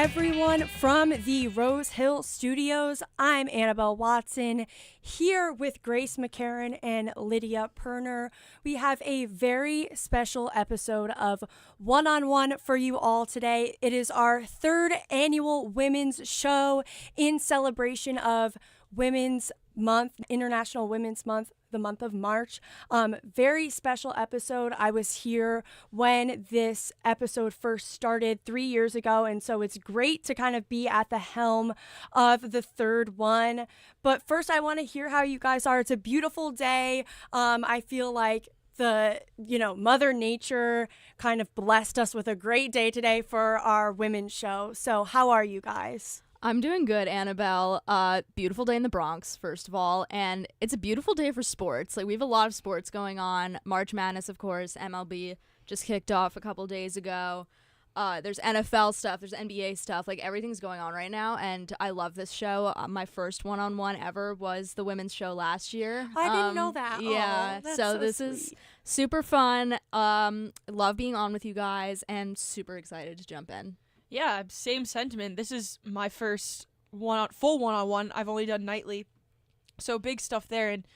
everyone from the Rose Hill Studios. I'm Annabelle Watson here with Grace McCarron and Lydia Pirner. We have a very special episode of One-on-One for you all today. It is our third annual women's show in celebration of Women's Month, International Women's Month, the month of March. Very special episode. I was here when this episode first started 3 years ago, and so it's great to kind of be at the helm of the third one. But first, I want to hear how you guys are. It's a beautiful day. I feel like Mother Nature kind of blessed us with a great day today for our women's show. So how are you guys? I'm doing good, Annabelle. Beautiful day in the Bronx, first of all, and it's a beautiful day for sports. Like, we have a lot of sports going on. March Madness, of course, MLB just kicked off a couple days ago. There's NFL stuff, there's NBA stuff, like everything's going on right now, and I love this show. My first one-on-one ever was the women's show last year. I didn't know that. Yeah, so this sweet. is super fun. Love being on with you guys, and super excited to jump in. Yeah, same sentiment. This is my first full one-on-one. I've only done nightly, so big stuff there. And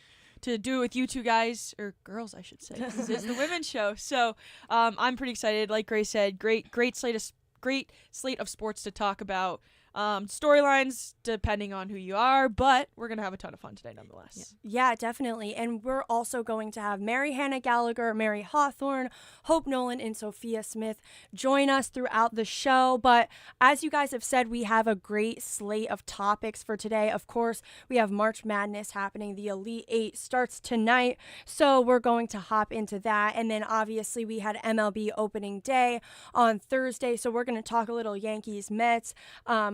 to do it with you two guys, or girls, I should say, this is the women's show. So I'm pretty excited. Like Grace said, great slate of sports to talk about. Storylines depending on who you are, but we're gonna have a ton of fun today nonetheless. Yeah, definitely. And we're also going to have Mary Hannah Gallagher, Mary Hawthorne, Hope Nolan, and Sophia Smith join us throughout the show. But as you guys have said, we have a great slate of topics for today. Of course, we have March Madness happening. The Elite Eight starts tonight, so we're going to hop into that. And then obviously we had MLB opening day on Thursday, so we're going to talk a little Yankees Mets.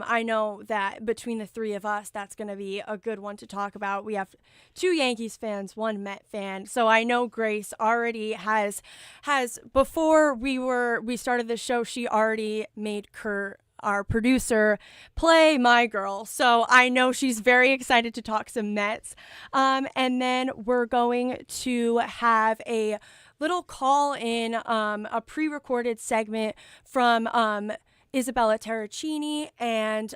I know that between the three of us, that's going to be a good one to talk about. We have two Yankees fans, one Met fan. So I know Grace already has before we started the show, she already made Kurt, our producer, play My Girl. So I know she's very excited to talk some Mets. And then we're going to have a little call in, a pre-recorded segment from Isabella Terracini and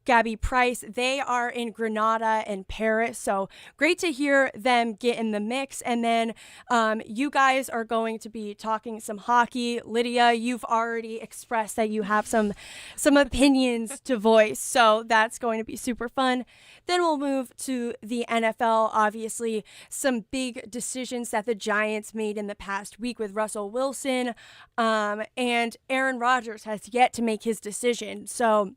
Gabby Price. They are in Granada and Paris, so great to hear them get in the mix. And then you guys are going to be talking some hockey. Lydia, you've already expressed that you have some opinions to voice, so that's going to be super fun. Then we'll move to the NFL. Obviously, some big decisions that the Giants made in the past week with Russell Wilson, and Aaron Rodgers has yet to make his decision. So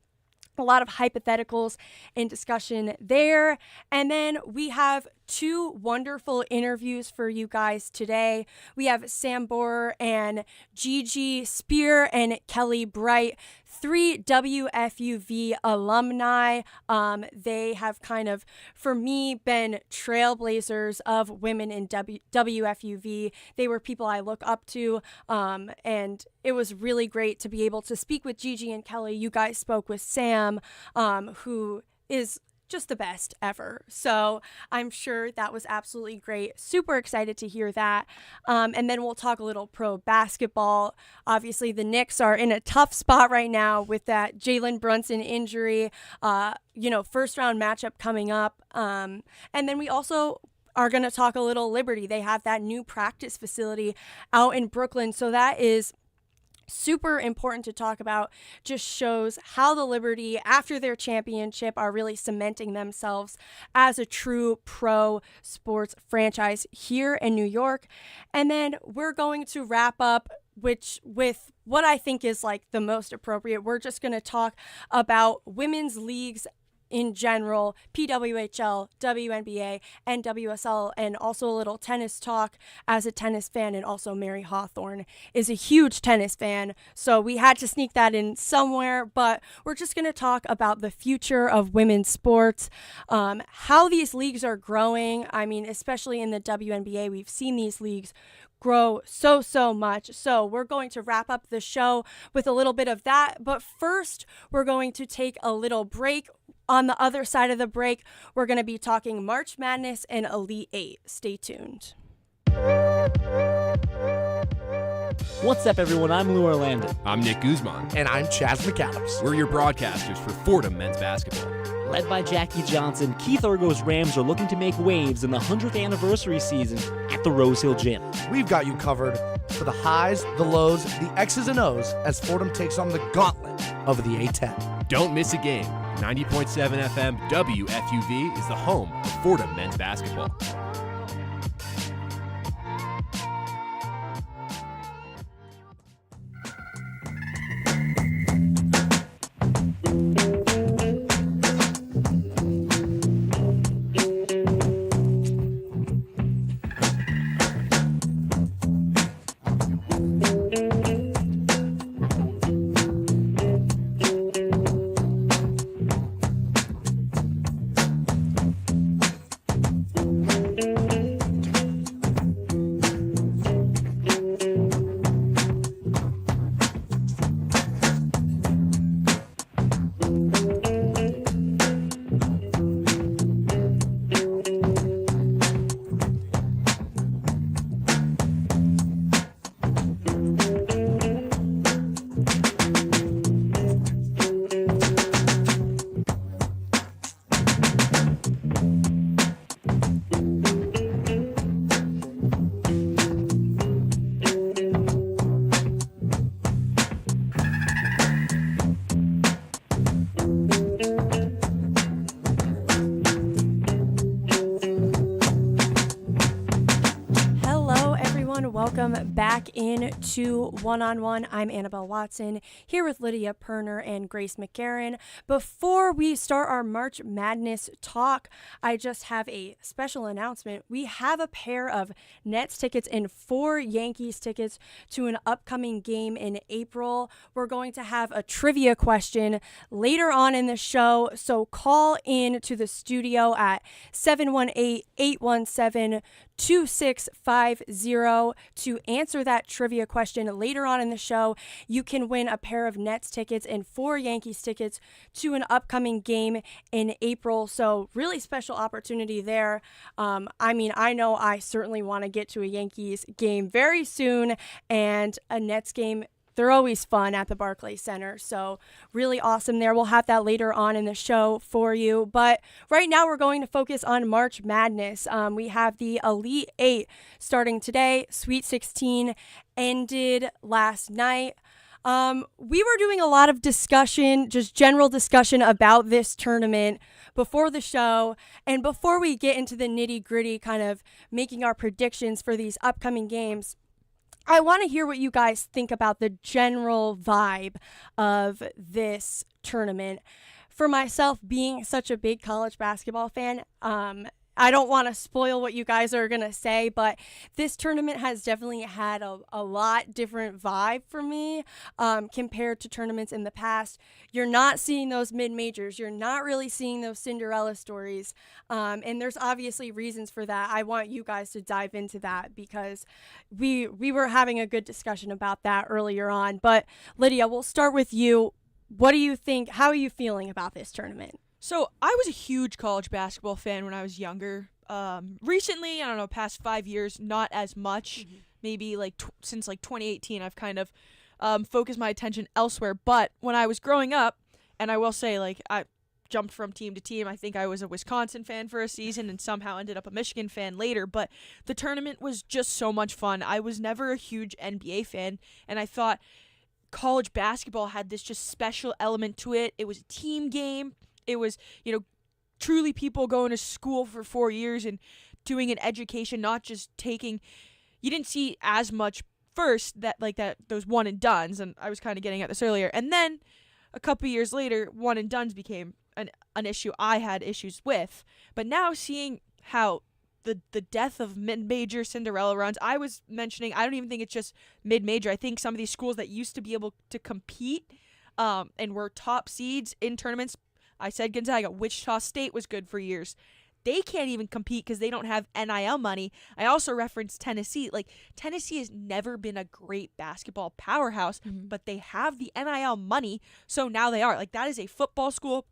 a lot of hypotheticals and discussion there. And then we have two wonderful interviews for you guys today. We have Sam Borer and Gigi Spear and Kelly Bright, three WFUV alumni. They have kind of, for me, been trailblazers of women in WFUV. They were people I look up to, and it was really great to be able to speak with Gigi and Kelly. You guys spoke with Sam, who is just the best ever. So I'm sure that was absolutely great. Super excited to hear that. And then we'll talk a little pro basketball. Obviously, the Knicks are in a tough spot right now with that Jalen Brunson injury, first round matchup coming up. And then we also are going to talk a little Liberty. They have that new practice facility out in Brooklyn. So that is super important to talk about. Just shows how the Liberty, after their championship, are really cementing themselves as a true pro sports franchise here in New York. And then we're going to wrap up with what I think is like the most appropriate. We're just going to talk about women's leagues in general, PWHL, WNBA, and WSL, and also a little tennis talk as a tennis fan. And also Mary Hawthorne is a huge tennis fan, so we had to sneak that in somewhere. But we're just going to talk about the future of women's sports, how these leagues are growing. I mean, especially in the WNBA, we've seen these leagues grow so much. So we're going to wrap up the show with a little bit of that. But first, we're going to take a little break. On the other side of the break, we're going to be talking March Madness and Elite Eight. Stay tuned. What's up, everyone? I'm Lou Orlando. I'm Nick Guzman. And I'm Chaz McAdams. We're your broadcasters for Fordham men's basketball. Led by Jackie Johnson, Keith Urgo's Rams are looking to make waves in the 100th anniversary season at the Rose Hill Gym. We've got you covered for the highs, the lows, the X's and O's as Fordham takes on the gauntlet of the A10. Don't miss a game. 90.7 FM WFUV is the home of Fordham men's basketball. Welcome back into One-on-One. I'm Annabelle Watson here with Lydia Pirner and Grace McCarron. Before we start our March Madness talk, I just have a special announcement. We have a pair of Nets tickets and 4 Yankees tickets to an upcoming game in April. We're going to have a trivia question later on in the show, so call in to the studio at 718-817-2650 to answer that trivia question later on in the show. You can win a pair of Nets tickets and 4 Yankees tickets to an upcoming game in April. So really special opportunity there. I know I certainly want to get to a Yankees game very soon, and a Nets game, they're always fun at the Barclays Center. So really awesome there. We'll have that later on in the show for you. But right now we're going to focus on March Madness. We have the Elite 8 starting today. Sweet 16 ended last night. We were doing a lot of discussion, just general discussion about this tournament before the show. And before we get into the nitty-gritty, kind of making our predictions for these upcoming games, I want to hear what you guys think about the general vibe of this tournament. For myself, being such a big college basketball fan, I don't want to spoil what you guys are going to say, but this tournament has definitely had a lot different vibe for me compared to tournaments in the past. You're not seeing those mid-majors. You're not really seeing those Cinderella stories. And there's obviously reasons for that. I want you guys to dive into that because we were having a good discussion about that earlier on. But Lydia, we'll start with you. What do you think? How are you feeling about this tournament? So I was a huge college basketball fan when I was younger. Recently, I don't know, past 5 years, not as much. Mm-hmm. Maybe since 2018, I've kind of focused my attention elsewhere. But when I was growing up, and I will say, I jumped from team to team. I think I was a Wisconsin fan for a season and somehow ended up a Michigan fan later. But the tournament was just so much fun. I was never a huge NBA fan, and I thought college basketball had this just special element to it. It was a team game. It was, truly people going to school for 4 years and doing an education, not just taking. You didn't see as much first that those one and dones, and I was kind of getting at this earlier. And then a couple years later, one and dones became an issue I had issues with. But now seeing how the death of mid-major Cinderella runs, I was mentioning, I don't even think it's just mid-major. I think some of these schools that used to be able to compete and were top seeds in tournaments. I said Gonzaga. Wichita State was good for years. They can't even compete because they don't have NIL money. I also referenced Tennessee. Tennessee has never been a great basketball powerhouse, but they have the NIL money, so now they are. That is a football school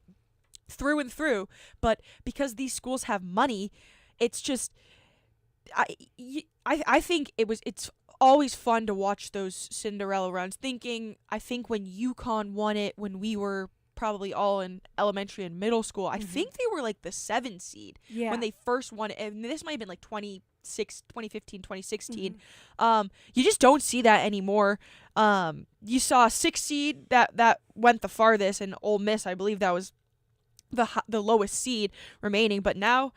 through and through, but because these schools have money, it's just I think it's always fun to watch those Cinderella runs. I think when UConn won it when we were probably all in elementary and middle school, I think they were like the 7 seed when they first won it. And this might have been like 2015, 2016. You just don't see that anymore. You saw a 6 seed that went the farthest, and Ole Miss, I believe that was the lowest seed remaining. But now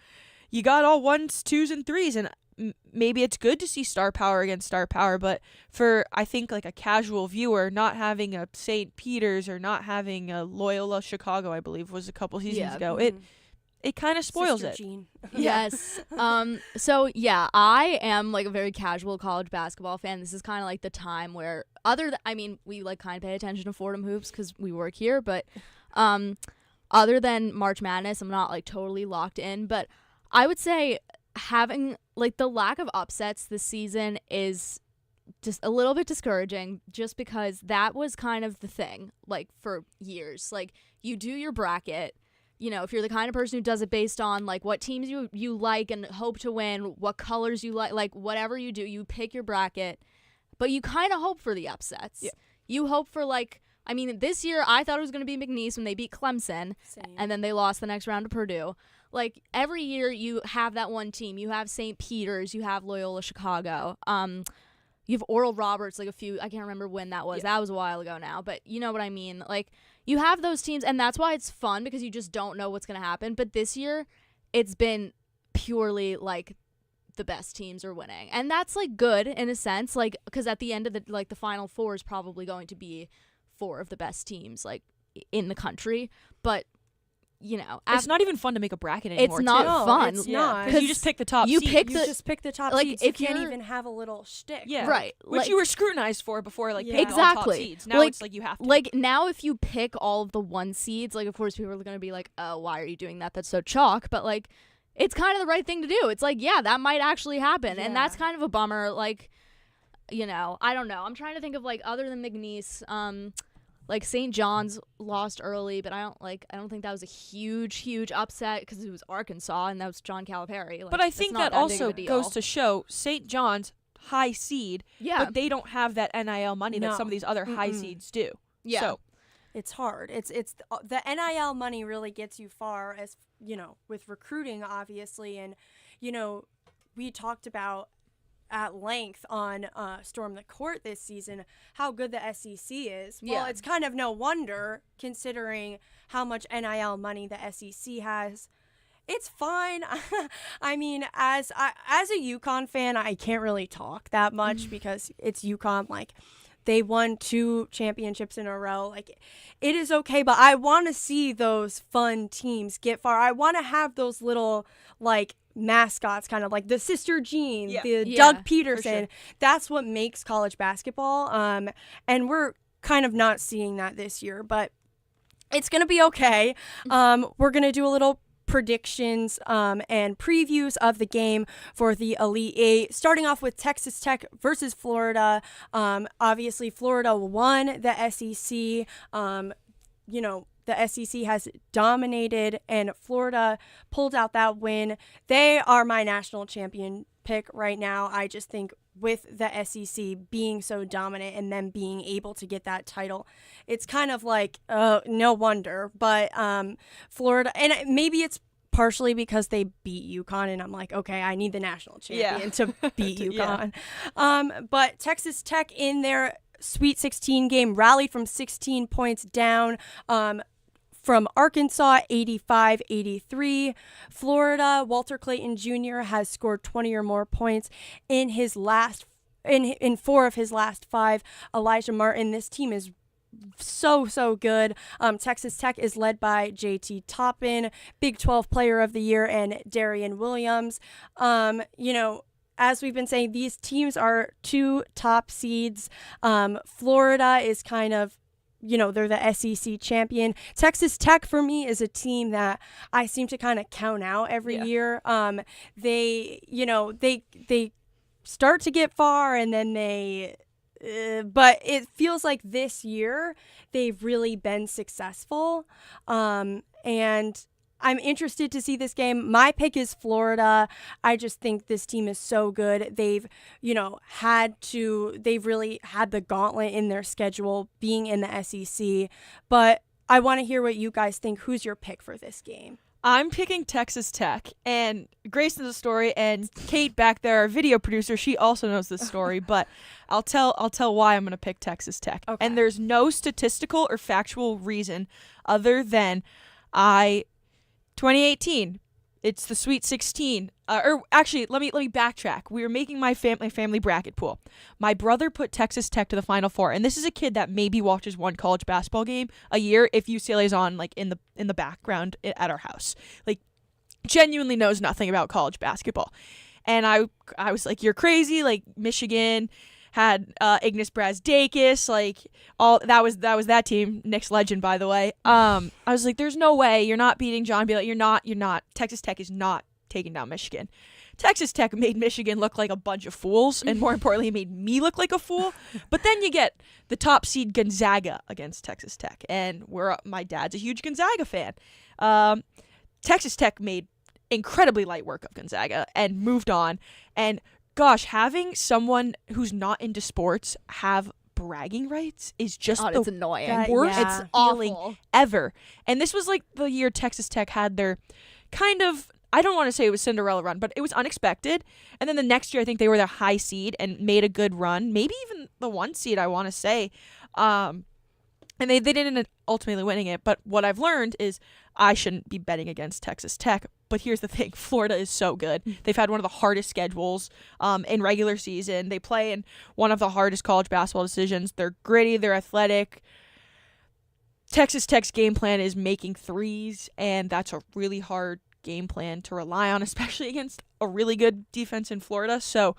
you got all 1s, 2s, and 3s, and maybe it's good to see star power against star power, but for, I think, like a casual viewer, not having a St. Peter's or not having a Loyola Chicago, I believe was a couple seasons ago, it kind of spoils Sister it. Jean. Yes. So yeah, I am like a very casual college basketball fan. This is kind of like the time where we like kind of pay attention to Fordham hoops because we work here, but other than March Madness, I'm not like totally locked in. But I would say having like the lack of upsets this season is just a little bit discouraging, just because that was kind of the thing like for years. Like, you do your bracket, you know, if you're the kind of person who does it based on like what teams you like and hope to win, what colors you like whatever you do, you pick your bracket, but you kind of hope for the upsets. You hope for this year I thought it was going to be McNeese when they beat Clemson. Same. And then they lost the next round to Purdue. Like, every year you have that one team. You have St. Peter's, you have Loyola Chicago. You have Oral Roberts, like I can't remember when that was. That was a while ago now, but you know what I mean. Like, you have those teams, and that's why it's fun, because you just don't know what's going to happen. But this year, it's been purely like the best teams are winning. And that's like good in a sense, like, because at the end of the Final Four is probably going to be 4 of the best teams like in the country. But you know, it's not even fun to make a bracket anymore. It's not No, fun. it's not. Because you just pick the top seed. You just pick the top like, seeds. if You can't you're- even have a little shtick. Yeah. Right. Which like, you were scrutinized for before, like, Yeah. picking all top Exactly. seeds. Now Like- it's like you have to. Like, now if you pick all of the 1 seeds, like, of course people are going to be like, oh, why are you doing that? That's so chalk. But, like, it's kind of the right thing to do. It's like, yeah, that might actually happen. And that's kind of a bummer. Like, you know, I don't know. I'm trying to think of, like, other than McNeese, like, St. John's lost early, but I don't think that was a huge upset because it was Arkansas and that was John Calipari. Like, but I that's think not that big of also a deal. goes to show St. John's high seed, Yeah. but they don't have that NIL money that No. some of these other high seeds do. Yeah. So, It's hard. It's the NIL money really gets you far, as you know, with recruiting, obviously. And you know, we talked about at length on Storm the Court this season how good the SEC is. Well, Yeah. it's kind of no wonder, considering how much NIL money the SEC has. It's fine. I mean, as a UConn fan, I can't really talk that much because it's UConn. Like, they won 2 championships in a row. Like, it is okay, but I want to see those fun teams get far. I want to have those little, like, mascots, kind of like the Sister Jean, Yeah, Doug for Peterson. sure. That's what makes college basketball. And we're kind of not seeing that this year, but it's going to be okay. We're going to do a little predictions and previews of the game for the Elite Eight, starting off with Texas Tech versus Florida. Obviously, Florida won the SEC. You know, the SEC has dominated, and Florida pulled out that win. They are my national champion pick right now. I just think with the SEC being so dominant and them being able to get that title, it's kind of like, no wonder. But Florida, and maybe it's partially because they beat UConn, and I'm like, okay, I need the national champion to beat UConn. But Texas Tech, in their Sweet 16 game, rallied from 16 points down from Arkansas, 85-83. Florida, Walter Clayton Jr. has scored 20 or more points in his last in 4 of his last 5. Elijah Martin, this team is so good. Texas Tech is led by JT Toppin, Big 12 Player of the Year, and Darian Williams. You know, as we've been saying, these teams are 2 top seeds. Florida is kind of, you know, they're the SEC champion. Texas Tech, for me, is a team that I seem to kind of count out every year. They start to get far, and then but it feels like this year they've really been successful. And I'm interested to see this game. My pick is Florida. I just think this team is so good. They've, they've really had the gauntlet in their schedule being in the SEC. But I want to hear what you guys think. Who's your pick for this game? I'm picking Texas Tech, and Grace knows the story, and Kate back there, our video producer, she also knows this story, but I'll tell why I'm going to pick Texas Tech. Okay. And there's no statistical or factual reason other than 2018, it's the Sweet 16. Or actually, let me backtrack. We were making my family bracket pool. My brother put Texas Tech to the Final Four, and this is a kid that maybe watches one college basketball game a year if UCLA is on like in the background at our house. Like, genuinely knows nothing about college basketball. And I was like, you're crazy. Like, Michigan had Ignas Brazdeikis, like all that was that team. Nick's legend, by the way. I was like, there's no way you're not beating John. Be like, you're not. Texas Tech is not taking down Michigan. Texas Tech made Michigan look like a bunch of fools, and more importantly, made me look like a fool. But then you get the top seed Gonzaga against Texas Tech, and my dad's a huge Gonzaga fan. Texas Tech made incredibly light work of Gonzaga and moved on. And gosh, having someone who's not into sports have bragging rights is just it's the annoying. worst It's feeling awful. ever. And this was like the year Texas Tech had their kind of, I don't want to say it was Cinderella run, but it was unexpected. And then the next year, I think they were the high seed and made a good run, maybe even the 1 seed, I want to say. And they didn't ultimately winning it. But what I've learned is I shouldn't be betting against Texas Tech. But here's the thing. Florida is so good. They've had one of the hardest schedules in regular season. They play in one of the hardest college basketball decisions. They're gritty. They're athletic. Texas Tech's game plan is making threes, and that's a really hard game plan to rely on, especially against a really good defense in Florida. So,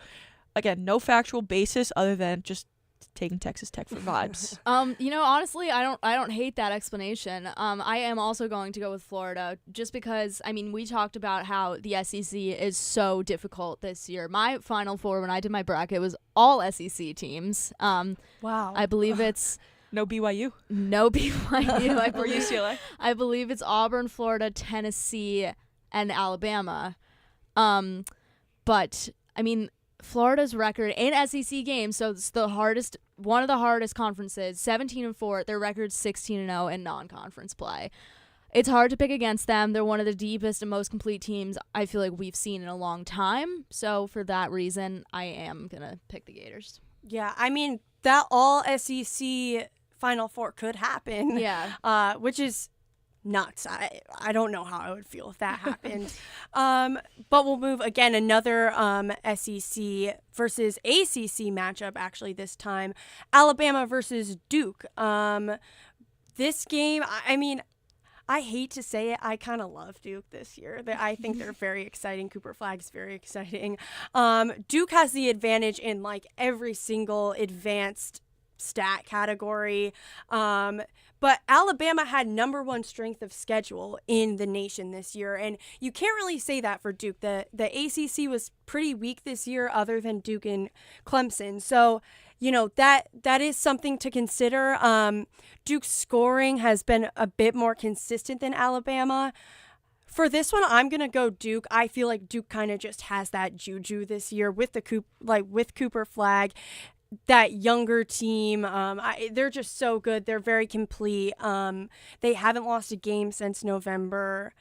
again, no factual basis other than just taking Texas Tech for vibes. Honestly, I don't hate that explanation. I am also going to go with Florida just because, we talked about how the SEC is so difficult this year. My Final Four when I did my bracket was all SEC teams. Wow. I believe it's No BYU. no BYU. Or UCLA. I believe it's Auburn, Florida, Tennessee, and Alabama. But Florida's record in SEC games, so it's one of the hardest conferences, 17-4. Their record's 16-0 in non-conference play. It's hard to pick against them. They're one of the deepest and most complete teams I feel like we've seen in a long time. So for that reason, I am gonna pick the Gators. Yeah, that all SEC Final Four could happen. Yeah. Which is nuts. I don't know how I would feel if that happened. But we'll move again, another SEC versus ACC matchup actually this time. Alabama versus Duke. This game, I hate to say it, I kind of love Duke this year. I think they're very exciting. Cooper Flagg's very exciting. Duke has the advantage in like every single advanced stat category. But Alabama had number 1 strength of schedule in the nation this year, and you can't really say that for Duke. The ACC was pretty weak this year other than Duke and Clemson. So, that is something to consider. Duke's scoring has been a bit more consistent than Alabama. For this one, I'm going to go Duke. I feel like Duke kind of just has that juju this year with with Cooper Flagg. That younger team, they're just so good. They're very complete. They haven't lost a game since November.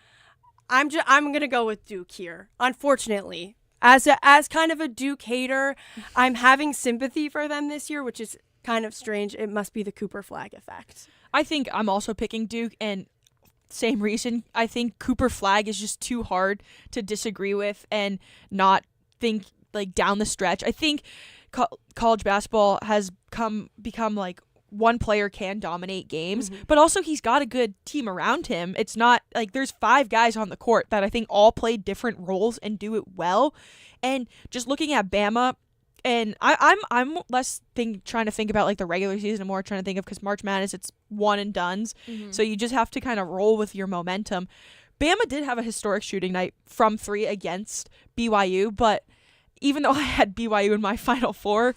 I'm gonna go with Duke here. Unfortunately, as kind of a Duke hater, I'm having sympathy for them this year, which is kind of strange. It must be the Cooper Flagg effect. I think I'm also picking Duke, and same reason. I think Cooper Flagg is just too hard to disagree with and not think like down the stretch. I think college basketball has become like one player can dominate games, but also he's got a good team around him. It's not like there's 5 guys on the court that I think all play different roles and do it well. And just looking at Bama, and I'm less trying to think about like the regular season and more trying to think of, because March Madness, it's one and dones. So you just have to kind of roll with your momentum. Bama did have a historic shooting night from 3 against BYU, but even though I had BYU in my Final Four,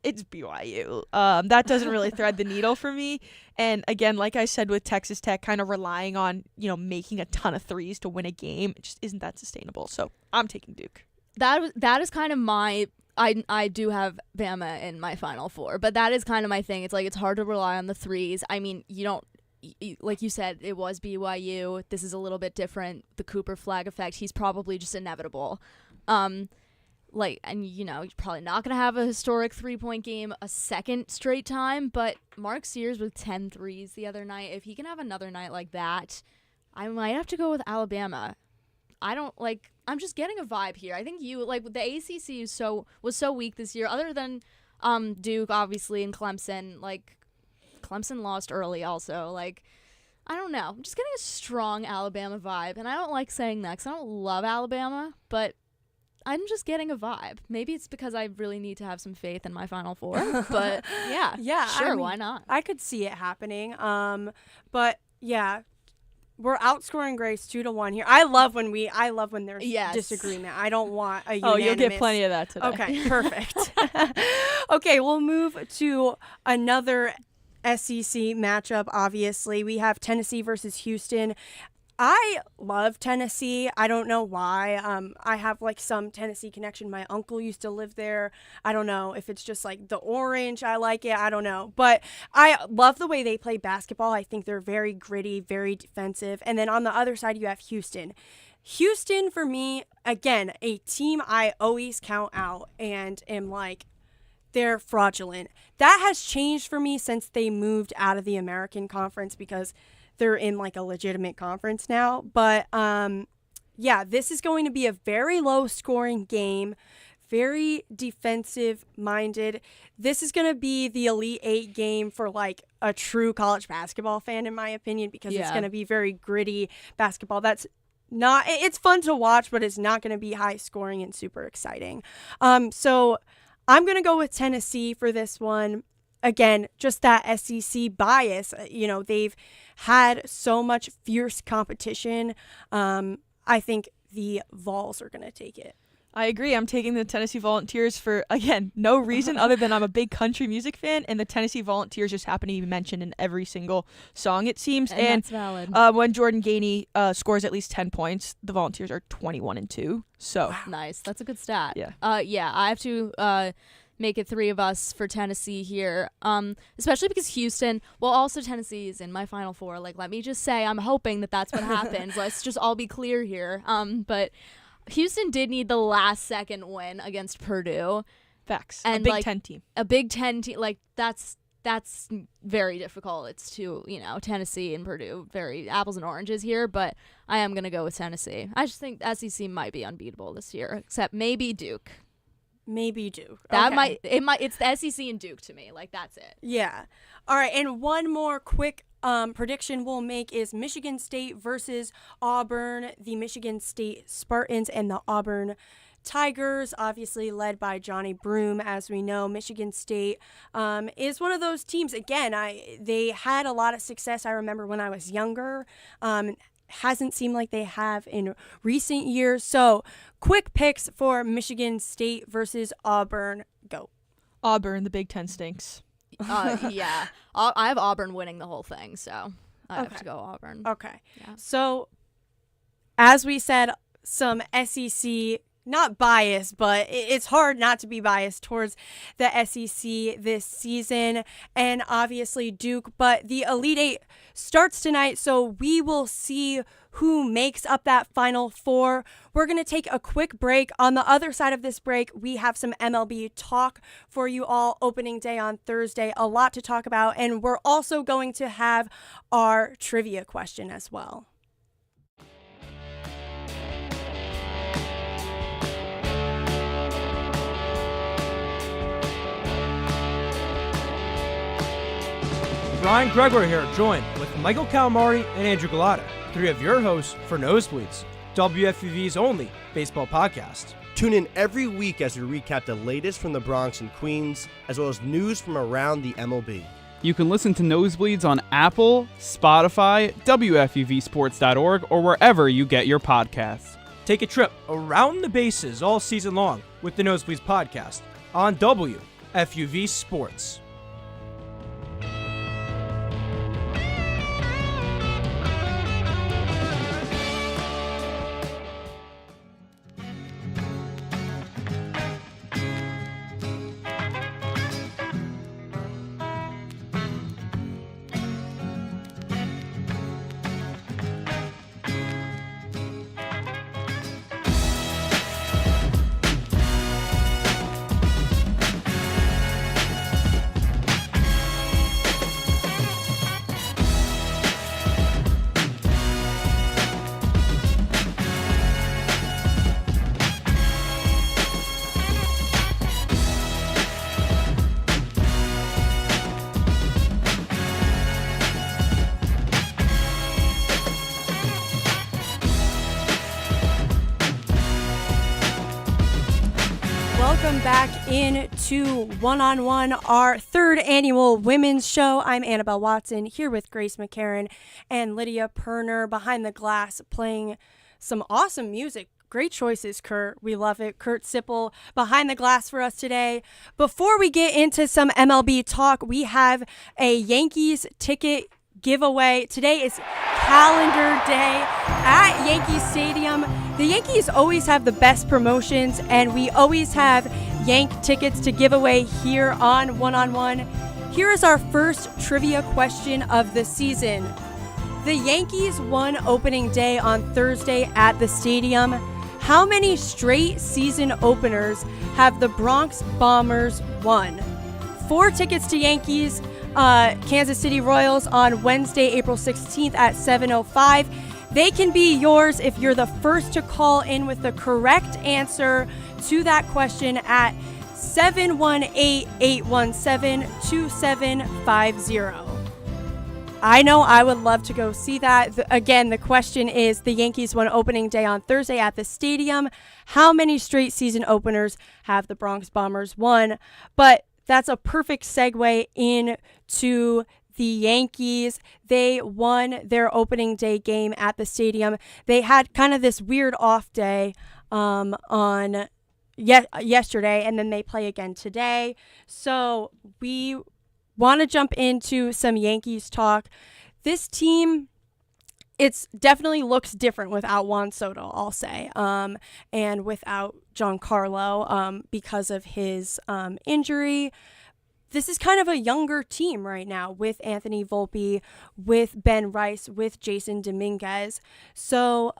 it's BYU. That doesn't really thread the needle for me. And again, like I said with Texas Tech, kind of relying on, making a ton of threes to win a game, it just isn't that sustainable. So I'm taking Duke. That is kind of my. I do have Bama in my Final Four, but that is kind of my thing. It's like it's hard to rely on the threes. I mean, you don't. Like you said, it was BYU. This is a little bit different. The Cooper flag effect. He's probably just inevitable. You're probably not going to have a historic 3-point game a second straight time, but Mark Sears with 10 threes the other night, if he can have another night like that, I might have to go with Alabama. I'm just getting a vibe here. I think the ACC was so weak this year, other than Duke, obviously, and Clemson. Clemson lost early also. I don't know. I'm just getting a strong Alabama vibe, and I don't like saying that because I don't love Alabama, but I'm just getting a vibe. Maybe it's because I really need to have some faith in my Final Four, but yeah, sure, why not? I could see it happening. But yeah, we're outscoring Grace 2-1 here. I love when there's disagreement. I don't want a unanimous. Oh, you'll get plenty of that today. Okay, perfect. Okay, we'll move to another SEC matchup. Obviously, we have Tennessee versus Houston. I love Tennessee. I don't know why. I have some Tennessee connection. My uncle used to live there. I don't know if it's just the orange. I like it. I don't know. But I love the way they play basketball. I think they're very gritty, very defensive. And then on the other side, you have Houston. Houston, for me, again, a team I always count out and am they're fraudulent. That has changed for me since they moved out of the American Conference because they're in a legitimate conference now. But this is going to be a very low scoring game, very defensive minded. This is going to be the Elite Eight game for a true college basketball fan, in my opinion, because it's going to be very gritty basketball. It's fun to watch, but it's not going to be high scoring and super exciting. So I'm going to go with Tennessee for this one. Again, just that SEC bias. They've had so much fierce competition. I think the Vols are going to take it. I agree. I'm taking the Tennessee Volunteers for, again, no reason other than I'm a big country music fan, and the Tennessee Volunteers just happen to be mentioned in every single song, it seems. And that's valid. When Jordan Gainey scores at least 10 points, the Volunteers are 21-2. So nice. That's a good stat. Yeah. I have to make it 3 of us for Tennessee here, especially because Houston, also Tennessee is in my Final Four. Let me just say, I'm hoping that that's what happens. Let's just all be clear here. But Houston did need the last second win against Purdue. Facts. And a Big Ten team. A Big Ten team. That's very difficult. It's Tennessee and Purdue, very apples and oranges here, but I am going to go with Tennessee. I just think SEC might be unbeatable this year, except maybe Duke. Maybe Duke. It's the SEC and Duke to me. That's it. Yeah. All right. And one more quick prediction we'll make is Michigan State versus Auburn. The Michigan State Spartans and the Auburn Tigers, obviously led by Johnny Broome. As we know, Michigan State is one of those teams. Again, they had a lot of success. I remember when I was younger. Hasn't seemed like they have in recent years. So, quick picks for Michigan State versus Auburn. Go. Auburn, the Big Ten stinks. Yeah. I have Auburn winning the whole thing, so I have to go Auburn. Okay. Yeah. So, as we said, some SEC, not biased, but it's hard not to be biased towards the SEC this season, and obviously Duke. But the Elite Eight starts tonight, so we will see who makes up that Final Four. We're going to take a quick break. On the other side of this break, we have some MLB talk for you all. Opening day on Thursday, a lot to talk about, and we're also going to have our trivia question as well. Brian Gregor here, joined with Michael Calamari and Andrew Galata, 3 of your hosts for Nosebleeds, WFUV's only baseball podcast. Tune in every week as we recap the latest from the Bronx and Queens, as well as news from around the MLB. You can listen to Nosebleeds on Apple, Spotify, WFUVsports.org, or wherever you get your podcasts. Take a trip around the bases all season long with the Nosebleeds podcast on WFUV. WFUV Sports. Welcome back into One-on-One, our third annual women's show. I'm Annabelle Watson here with Grace McCarron and Lydia Pirner behind the glass playing some awesome music. Great choices, Kurt. We love it. Kurt Sippel behind the glass for us today. Before we get into some MLB talk, we have a Yankees ticket giveaway. Today is calendar day at Yankee Stadium. The Yankees always have the best promotions, and we always have Yank tickets to give away here on One-on-One. Here is our first trivia question of the season. The Yankees won opening day on Thursday at the stadium. How many straight season openers have the Bronx Bombers won? 4 tickets to Yankees Kansas City Royals on Wednesday, April 16th at 7:05. They can be yours if you're the first to call in with the correct answer to that question at 718-817-2750. I know I would love to go see that. Again, the question is, the Yankees won opening day on Thursday at the stadium. How many straight season openers have the Bronx Bombers won? But that's a perfect segue into the Yankees. They won their opening day game at the stadium. They had kind of this weird off day on yesterday, and then they play again today. So we want to jump into some Yankees talk. This team, it's definitely looks different without Juan Soto, I'll say, and without Giancarlo because of his injury. This is kind of a younger team right now with Anthony Volpe, with Ben Rice, with Jason Dominguez. So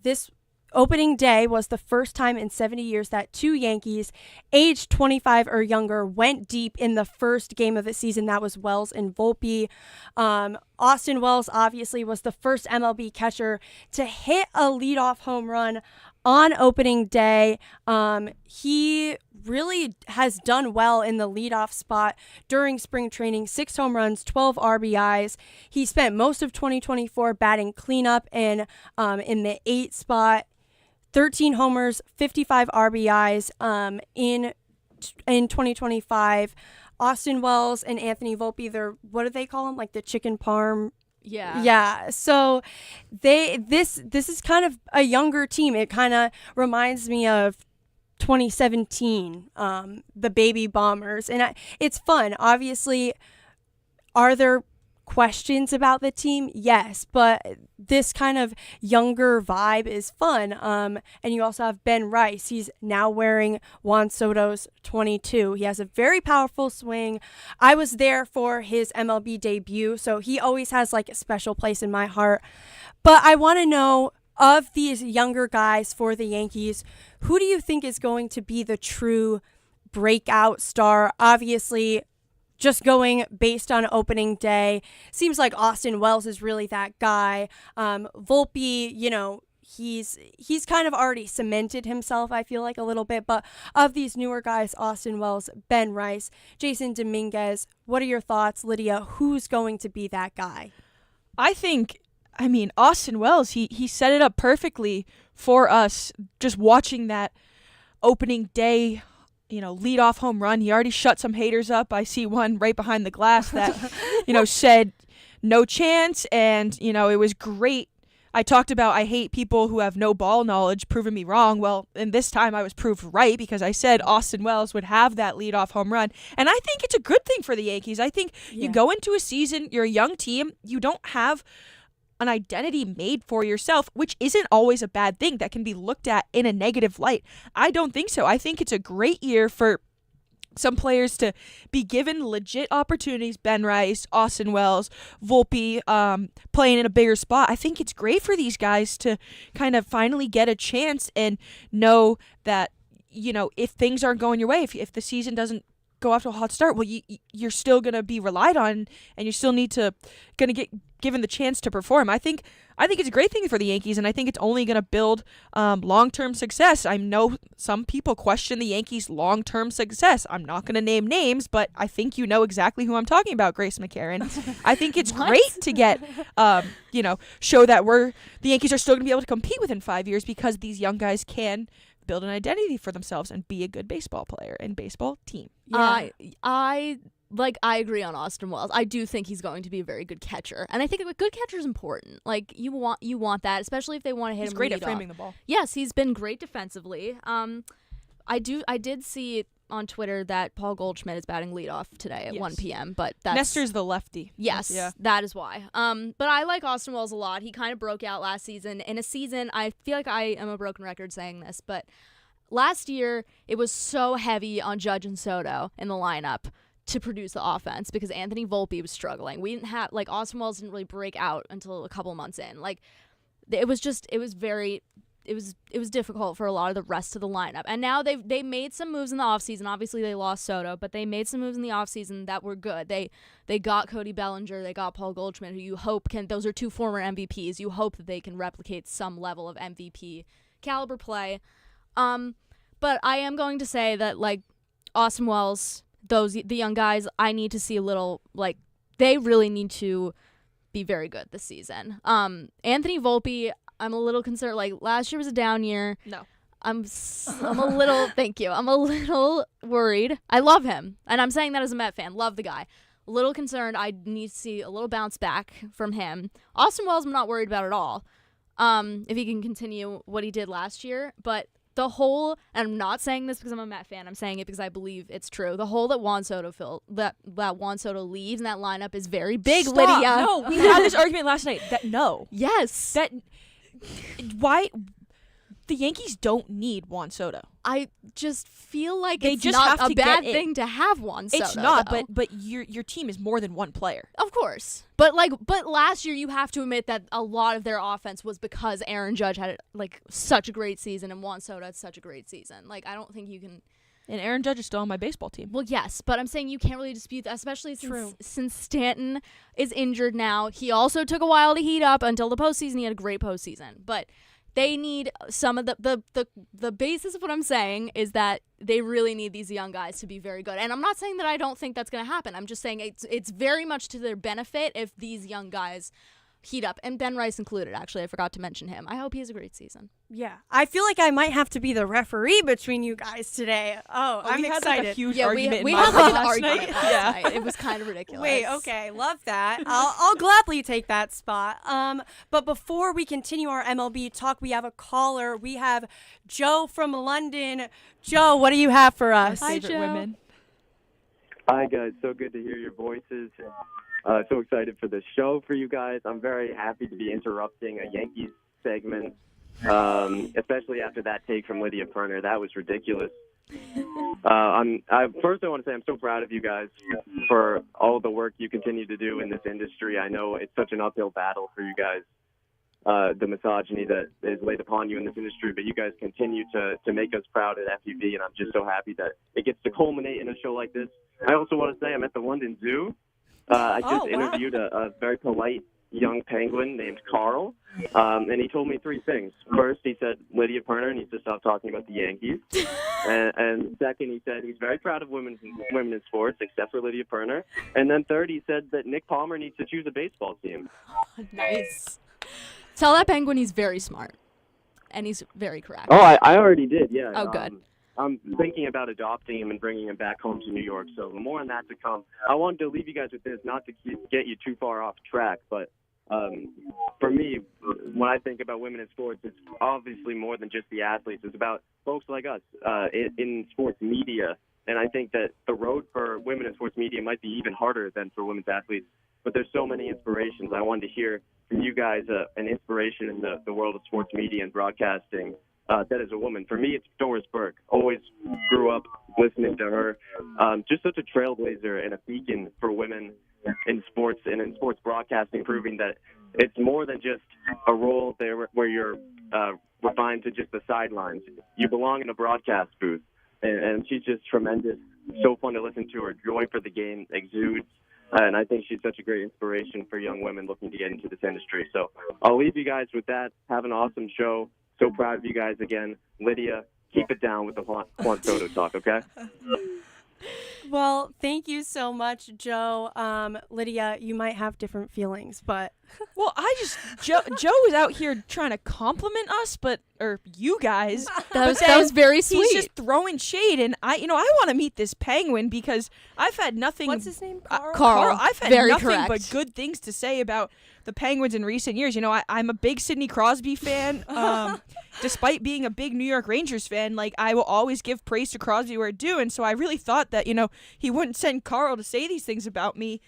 this opening day was the first time in 70 years that 2 Yankees aged 25 or younger went deep in the first game of the season. That was Wells and Volpe. Austin Wells obviously was the first MLB catcher to hit a leadoff home run on opening day. He really has done well in the leadoff spot during spring training. 6 home runs, 12 RBIs. He spent most of 2024 batting cleanup and in the 8 spot. 13 homers, 55 RBIs in 2025. Austin Wells and Anthony Volpe, they're, what do they call them? Like the chicken parm. Yeah. So this is kind of a younger team. It kind of reminds me of 2017, the Baby Bombers, and it's fun. Obviously, are there questions about the team? Yes, but this kind of younger vibe is fun. And you also have Ben Rice. He's now wearing Juan Soto's 22. He has a very powerful swing. I was there for his MLB debut, so he always has like a special place in my heart. But I want to know, of these younger guys for the Yankees, who do you think is going to be the true breakout star? Obviously, just going based on opening day, seems like Austin Wells is really that guy. Volpe, you know, he's kind of already cemented himself, I feel like, a little bit. But of these newer guys, Austin Wells, Ben Rice, Jason Dominguez, what are your thoughts, Lydia? Who's going to be that guy? I mean, Austin Wells, he set it up perfectly for us just watching that opening day, leadoff home run. He already shut some haters up. I see one right behind the glass that, said no chance. And, it was great I talked about I hate people who have no ball knowledge proving me wrong. Well, and this time I was proved right because I said Austin Wells would have that leadoff home run. And I think it's a good thing for the Yankees. I think you go into a season, you're a young team, you don't have an identity made for yourself, which isn't always a bad thing that can be looked at in a negative light. I don't think so. I think it's a great year for some players to be given legit opportunities. Ben Rice, Austin Wells, Volpe, playing in a bigger spot. I think it's great for these guys to kind of finally get a chance and know that, if things aren't going your way, if the season doesn't go off to a hot start, well, you're still going to be relied on, and you still need to get given the chance to perform. I think it's a great thing for the Yankees, and I think it's only going to build long-term success. I know some people question the Yankees' long-term success. I'm not going to name names, but I think you know exactly who I'm talking about, Grace McCarron. I think it's great to get, show that the Yankees are still going to be able to compete within 5 years because these young guys can build an identity for themselves and be a good baseball player and baseball team. Yeah. I agree on Austin Wells. I do think he's going to be a very good catcher, and I think a good catcher is important. Like you want that, especially if they want to hit him. He's great at leadoff. framing the ball. Yes, he's been great defensively. I did see on Twitter that Paul Goldschmidt is batting leadoff today at 1 p.m. But that's Nestor's the lefty. Yes, that is why. But I like Austin Wells a lot. He kind of broke out last season. In a season, I feel like I am a broken record saying this, but last year it was so heavy on Judge and Soto in the lineup to produce the offense because Anthony Volpe was struggling. We didn't have Austin Wells didn't really break out until a couple months in. It was difficult for a lot of the rest of the lineup. And now they made some moves in the offseason. Obviously they lost Soto, but they made some moves in the offseason that were good. They got Cody Bellinger, they got Paul Goldschmidt, who you hope those are two former MVPs. You hope that they can replicate some level of MVP caliber play. But I am going to say that Austin Wells, the young guys, I need to see a little they really need to be very good this season. Anthony Volpe, I'm a little concerned. Last year was a down year. No. I'm a little thank you. I'm a little worried. I love him, and I'm saying that as a Met fan. Love the guy. A little concerned. I need to see a little bounce back from him. Austin Wells, I'm not worried about at all. If he can continue what he did last year, but the hole, and I'm not saying this because I'm a Met fan, I'm saying it because I believe it's true. The hole that Juan Soto that Juan Soto leaves in that lineup is very big, Stop. Lydia. No, we had this argument last night. Yes. Why the Yankees don't need Juan Soto. I just feel like they it's just not have a to bad get thing to have Juan Soto. It's not, though. but your team is more than one player. Of course. But last year you have to admit that a lot of their offense was because Aaron Judge had such a great season and Juan Soto had such a great season. I don't think you can. And Aaron Judge is still on my baseball team. Well, yes, but I'm saying you can't really dispute that, especially since Stanton is injured now. He also took a while to heat up until the postseason. He had a great postseason, but they need some of the basis of what I'm saying is that they really need these young guys to be very good. And I'm not saying that I don't think that's going to happen. I'm just saying it's very much to their benefit if these young guys heat up, and Ben Rice included. Actually, I forgot to mention him. I hope he has a great season. Yeah, I feel like I might have to be the referee between you guys today. I'm excited. Had a huge argument. We in had my an last argument night. last night. It was kind of ridiculous. Wait, okay, love that. I'll gladly take that spot. But before we continue our MLB talk, we have a caller. We have Joe from London. Joe, what do you have for us? Hi, Joe. Women. Hi, guys. So good to hear your voices. So excited for this show for you guys. I'm very happy to be interrupting a Yankees segment, especially after that take from Lydia Pirner. That was ridiculous. First, I want to say I'm so proud of you guys for all the work you continue to do in this industry. I know it's such an uphill battle for you guys, the misogyny that is laid upon you in this industry, but you guys continue to make us proud at FUV, and I'm just so happy that it gets to culminate in a show like this. I also want to say I'm at the London Zoo. I just interviewed a very polite young penguin named Carl, and he told me three things. First, he said Lydia Pirner needs to stop talking about the Yankees, and second, he said he's very proud of women in sports, except for Lydia Pirner, and then third, he said that Nick Palmer needs to choose a baseball team. Nice. Tell that penguin he's very smart, and he's very correct. Oh, I already did, yeah. Oh, good. I'm thinking about adopting him and bringing him back home to New York, so more on that to come. I wanted to leave you guys with this, not to get you too far off track, but for me, when I think about women in sports, it's obviously more than just the athletes. It's about folks like us in sports media. And I think that the road for women in sports media might be even harder than for women's athletes. But there's so many inspirations. I wanted to hear from you guys an inspiration in the world of sports media and broadcasting that is a woman. For me, it's Doris Burke. Always grew up listening to her. Just such a trailblazer and a beacon for women in sports and in sports broadcasting, proving that it's more than just a role there where you're refined to just the sidelines. You belong in a broadcast booth. And she's just tremendous. So fun to listen to. Her joy for the game exudes. And I think she's such a great inspiration for young women looking to get into this industry. So I'll leave you guys with that. Have an awesome show. So proud of you guys again. Lydia, keep it down with the Juan Soto talk, okay? Well, thank you so much, Joe. Lydia, you might have different feelings, but Well, Joe was out here trying to compliment us, or you guys. That was very sweet. He's just throwing shade, and I want to meet this penguin because I've had nothing. What's his name? Carl. Carl. I've had Very nothing correct. but good things to say about the Penguins in recent years. I'm a big Sidney Crosby fan. Despite being a big New York Rangers fan, I will always give praise to Crosby where it's due, and so I really thought that he wouldn't send Carl to say these things about me.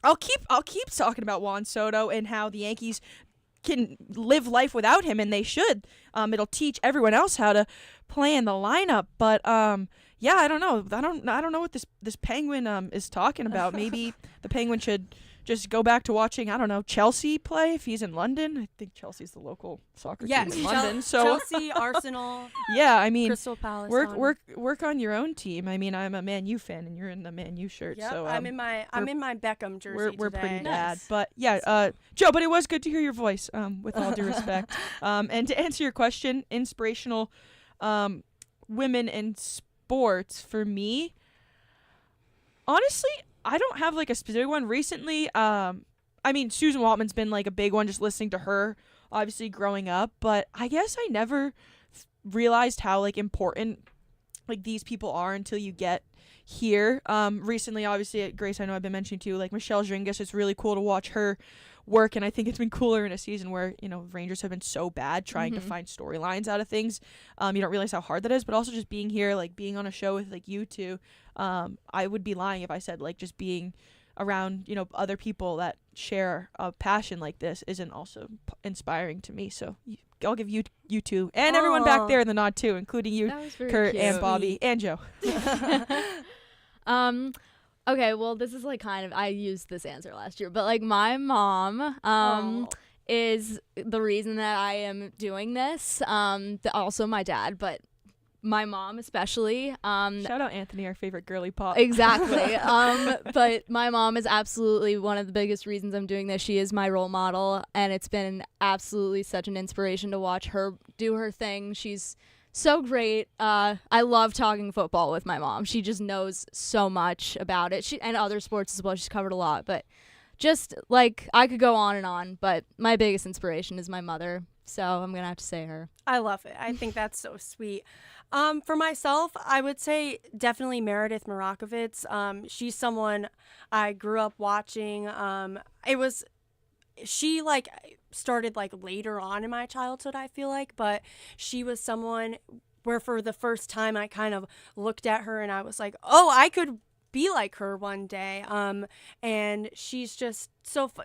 I'll keep talking about Juan Soto and how the Yankees can live life without him, and they should. It'll teach everyone else how to play in the lineup. But yeah, I don't know. I don't know what this Penguin is talking about. Maybe the Penguin should just go back to watching, I don't know, Chelsea play if he's in London. I think Chelsea's the local soccer team in London. So Chelsea, Arsenal. Yeah, I mean, Crystal Palace. work on your own team. I mean, I'm a Man U fan, and you're in the Man U shirt. Yep, so I'm in my Beckham jersey. We're today. pretty bad, but yeah, Joe. But it was good to hear your voice. With all due respect, and to answer your question, inspirational women in sports for me. Honestly, I don't have a specific one. Recently, I mean, Susan Waltman's been a big one. Just listening to her, obviously growing up, but I guess I never realized how important these people are until you get here. Recently, obviously, at Grace, I know I've been mentioning too, Michelle Dringas. It's really cool to watch her work, and I think it's been cooler in a season where Rangers have been so bad trying to find storylines out of things. You don't realize how hard that is, but also just being here, being on a show with you two. I would be lying if I said just being around other people that share a passion like this isn't also inspiring to me. So I'll give you two and everyone back there in the nod too, including you, Kurt, cute. and Bobby and Joe. Okay, well, this is I used this answer last year, but my mom is the reason that I am doing this. Also my dad, but my mom especially. Shout out Anthony, our favorite girly pop. Exactly. But my mom is absolutely one of the biggest reasons I'm doing this. She is my role model, and it's been absolutely such an inspiration to watch her do her thing. She's so great. I love talking football with my mom. She just knows so much about it. And other sports as well. She's covered a lot, but just I could go on and on, but my biggest inspiration is my mother. So I'm going to have to say her. I love it. I think that's so sweet. For myself, I would say definitely Meredith Marakovits. She's someone I grew up watching. She started later on in my childhood, I feel but she was someone where for the first time I kind of looked at her and I was like, oh, I could be like her one day. And she's just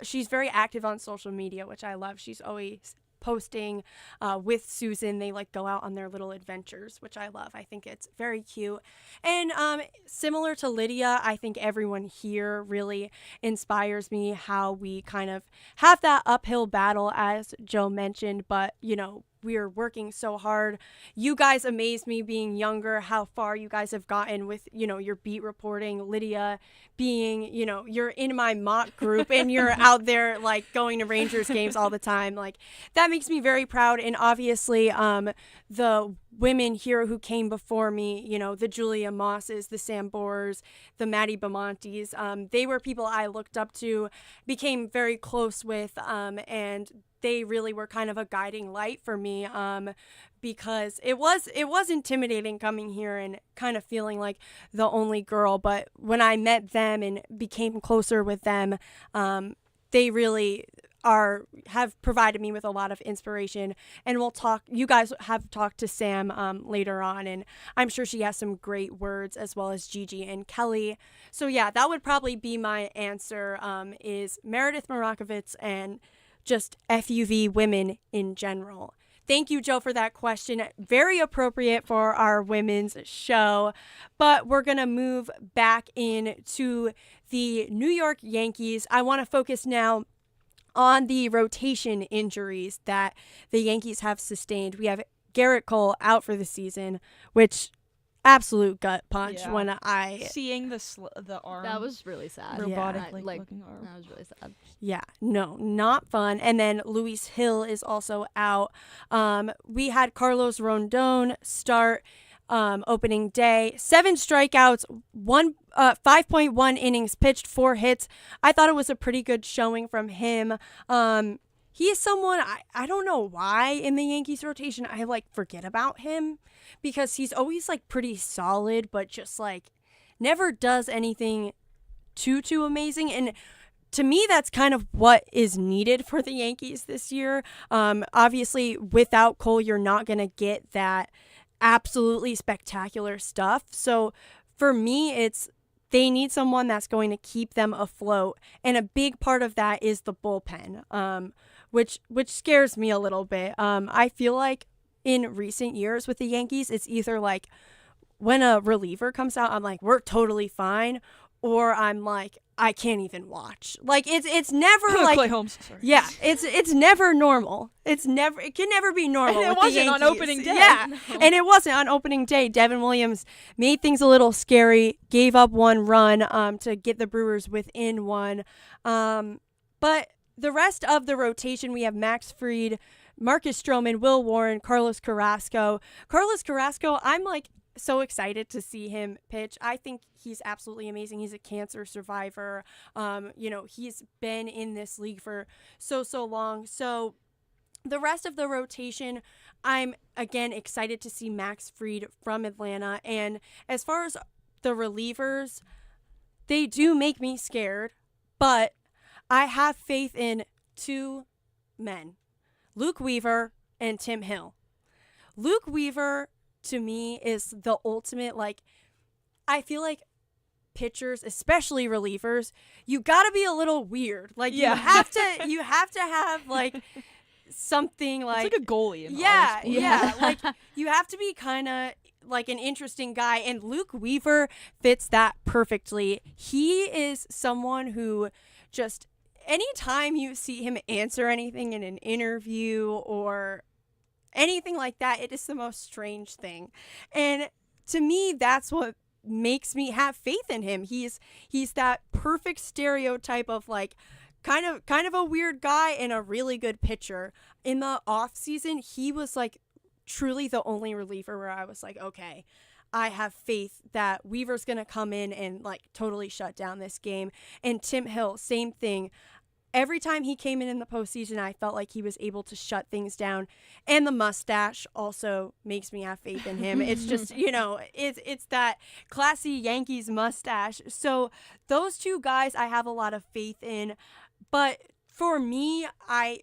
she's very active on social media, which I love. She's always posting with Susan. They go out on their little adventures, which I love. I think it's very cute. And similar to Lydia, I think everyone here really inspires me how we kind of have that uphill battle, as Joe mentioned, but we're working so hard. You guys amaze me being younger, how far you guys have gotten with, your beat reporting. Lydia being, you're in my mock group and you're out there going to Rangers games all the time. That makes me very proud. And obviously, the women here who came before me, the Julia Mosses, the Sam Boers, the Maddie Bemontes, they were people I looked up to, became very close with, and they really were kind of a guiding light for me, because it was intimidating coming here and kind of feeling like the only girl. But when I met them and became closer with them, they really have provided me with a lot of inspiration, and you guys have talked to Sam later on, and I'm sure she has some great words, as well as Gigi and Kelly. So yeah, that would probably be my answer, is Meredith Marakovits and just FUV women in general. Thank you, Joe, for that question. Very appropriate for our women's show. But we're going to move back into the New York Yankees. I want to focus now on the rotation injuries that the Yankees have sustained. We have Garrett Cole out for the season, which absolute gut punch when I seeing the arm. That was really sad. Robotic looking arm. That was really sad. Yeah, no, not fun. And then Luis Hill is also out. We had Carlos Rondon start opening day. 7 strikeouts, 5.1 innings pitched, 4 hits. I thought it was a pretty good showing from him. He is someone, I don't know why in the Yankees rotation I forget about him, because he's always pretty solid, but just never does anything too amazing. And to me, that's kind of what is needed for the Yankees this year. Obviously, without Cole, you're not going to get that absolutely spectacular stuff. So for me, they need someone that's going to keep them afloat. And a big part of that is the bullpen, which scares me a little bit. I feel like in recent years with the Yankees, it's either when a reliever comes out, I'm we're totally fine, or I'm I can't even watch. It's never Clay Holmes. Sorry. Yeah, it's never normal. It can never be normal. And it with wasn't the Yankees. on opening day. Yeah, No. and it wasn't on opening day. Devin Williams made things a little scary, gave up 1 run to get the Brewers within 1. But the rest of the rotation, we have Max Fried, Marcus Stroman, Will Warren, Carlos Carrasco. Carlos Carrasco, I'm so excited to see him pitch. I think he's absolutely amazing. He's a cancer survivor. He's been in this league for so long. So the rest of the rotation, I'm again excited to see Max Fried from Atlanta. And as far as the relievers, they do make me scared, but I have faith in 2 men, Luke Weaver and Tim Hill. Luke Weaver, to me, is the ultimate, I feel like pitchers, especially relievers, you gotta be a little weird. You have to have something it's like a goalie in all yeah. You have to be kind of an interesting guy, and Luke Weaver fits that perfectly. He is someone who just, anytime you see him answer anything in an interview or anything like that, it is the most strange thing. And to me, that's what makes me have faith in him. He's that perfect stereotype of kind of a weird guy and a really good pitcher. In the off season, he was truly the only reliever where I was okay, I have faith that Weaver's going to come in and totally shut down this game. And Tim Hill, same thing. Every time he came in the postseason, I felt like he was able to shut things down. And the mustache also makes me have faith in him. It's just, it's that classy Yankees mustache. So those 2 guys I have a lot of faith in. But for me,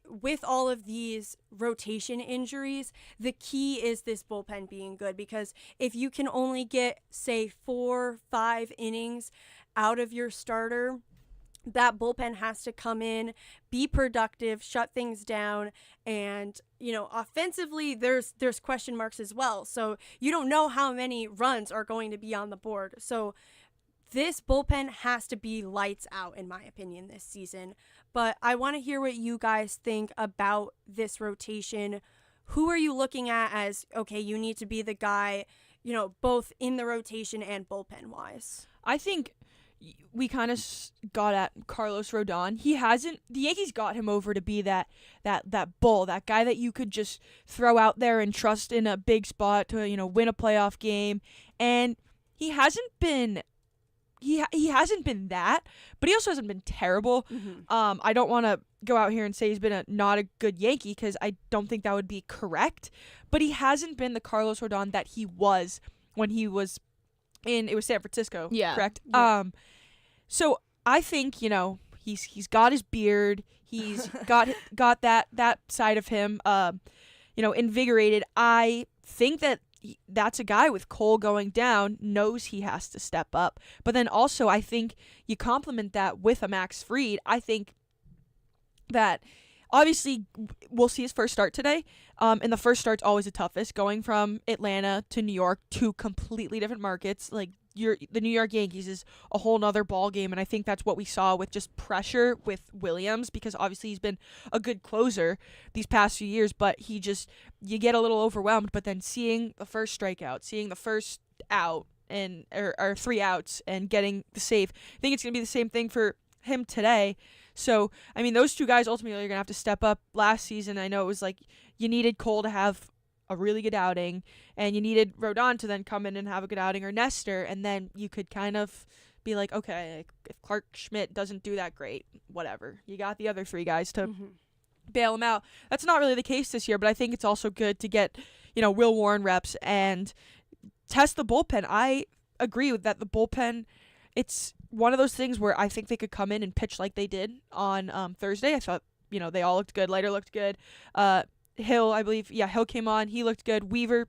with all of these rotation injuries, the key is this bullpen being good, because if you can only get, say, 4-5 innings out of your starter, that bullpen has to come in, be productive, shut things down, and offensively there's question marks as well. So you don't know how many runs are going to be on the board. So this bullpen has to be lights out, in my opinion, this season. But I want to hear what you guys think about this rotation. Who are you looking at as, okay, you need to be the guy, both in the rotation and bullpen wise? I think we kind of got at Carlos Rodon. The Yankees got him over to be that bull, that guy that you could just throw out there and trust in a big spot to, win a playoff game. And he hasn't been that, but he also hasn't been terrible. Mm-hmm. I don't want to go out here and say he's been not a good Yankee, because I don't think that would be correct, but he hasn't been the Carlos Rodon that he was when he was it was San Francisco, correct? Yeah. So I think, he's got his beard. He's got that side of him, invigorated. I think that's a guy with Cole going down knows he has to step up. But then also I think you complement that with a Max Fried. I think that obviously we'll see his first start today. And the first start's always the toughest, going from Atlanta to New York, two completely different markets. Like the New York Yankees is a whole nother ball game, and I think that's what we saw with just pressure with Williams, because obviously he's been a good closer these past few years, but you get a little overwhelmed. But then seeing the first strikeout, seeing the first out or 3 outs and getting the save, I think it's gonna be the same thing for him today. So, I mean, those two guys ultimately are going to have to step up. Last season, I know it was like you needed Cole to have a really good outing, and you needed Rodon to then come in and have a good outing, or Nestor, and then you could kind of be like, okay, if Clark Schmidt doesn't do that great, whatever. You got the other 3 guys to bail him out. That's not really the case this year, but I think it's also good to get, Will Warren reps and test the bullpen. I agree with that. The bullpen, it's one of those things where I think they could come in and pitch like they did on Thursday. I thought, they all looked good. Leiter looked good. Hill, I believe, Hill came on. He looked good. Weaver,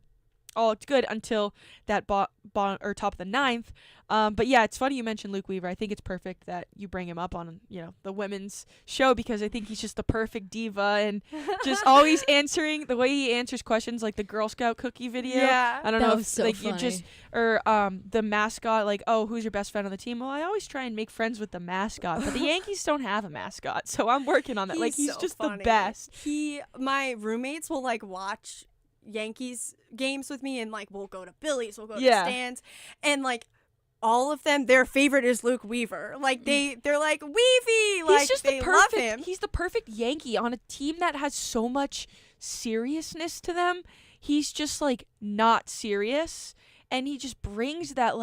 all looked good until that top of the 9th. But yeah, it's funny you mentioned Luke Weaver. I think it's perfect that you bring him up on, the women's show, because I think he's just the perfect diva and just always answering the way he answers questions, like the Girl Scout cookie video. Yeah. I don't know if so funny. Or the mascot, like, oh, who's your best friend on the team? Well, I always try and make friends with the mascot, but the Yankees don't have a mascot, so I'm working on that. He's so just funny. The best. My roommates will watch Yankees games with me, and we'll go to Billy's, we'll go to stands, and all of them, their favorite is Luke Weaver. They're like, Weavy! He's just they love him. He's the perfect Yankee on a team that has so much seriousness to them. He's just not serious, and he just brings that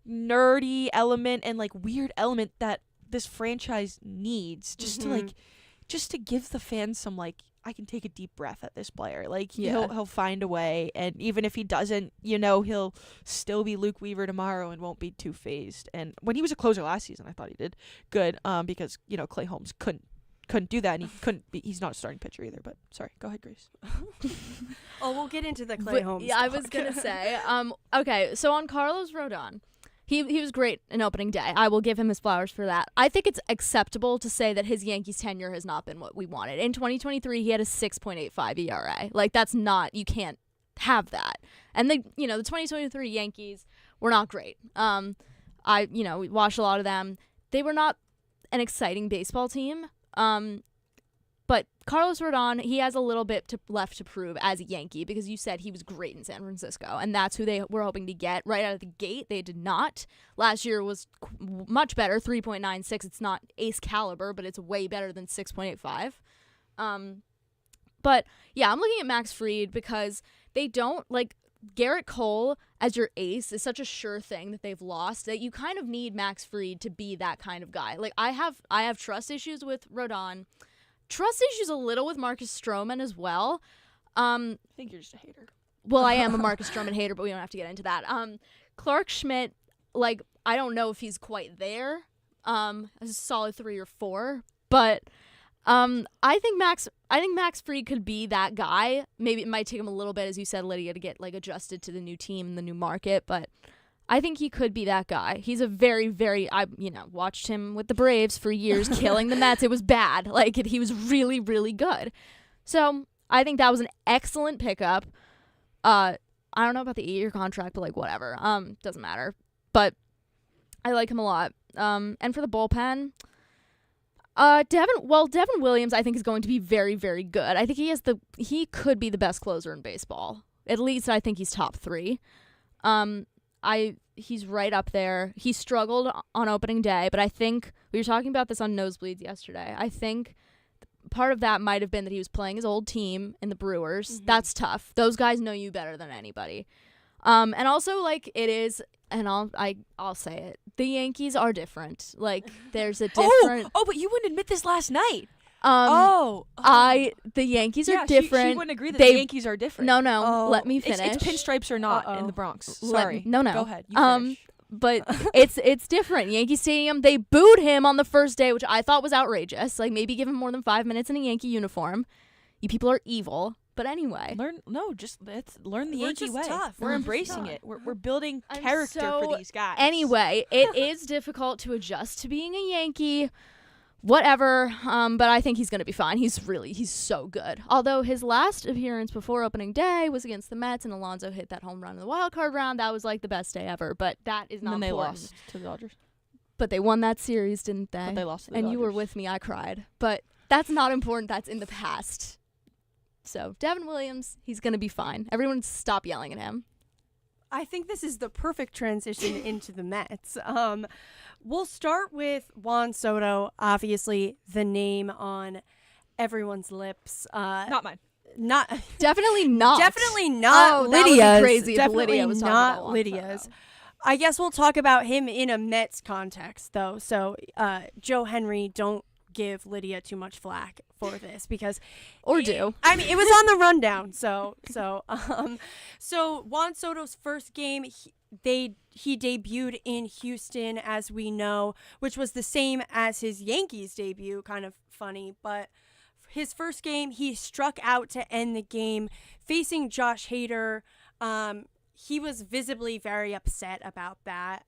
nerdy element and weird element that this franchise needs, just to give the fans some I can take a deep breath at this player. He'll find a way, and even if he doesn't, he'll still be Luke Weaver tomorrow and won't be too phased. And when he was a closer last season, I thought he did good, because Clay Holmes couldn't do that, and he's not a starting pitcher either. But sorry, go ahead, Grace. Oh, we'll get into the Clay Holmes. Yeah, I was gonna say. Okay, so on Carlos Rodon, he was great in opening day. I will give him his flowers for that. I think it's acceptable to say that his Yankees tenure has not been what we wanted. In 2023, he had a 6.85 ERA. That's not, you can't have that. And the 2023 Yankees were not great. We watched a lot of them. They were not an exciting baseball team. But Carlos Rodon, he has a little bit left to prove as a Yankee, because you said he was great in San Francisco, and that's who they were hoping to get right out of the gate. They did not. Last year was much better, 3.96. It's not ace caliber, but it's way better than 6.85. But yeah, I'm looking at Max Fried because they don't Garrett Cole as your ace is such a sure thing that they've lost that you kind of need Max Fried to be that kind of guy. I have trust issues with Rodon. Trust issues a little with Marcus Stroman as well. I think you're just a hater. Well, I am a Marcus Stroman hater, but we don't have to get into that. Clark Schmidt, I don't know if he's quite there. As a solid 3 or 4, but I think Max Fried could be that guy. Maybe it might take him a little bit, as you said, Lydia, to get adjusted to the new team and the new market, but I think he could be that guy. He's a very, very, watched him with the Braves for years, killing the Mets. It was bad. He was really, really good. So I think that was an excellent pickup. I don't know about the 8-year contract, but whatever. Doesn't matter. But I like him a lot. And for the bullpen, Devin Williams, I think, is going to be very, very good. I think he could be the best closer in baseball. At least I think he's top 3. He's right up there. He struggled on opening day, but I think we were talking about this on Nosebleeds yesterday. I think part of that might have been that he was playing his old team in the Brewers. Mm-hmm. That's tough. Those guys know you better than anybody. And also it is, and I'll say it, the Yankees are different. There's a different. Oh, but you wouldn't admit this last night. The Yankees are different. She wouldn't agree that the Yankees are different. No, let me finish. It's pinstripes or not in the Bronx. Sorry. No. Go ahead. You finish. but it's different. Yankee Stadium, they booed him on the first day, which I thought was outrageous. Like, maybe give him more than 5 minutes in a Yankee uniform. You people are evil. But anyway. Learn the We're Yankee just way. tough. We're We're embracing just it. We're building I'm character so- for these guys. Anyway, it is difficult to adjust to being a Yankee. Whatever, but I think he's going to be fine. He's so good. Although his last appearance before opening day was against the Mets and Alonso hit that home run in the wild card round. That was like the best day ever, but that is not and then they important. lost to the Dodgers. But they won that series, didn't they? But they lost to the And you were Dodgers. with me. I cried. But that's not important. That's in the past. So Devin Williams, he's going to be fine. Everyone stop yelling at him. I think this is the perfect transition into the Mets. We'll start with Juan Soto, obviously the name on everyone's lips. Not mine. Not Definitely not. Definitely not Oh, that would be Lydia's. crazy if Definitely Lydia was talking not about Juan Lydia's. Soto. I guess we'll talk about him in a Mets context, though. So, Joe Henry, don't give Lydia too much flack for this because do. I mean, it was on the rundown. So Juan Soto's first game, he debuted in Houston, as we know, which was the same as his Yankees debut. Kind of funny, but his first game, he struck out to end the game, facing Josh Hader. He was visibly very upset about that,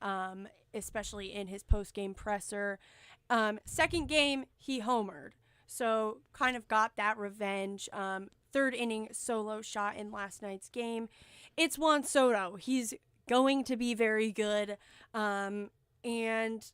especially in his post-game presser. Second game, he homered. So kind of got that revenge. Third inning solo shot in last night's game. It's Juan Soto. He's going to be very good. And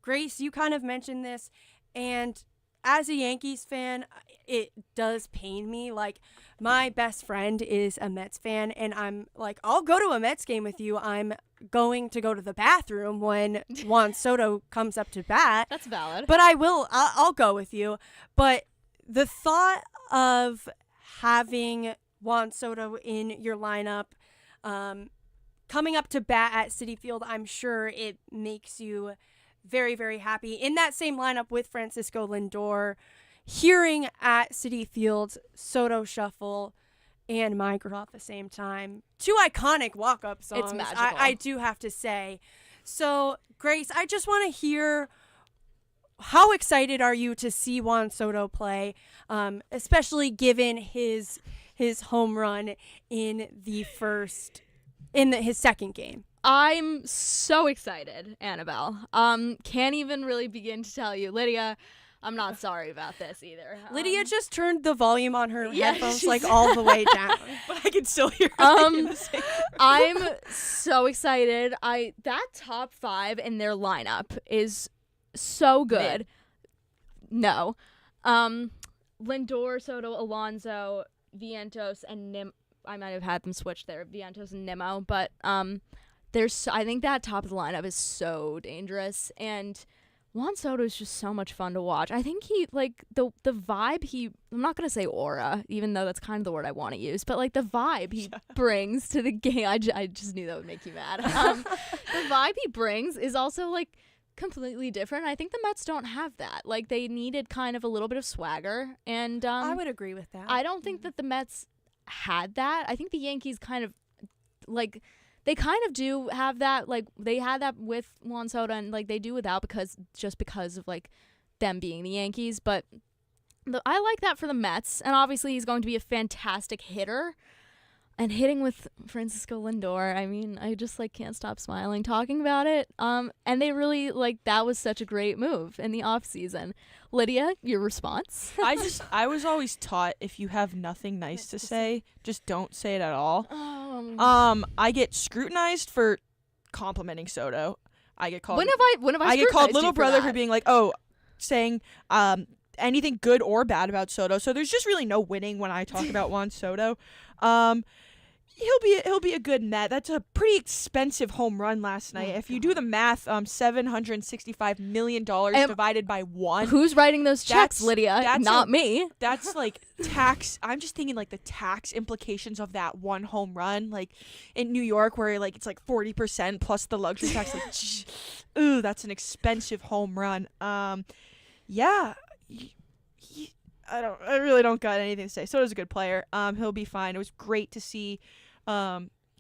Grace, you kind of mentioned this. And as a Yankees fan, it does pain me. Like, my best friend is a Mets fan, and I'm like, I'll go to a Mets game with you. I'm going to go to the bathroom when Juan Soto comes up to bat. That's valid. But I'll go with you. But the thought of having Juan Soto in your lineup, coming up to bat at Citi Field, I'm sure it makes you very, very happy. In that same lineup with Francisco Lindor, hearing at Citi Field Soto Shuffle and My Girl at the same time. Two iconic walk-up songs. It's magical. I do have to say. So, Grace, I just want to hear, how excited are you to see Juan Soto play, especially given his home run in his second game? I'm so excited, Annabelle. Can't even really begin to tell you. Lydia, I'm not sorry about this either. Lydia just turned the volume on her Yeah, headphones she's- like all the way down. But I can still hear it. I'm so excited. That top 5 in their lineup is so good. No. Lindor, Soto, Alonso, Vientos, and I might have had them switched there, Vientos and Nimmo, but I think that top of the lineup is so dangerous, and Juan Soto is just so much fun to watch. I think he, like, the vibe I'm not going to say aura, even though that's kind of the word I want to use, but, like, the vibe he brings to the game, I just knew that would make you mad. The vibe he brings is also, like, completely different. I think the Mets don't have that. Like, they needed kind of a little bit of swagger, and I would agree with that. I don't think that the Mets had that. I think the Yankees kind of, like, they kind of do have that. Like, they had that with Juan Soto, and, like, they do without because of, like, them being the Yankees. But I like that for the Mets, and obviously he's going to be a fantastic hitter. And hitting with Francisco Lindor, I mean, I just, like, can't stop smiling talking about it. And they really, like, that was such a great move in the offseason. Lydia, your response? I was always taught, if you have nothing nice to say, just don't say it at all. I get scrutinized for complimenting Soto. I get called. When have I get called scrutinized little you brother for that? being like, saying anything good or bad about Soto. So there's just really no winning when I talk about Juan Soto. He'll be a good Met. That's a pretty expensive home run last night. If you do the math, $765 million divided by 1. Who's writing those checks, Lydia? Not me. That's like tax. I'm just thinking like the tax implications of that one home run, like in New York, where like it's like 40% plus the luxury tax. Like, ooh, that's an expensive home run. Yeah. I really don't got anything to say. Soto's a good player. He'll be fine. It was great to see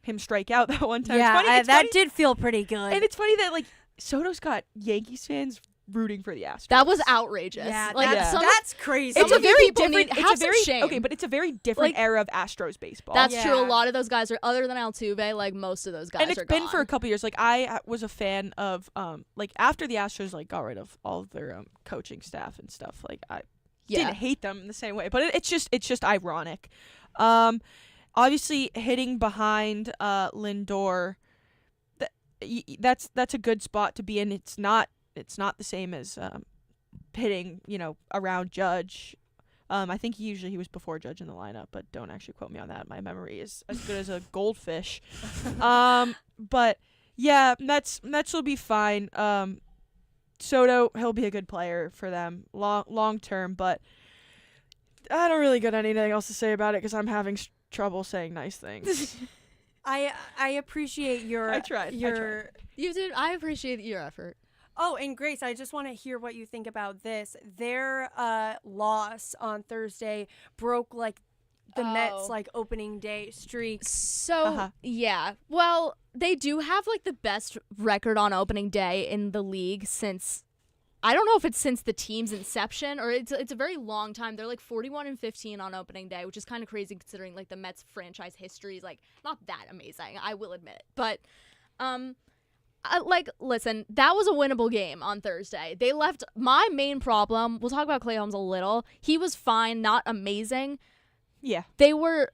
him strike out that one time. Yeah, It's funny, that did feel pretty good. and it's funny that like Soto's got Yankees fans rooting for the Astros. That was outrageous. yeah, like that's crazy. Some It's a of you very people different. have It's a some very shame. okay, but it's a very different Like, era of Astros baseball. That's Yeah. true. A lot of those guys are, other than Altuve, like most of those guys and it's are been gone. for a couple years. Like I was a fan of like after the Astros like got rid of all of their coaching staff and stuff. Like I didn't hate them in the same way, but it's just ironic. Obviously hitting behind Lindor, that's a good spot to be in. It's not the same as hitting around Judge. I think he was before Judge in the lineup, but don't actually quote me on that. My memory is as good as a goldfish. But yeah, Mets will be fine. Soto, he'll be a good player for them long term, but I don't really got anything else to say about it because I'm having trouble saying nice things. I appreciate your. I tried. You did. I appreciate your effort. Oh, and Grace, I just want to hear what you think about this. Their loss on Thursday broke like the Mets like opening day streak. So yeah, well, they do have like the best record on opening day in the league since. I don't know if it's since the team's inception or it's a very long time. They're like 41-15 on opening day, which is kind of crazy considering like the Mets franchise history is like not that amazing. I will admit it, but listen, that was a winnable game on Thursday. They left my main problem. We'll talk about Clay Holmes a little. He was fine, not amazing. Yeah, they were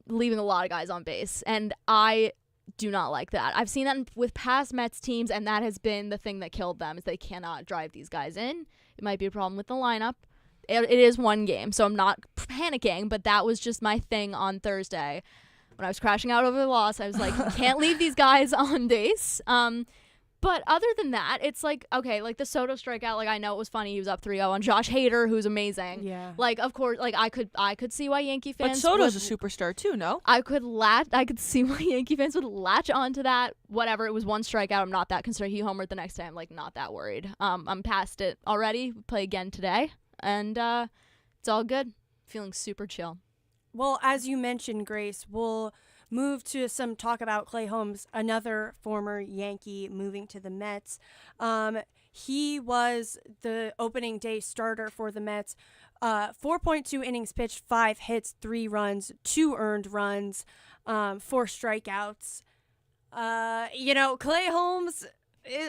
leaving a lot of guys on base, and I do not like that. I've seen that with past Mets teams, and that has been the thing that killed them is they cannot drive these guys in. It might be a problem with the lineup. It is one game, so I'm not panicking, but that was just my thing on Thursday. When I was crashing out over the loss, I was like, you can't leave these guys on base. But other than that, it's like, okay, like the Soto strikeout, like I know it was funny. He was up 3-0 on Josh Hader, who's amazing. Yeah. Like, of course, like I could see why Yankee fans. but Soto's a superstar too, no? I could see why Yankee fans would latch onto that. Whatever, it was one strikeout. I'm not that concerned. He homered the next day. I'm like not that worried. I'm past it already. We play again today, and it's all good. Feeling super chill. Well, as you mentioned, Grace, we'll move to some talk about Clay Holmes, another former Yankee moving to the Mets. He was the opening day starter for the Mets. 4.2 innings pitched, 5 hits, 3 runs, 2 earned runs, 4 strikeouts. Clay Holmes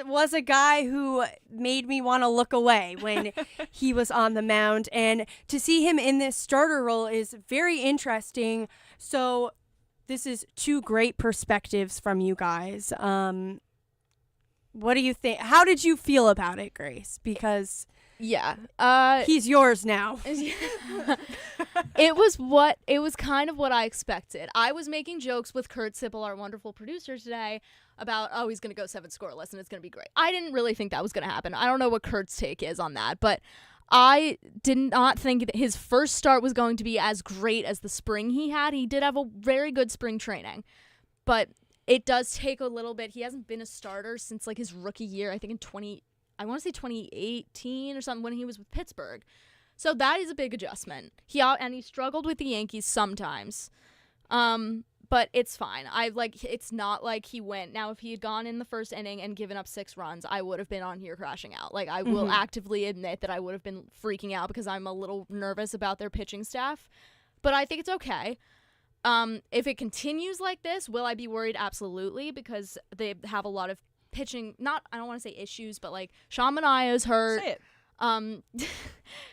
was a guy who made me want to look away when he was on the mound. And to see him in this starter role is very interesting. So this is 2 great perspectives from you guys. What do you think? How did you feel about it, Grace? Because he's yours now. It was kind of what I expected. I was making jokes with Kurt Sippel, our wonderful producer today, about, he's going to go 7 scoreless and it's going to be great. I didn't really think that was going to happen. I don't know what Kurt's take is on that, but I did not think that his first start was going to be as great as the spring he had. He did have a very good spring training, but it does take a little bit. He hasn't been a starter since like his rookie year, I think in 2018 or something when he was with Pittsburgh. So that is a big adjustment. He struggled with the Yankees sometimes. But it's fine. It's not like he went. Now, if he had gone in the first inning and given up 6 runs, I would have been on here crashing out. Like, I will actively admit that I would have been freaking out because I'm a little nervous about their pitching staff. But I think it's okay. If it continues like this, will I be worried? Absolutely, because they have a lot of pitching. I don't want to say issues, but like Sean Manaea is hurt. Say it.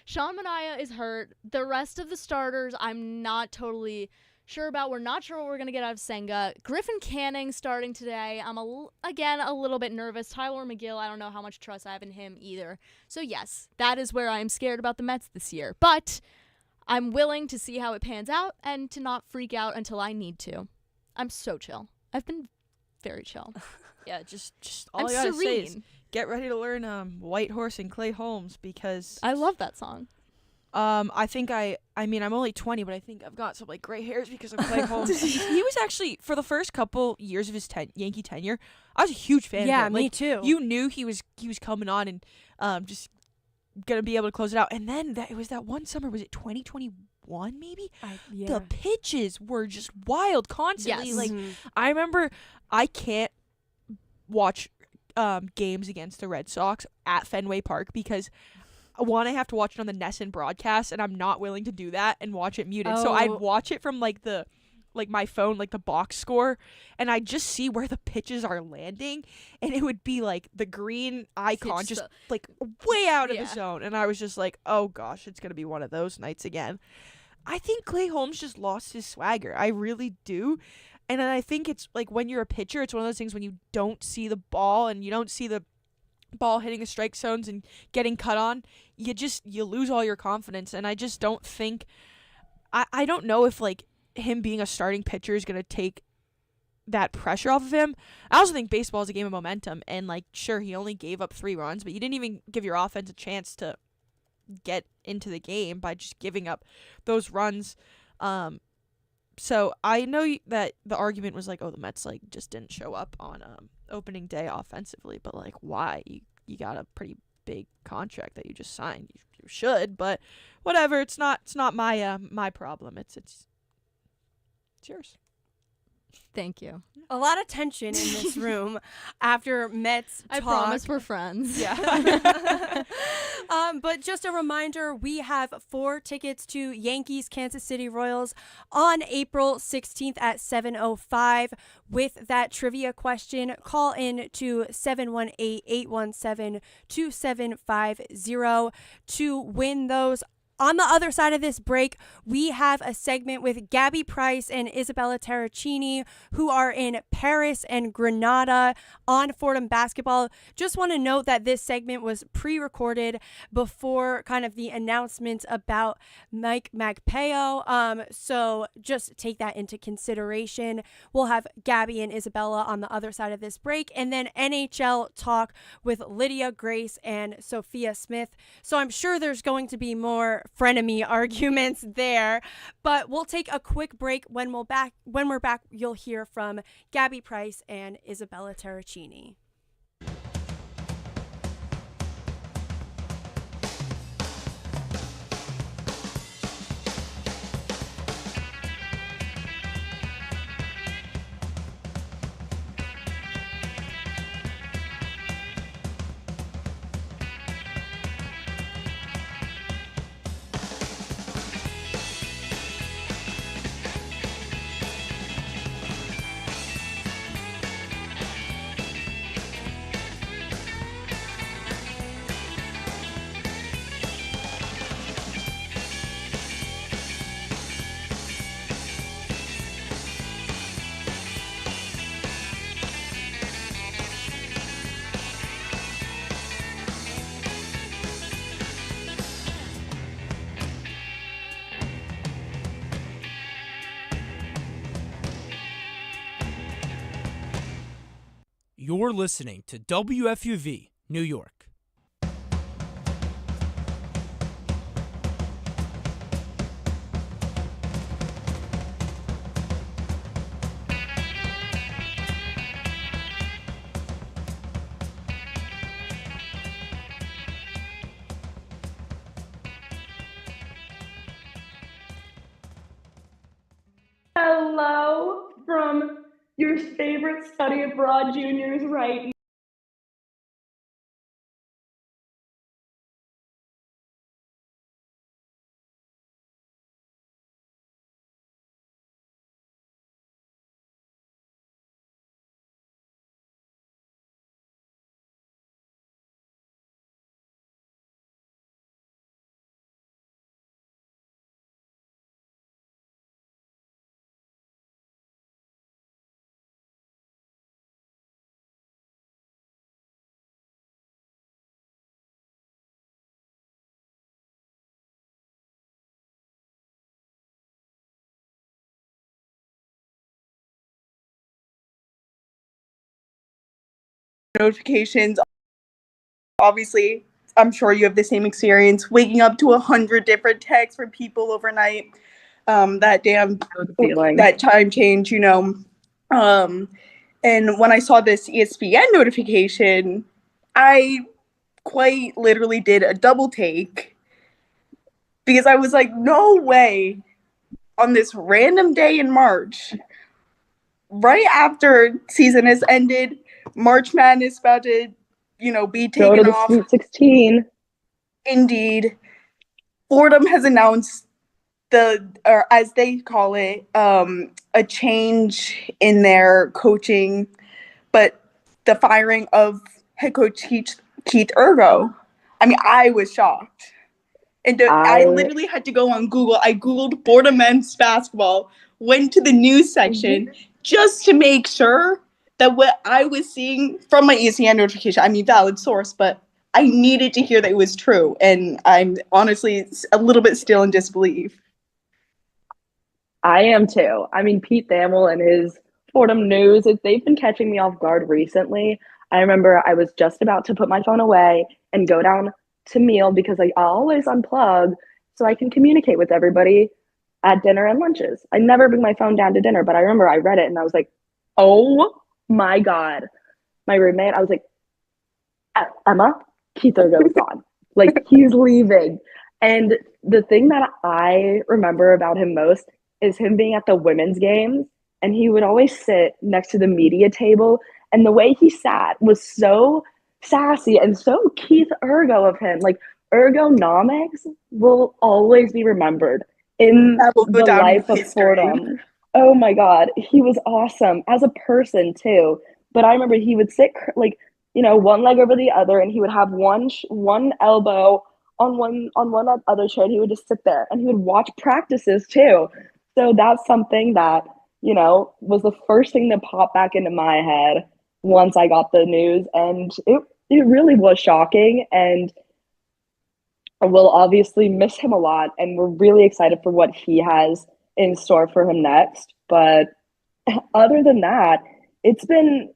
Sean Manaea is hurt. The rest of the starters, I'm not totally sure about. We're not sure what we're going to get out of Senga. Griffin Canning starting today. I'm, again, a little bit nervous. Tyler McGill, I don't know how much trust I have in him either. So, yes, that is where I'm scared about the Mets this year. But I'm willing to see how it pans out and to not freak out until I need to. I'm so chill. I've been very chill. Yeah, just all I'm I gotta serene. say is get ready to learn White Horse and Clay Holmes because I love that song. I think I'm only 20, but I think I've got some like gray hairs because of Clay Holmes. He was actually, for the first couple years of his Yankee tenure, I was a huge fan of him. Yeah, me Like, too. You knew he was coming on and just gonna be able to close it out. And then it was that one summer, was it 2021 maybe? Yeah. The pitches were just wild constantly. Yes. Like I remember I can't watch games against the Red Sox at Fenway Park because one, I have to watch it on the Nesson broadcast, and I'm not willing to do that and watch it muted. So I'd watch it from like my phone, like the box score, and I just see where the pitches are landing, and it would be like the green icon just like way out of the zone, and I was just like, oh gosh, it's gonna be one of those nights again. I think Clay Holmes just lost his swagger. I really do. And then I think it's like when you're a pitcher, it's one of those things when you don't see the ball and you don't see the ball hitting the strike zones and getting cut on, you lose all your confidence. And I just don't think, I don't know if like him being a starting pitcher is going to take that pressure off of him. I also think baseball is a game of momentum, and like, sure, he only gave up 3 runs, but you didn't even give your offense a chance to get into the game by just giving up those runs. So I know that the argument was like, oh, the Mets like just didn't show up on opening day offensively, but like, why? You got a pretty big contract that you just signed. You should, but whatever. It's not my my problem. It's yours. Thank you. A lot of tension in this room after Mets talk. I promise we're friends. Yeah. But just a reminder, we have 4 tickets to Yankees Kansas City Royals on April 16th at 7:05. With that trivia question, call in to 718-817-2750 to win those. On the other side of this break, we have a segment with Gabby Price and Isabella Terracini, who are in Paris and Granada on Fordham basketball. Just want to note that this segment was pre-recorded before kind of the announcements about Mike Magpeo. So just take that into consideration. We'll have Gabby and Isabella on the other side of this break, and then NHL talk with Lydia, Grace, and Sophia Smith. So I'm sure there's going to be more frenemy arguments there, but we'll take a quick break. When we're back, you'll hear from Gabby Price and Isabella Terracini. You're listening to WFUV, New York. Hello from your favorite study abroad juniors right now. Notifications. Obviously, I'm sure you have the same experience, waking up to 100 different texts from people overnight. That time change, and when I saw this ESPN notification, I quite literally did a double take because I was like, no way on this random day in March, right after season has ended, March Madness about to, be Go to taken the off. Sweet 16. Indeed. Fordham has announced or as they call it, a change in their coaching, but the firing of head coach Keith Ergo. I mean, I was shocked. And I literally had to go on Google. I Googled Fordham men's basketball, went to the news section just to make sure that what I was seeing from my ESPN notification, I mean, valid source, but I needed to hear that it was true. And I'm honestly a little bit still in disbelief. I am too. I mean, Pete Thamel and his Fordham News, they've been catching me off guard recently. I remember I was just about to put my phone away and go down to meal because I always unplug so I can communicate with everybody at dinner and lunches. I never bring my phone down to dinner, but I remember I read it and I was like, oh my God. My roommate, I was like, Emma, Keith Ergo is gone. Like, he's leaving. And the thing that I remember about him most is him being at the women's games, and he would always sit next to the media table, and the way he sat was so sassy and so Keith Ergo of him. Like, ergonomics will always be remembered in the life of Fordham. Oh my God, he was awesome as a person too. But I remember he would sit like, one leg over the other, and he would have one elbow on one other chair, and he would just sit there and he would watch practices too. So that's something that, was the first thing that popped back into my head once I got the news. And it really was shocking. And we'll obviously miss him a lot. And we're really excited for what he has in store for him next. But other than that, it's been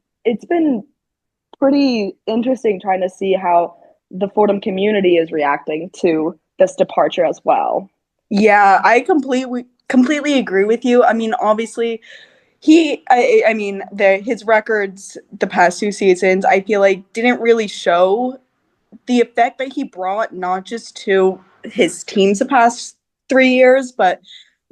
pretty interesting trying to see how the Fordham community is reacting to this departure as well. Yeah, I completely agree with you. I mean, obviously, his records the past 2 seasons, I feel like didn't really show the effect that he brought, not just to his teams the past 3 years, but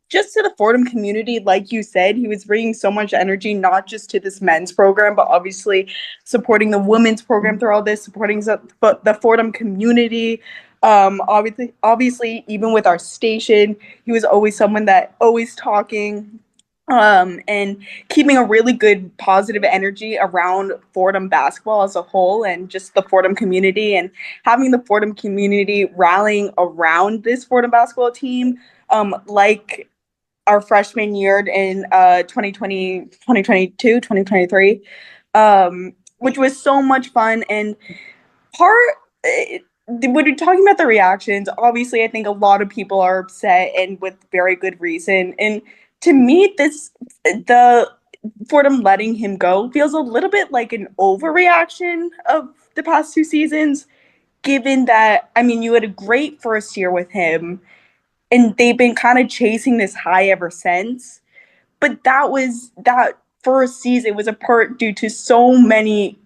just to the Fordham community. Like you said, he was bringing so much energy, not just to this men's program, but obviously supporting the women's program through all this, supporting the Fordham community. Obviously, even with our station, he was always someone that always talking, and keeping a really good positive energy around Fordham basketball as a whole, and just the Fordham community, and having the Fordham community rallying around this Fordham basketball team, like our freshman year in 2020, 2022, 2023, which was so much fun. And when you're talking about the reactions, obviously, I think a lot of people are upset, and with very good reason. And to me, the Fordham letting him go feels a little bit like an overreaction of the past 2 seasons, given that, I mean, you had a great first year with him, and they've been kind of chasing this high ever since. But that first season was a part due to so many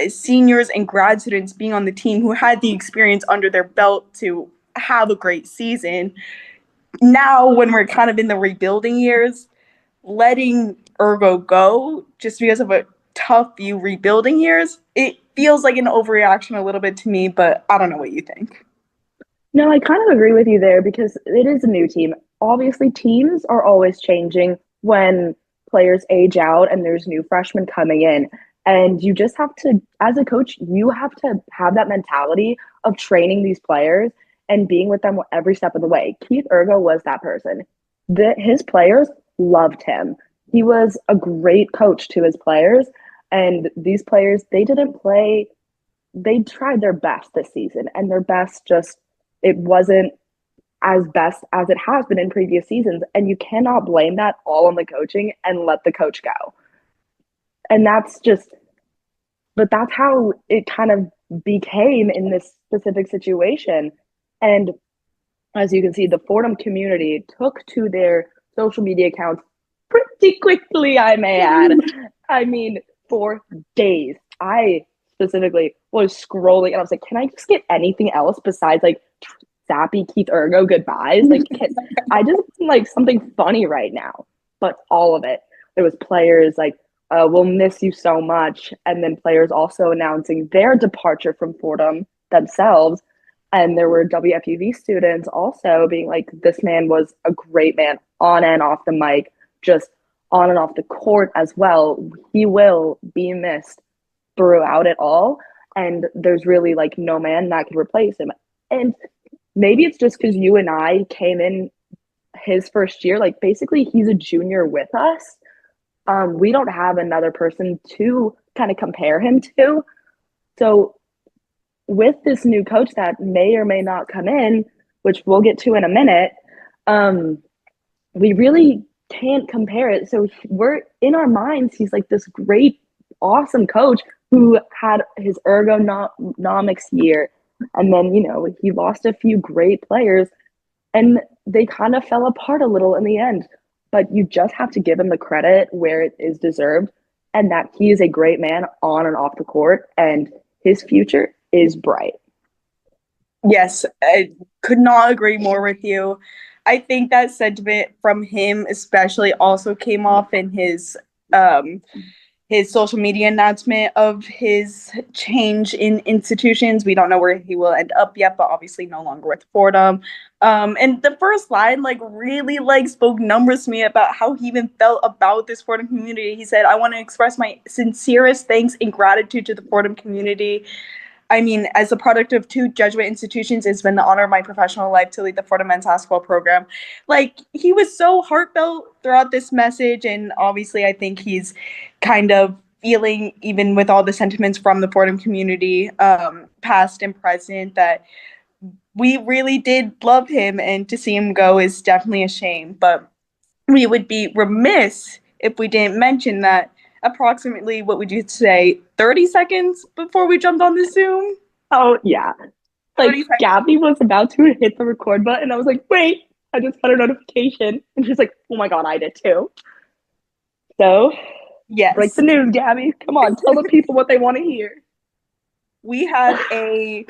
seniors and grad students being on the team who had the experience under their belt to have a great season. Now, when we're kind of in the rebuilding years, letting Ergo go just because of a tough few rebuilding years, it feels like an overreaction a little bit to me, but I don't know what you think. No, I kind of agree with you there because it is a new team. Obviously, teams are always changing when players age out and there's new freshmen coming in. And you just have to, as a coach, you have to have that mentality of training these players and being with them every step of the way. Keith Ergo was that person. His players loved him. He was a great coach to his players. And these players, they tried their best this season, and their best it wasn't as best as it has been in previous seasons. And you cannot blame that all on the coaching and let the coach go. And but that's how it kind of became in this specific situation. And as you can see, the Fordham community took to their social media accounts pretty quickly, I may add. I mean, for days. I specifically was scrolling and I was like, can I just get anything else besides like sappy Keith Ergo goodbyes? Like, I just like something funny right now. But all of it. There was players like, we'll miss you so much. And then players also announcing their departure from Fordham themselves. And there were WFUV students also being like, this man was a great man on and off the mic, just on and off the court as well. He will be missed throughout it all. And there's really like no man that could replace him. And maybe it's just because you and I came in his first year, like basically he's a junior with us. We don't have another person to kind of compare him to. So with this new coach that may or may not come in, which we'll get to in a minute, we really can't compare it. So we're in our minds, he's like this great, awesome coach who had his ergonomics year. And then, you know, he lost a few great players and they kind of fell apart a little in the end. But you just have to give him the credit where it is deserved, and that he is a great man on and off the court, and his future is bright. Yes, I could not agree more with you. I think that sentiment from him especially also came off in his social media announcement of his change in institutions. We don't know where he will end up yet, but obviously no longer with Fordham. And the first line really spoke numbers to me about how he even felt about this Fordham community. He said, "I want to express my sincerest thanks and gratitude to the Fordham community. I mean, as a product of 2 Jesuit institutions, it's been the honor of my professional life to lead the Fordham men's basketball program." Like, he was so heartfelt throughout this message, and obviously I think he's kind of feeling, even with all the sentiments from the Fordham community, past and present, that we really did love him, and to see him go is definitely a shame. But we would be remiss if we didn't mention that approximately, what would you say, 30 seconds before we jumped on the Zoom? Oh, yeah. Like, Gabby was about to hit the record button. I was like, wait, I just got a notification. And she's like, oh my God, I did too. So, yes. Break the news, Gabby. Come on, tell the people what they want to hear. We had a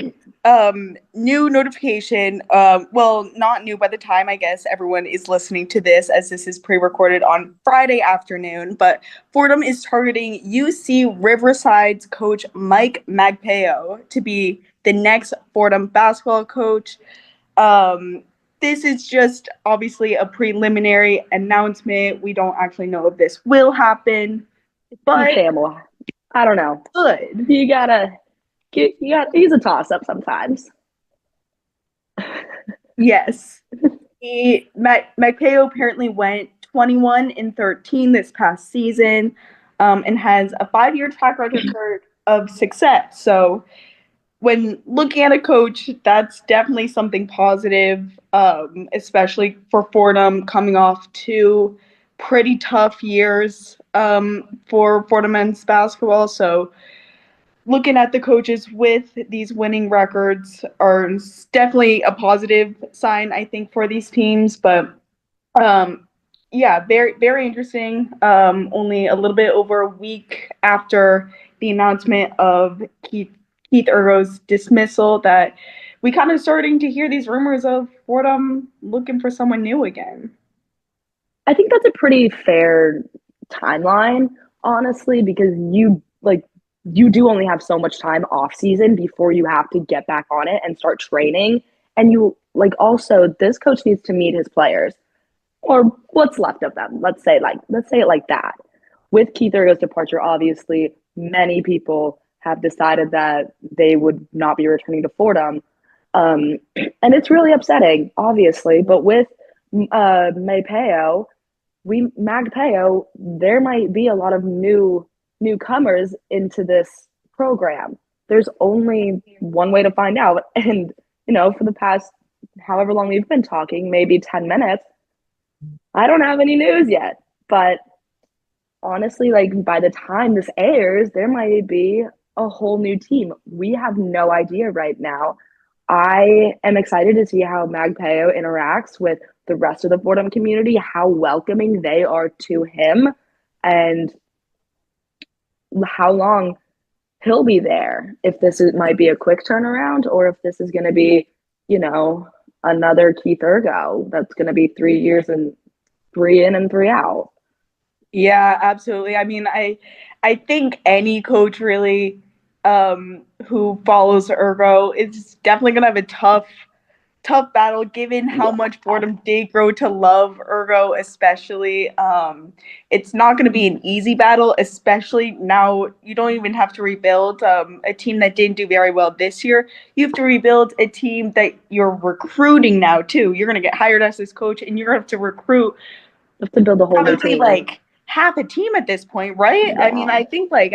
new notification. Well, not new by the time I guess everyone is listening to this, as this is pre-recorded on Friday afternoon. But Fordham is targeting UC Riverside's coach Mike Magpeo to be the next Fordham basketball coach. This is just obviously a preliminary announcement. We don't actually know if this will happen. But I don't know. Good. He's a toss-up sometimes. Yes. Magpeo apparently went 21-13 this past season, and has a 5-year track record of success. So when looking at a coach, that's definitely something positive, especially for Fordham coming off 2 pretty tough years for Fordham men's basketball. So looking at the coaches with these winning records are definitely a positive sign, I think, for these teams. But yeah, very, very interesting. Only a little bit over a week after the announcement of Keith Ergo's dismissal, that we kind of starting to hear these rumors of Fordham looking for someone new again. I think that's a pretty fair timeline, honestly, because you do only have so much time off season before you have to get back on it and start training. And also this coach needs to meet his players, or what's left of them. Let's say it like that. With Keith Ergo's departure, obviously many people have decided that they would not be returning to Fordham. And it's really upsetting, obviously, but with Magpeo, there might be a lot of newcomers into this program. There's only one way to find out. And, for the past however long we've been talking, maybe 10 minutes, I don't have any news yet. But honestly, by the time this airs, there might be a whole new team. We have no idea right now. I am excited to see how Magpeo interacts with the rest of the Fordham community, how welcoming they are to him, and how long he'll be there. If might be a quick turnaround, or if this is going to be, another Keith Ergo that's going to be 3 years and 3 in and 3 out. Yeah, absolutely. I mean, I think any coach really who follows Ergo is definitely gonna have a tough battle, given how much Fordham did grow to love Ergo, especially. It's not gonna be an easy battle, especially now you don't even have to rebuild a team that didn't do very well this year. You have to rebuild a team that you're recruiting now too. You're gonna get hired as this coach and you're gonna have to recruit. You have to build a whole new Probably team. like half a team at this point, right? Yeah. I mean, I think like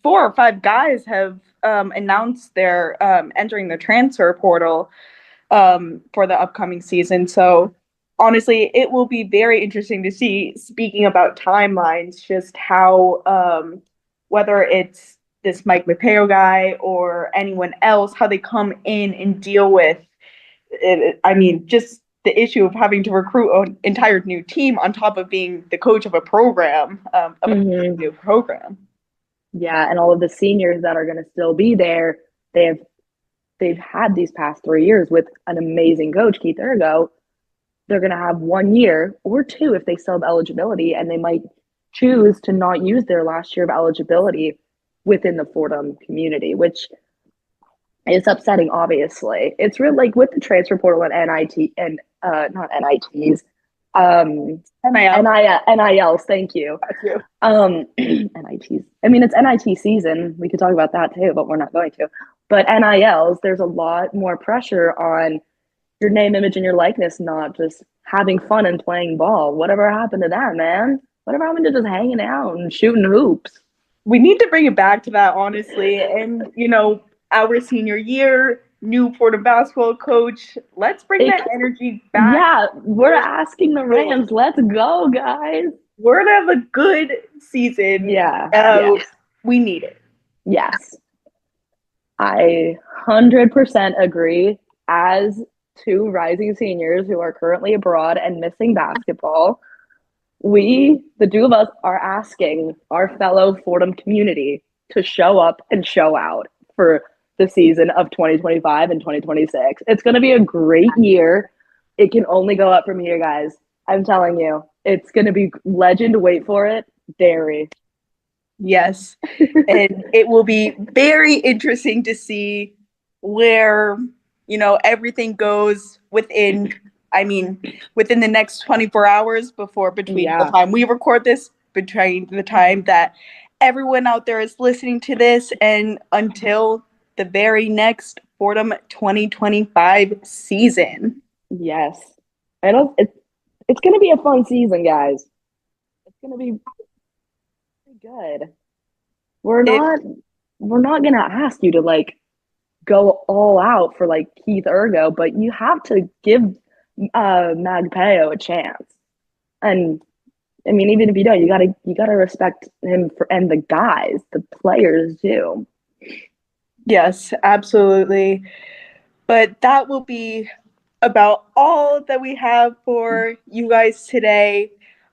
4 or 5 guys have announced they're entering the transfer portal for the upcoming season. So honestly, it will be very interesting to see, speaking about timelines, just how whether it's this Mike Matteo guy or anyone else, how they come in and deal with it. I mean, just the issue of having to recruit an entire new team on top of being the coach of a program, of a new program. Yeah, and all of the seniors that are going to still be there, they've had these past 3 years with an amazing coach, Keith Ergo. They're going to have 1 year or 2 if they still have eligibility, and they might choose to not use their last year of eligibility within the Fordham community, which is upsetting, obviously. It's real, like with the transfer portal and NIT and not NITs, NILs. Thank you. NITs. I mean, it's NIT season. We could talk about that too, but we're not going to. But NILs, there's a lot more pressure on your name, image, and your likeness, not just having fun and playing ball. Whatever happened to that, man? Whatever happened to just hanging out and shooting hoops? We need to bring it back to that, honestly. And, our senior year, new Fordham basketball coach. Let's bring that energy back. Yeah, we're asking the Rams. Let's go, guys. We're going to have a good season. Yeah. Yes. We need it. Yes. I 100% agree. As 2 rising seniors who are currently abroad and missing basketball, the 2 of us, are asking our fellow Fordham community to show up and show out for the season of 2025 and 2026. It's going to be a great year. It can only go up from here, guys. I'm telling you, it's going to be legend. Wait for it. Dairy. Yes. And it will be very interesting to see where, everything goes within the next 24 hours between the time we record this, between the time that everyone out there is listening to this, and until the very next Fordham 2025 season. Yes. It's going to be a fun season, guys. It's going to be good. We're not going to ask you to go all out for Keith Ergo, but you have to give Magpeo a chance. And I mean, even if you don't, you gotta respect him and the guys, the players too. Yes, absolutely. But that will be about all that we have for you guys today.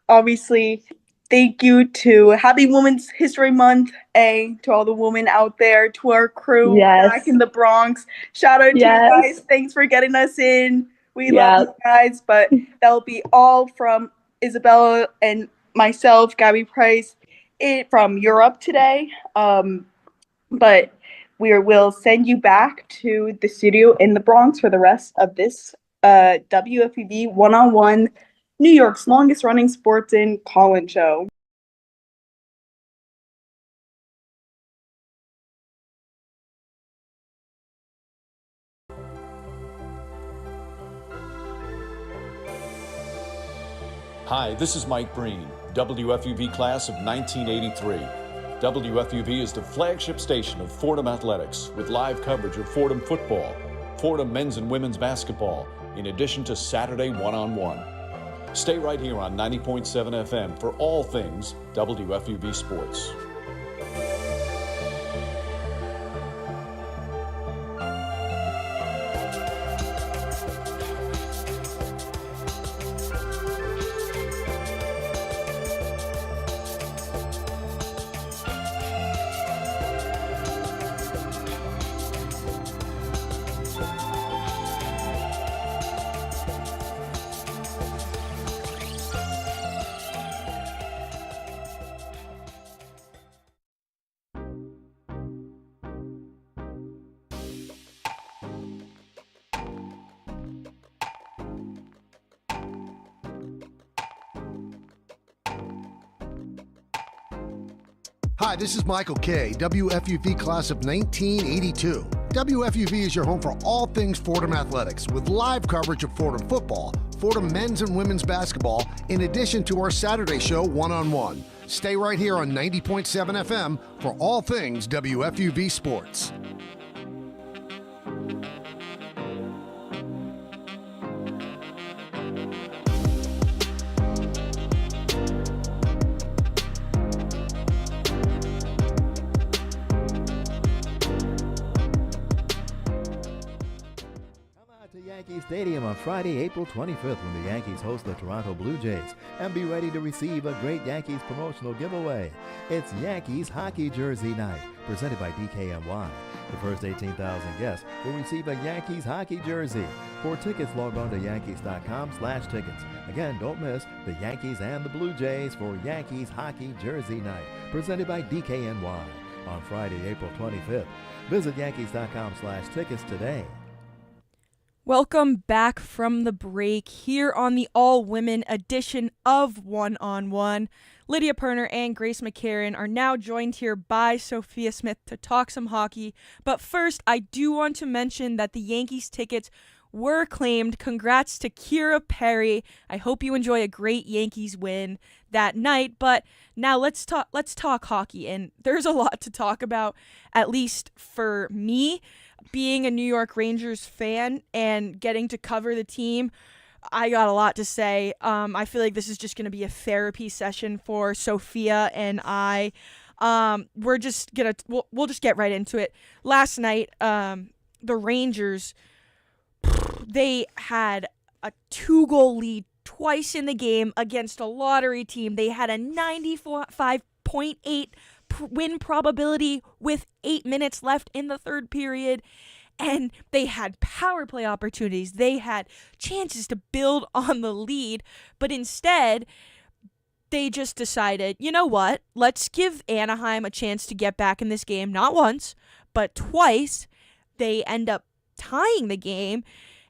Obviously, thank you to Happy Women's History Month, to all the women out there, to our crew back in the Bronx. Shout out to you guys. Thanks for getting us in. We love you guys. But that'll be all from Isabella and myself, Gabby Price, from Europe today. But we will send you back to the studio in the Bronx for the rest of this WFUV one-on-one, New York's longest running sports and call-in show. Hi, this is Mike Breen, WFUV class of 1983. WFUV is the flagship station of Fordham Athletics, with live coverage of Fordham football, Fordham men's and women's basketball, in addition to Saturday one-on-one. Stay right here on 90.7 FM for all things WFUV sports. Hi, this is Michael Kay, WFUV class of 1982. WFUV is your home for all things Fordham athletics, with live coverage of Fordham football, Fordham men's and women's basketball, in addition to our Saturday show, One-on-One. Stay right here on 90.7 FM for all things WFUV sports. Yankee Stadium on Friday, April 25th when the Yankees host the Toronto Blue Jays, and be ready to receive a great Yankees promotional giveaway. It's Yankees Hockey Jersey Night, presented by DKNY. The first 18,000 guests will receive a Yankees hockey jersey. For tickets, log on to yankees.com/tickets. Again, don't miss the Yankees and the Blue Jays for Yankees Hockey Jersey Night, presented by DKNY on Friday, April 25th. Visit yankees.com/tickets today. Welcome back from the break here on the all-women edition of One-on-One. Lydia Pirner and Grace McCarron are now joined here by Sophia Smith to talk some hockey. But first, I do want to mention that the Yankees tickets were claimed. Congrats to Kira Perry. I hope you enjoy a great Yankees win that night. But now let's talk hockey, and there's a lot to talk about, at least for me. Being a New York Rangers fan and getting to cover the team, I got a lot to say. I feel like this is just going to be a therapy session for Sophia and I. We'll just get right into it. Last night, the Rangers, they had a 2-goal lead twice in the game against a lottery team. They had a 95.8 win probability with 8 minutes left in the third period, and they had power play opportunities. They had chances to build on the lead, but instead they just decided, you know what, let's give Anaheim a chance to get back in this game, not once, but twice. They end up tying the game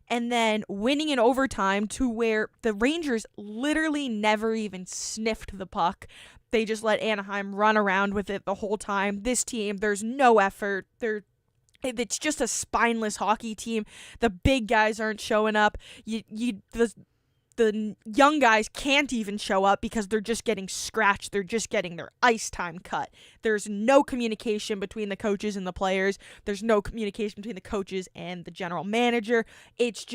and then winning in overtime, to where the Rangers literally never even sniffed the puck. They just let Anaheim run around with it the whole time. This team, there's no effort. It's just a spineless hockey team. The big guys aren't showing up. The young guys can't even show up because they're just getting scratched. They're just getting their ice time cut. There's no communication between the coaches and the players. There's no communication between the coaches and the general manager. It's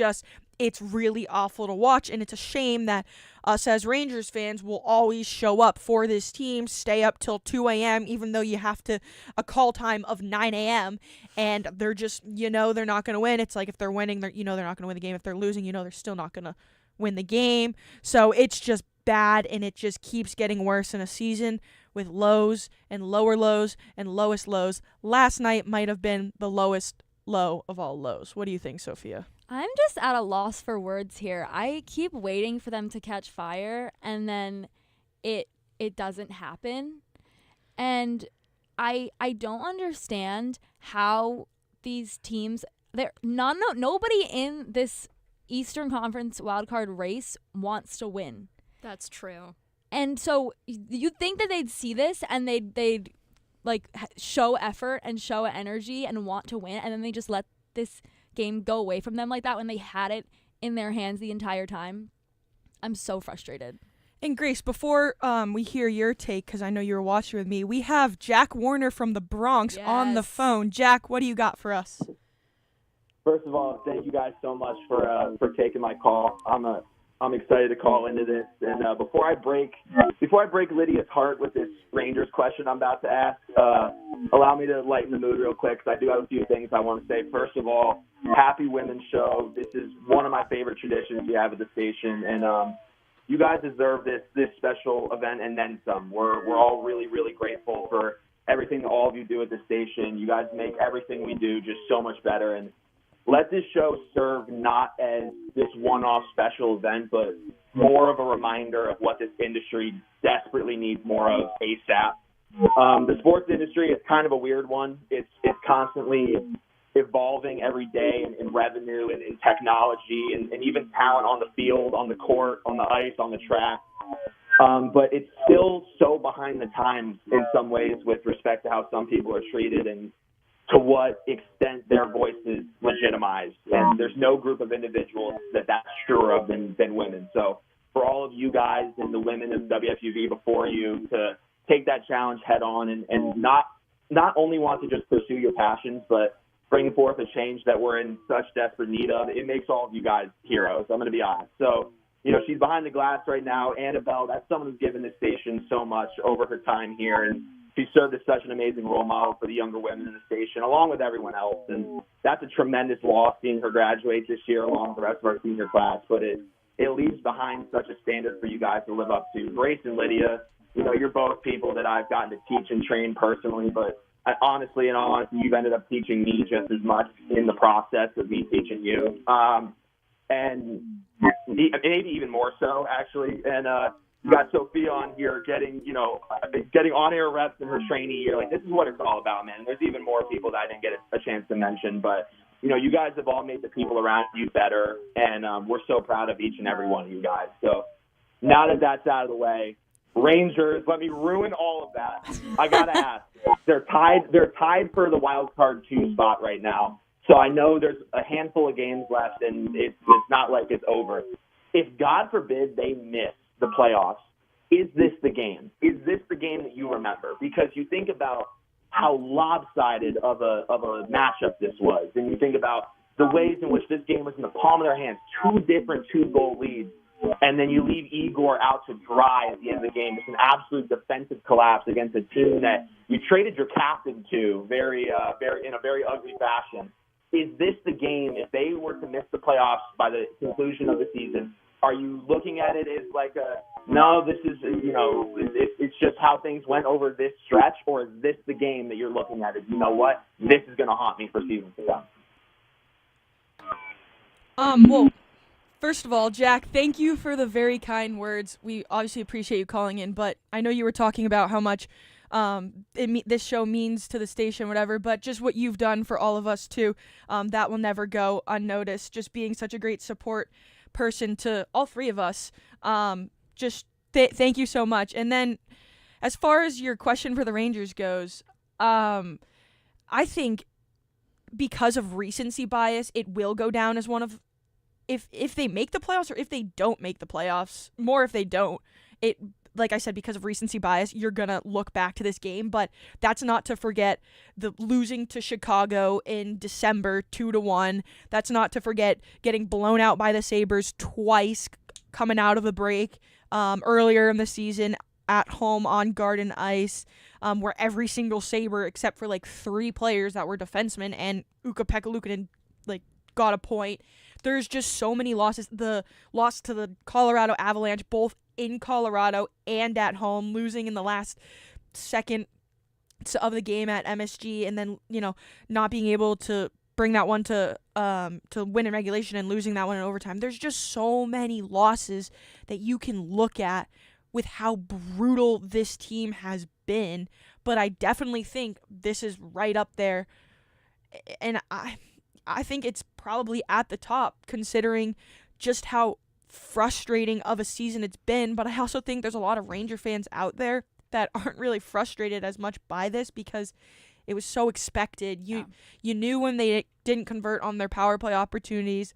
really awful to watch, and it's a shame that us as Rangers fans will always show up for this team, stay up till 2 a.m., even though you have a call time of 9 a.m., and they're just, they're not going to win. It's like if they're winning, they're not going to win the game. If they're losing, they're still not going to win the game. So it's just bad, and it just keeps getting worse in a season with lows and lower lows and lowest lows. Last night might have been the lowest low of all lows. What do you think, Sophia? I'm just at a loss for words here. I keep waiting for them to catch fire, and then it doesn't happen. And I don't understand how these teams, nobody in this Eastern Conference wildcard race wants to win. That's true. And so you'd think that they'd see this and they'd like show effort and show energy and want to win, and then they just let this game go away from them like that when they had it in their hands the entire time. I'm so frustrated. And Grace, before we hear your take, because I know you were watching with me, we have Jack Warner from the Bronx on the phone. Jack, what do you got for us? First of all, thank you guys so much for taking my call. I'm excited to call into this. And before I break Lydia's heart with this Rangers question I'm about to ask, allow me to lighten the mood real quick, because I do have a few things I want to say. First of all, happy Women's Show. This is one of my favorite traditions we have at the station, and you guys deserve this special event and then some. We're all really, really grateful for everything that all of you do at the station. You guys make everything we do just so much better, and let this show serve not as this one-off special event, but more of a reminder of what this industry desperately needs more of ASAP. The sports industry is kind of a weird one. It's constantly evolving every day in revenue and in technology and even talent on the field, on the court, on the ice, on the track. But it's still so behind the times in some ways with respect to how some people are treated and to what extent their voice is legitimized. And there's no group of individuals that's truer of than women. So for all of you guys and the women of WFUV before you to take that challenge head on and not only want to just pursue your passions, but bring forth a change that we're in such desperate need of, it makes all of you guys heroes. I'm going to be honest. So, she's behind the glass right now. Annabelle, that's someone who's given this station so much over her time here, and she served as such an amazing role model for the younger women in the station, along with everyone else. And that's a tremendous loss seeing her graduate this year along with the rest of our senior class. But it leaves behind such a standard for you guys to live up to. Grace and Lydia, you're both people that I've gotten to teach and train personally, but honestly, in all honesty, you've ended up teaching me just as much in the process of me teaching you. And maybe even more so, actually. And you got Sophia on here getting on-air reps in her trainee year. Like, this is what it's all about, man. There's even more people that I didn't get a chance to mention. But, you guys have all made the people around you better, and we're so proud of each and every one of you guys. So now that that's out of the way, Rangers, let me ruin all of that. I got to ask. They're tied for the wild card 2 spot right now. So I know there's a handful of games left, and it's not like it's over. If, God forbid, they miss the playoffs, is this the game? Is this the game that you remember? Because you think about how lopsided of a matchup this was, and you think about the ways in which this game was in the palm of their hands, 2 different 2-goal leads, and then you leave Igor out to dry at the end of the game. It's an absolute defensive collapse against a team that you traded your captain to very in a very ugly fashion. Is this the game, if they were to miss the playoffs by the conclusion of the season, are you looking at it as like no, this is, it's just how things went over this stretch, or is this the game that you're looking at as, what, this is going to haunt me for seasons to come? Well, first of all, Jack, thank you for the very kind words. We obviously appreciate you calling in, but I know you were talking about how much this show means to the station, whatever, but just what you've done for all of us too, that will never go unnoticed. Just being such a great support person to all 3 of us. Thank you so much. And then as far as your question for the Rangers goes, I think because of recency bias, it will go down as one of, if they make the playoffs or if they don't make the playoffs, more if they don't, like I said, because of recency bias, you're going to look back to this game. But that's not to forget the losing to Chicago in December 2-1. That's not to forget getting blown out by the Sabres twice coming out of the break earlier in the season at home on Garden Ice, where every single Sabre, except for like 3 players that were defensemen and Ukko-Pekka Luukkonen, got a point. There's just so many losses. The loss to the Colorado Avalanche, both in Colorado and at home, losing in the last second of the game at MSG, and then not being able to bring that one to win in regulation and losing that one in overtime. There's just so many losses that you can look at with how brutal this team has been. But I definitely think this is right up there, and I think it's probably at the top considering just how frustrating of a season it's been. But I also think there's a lot of Ranger fans out there that aren't really frustrated as much by this because it was so expected. You knew when they didn't convert on their power play opportunities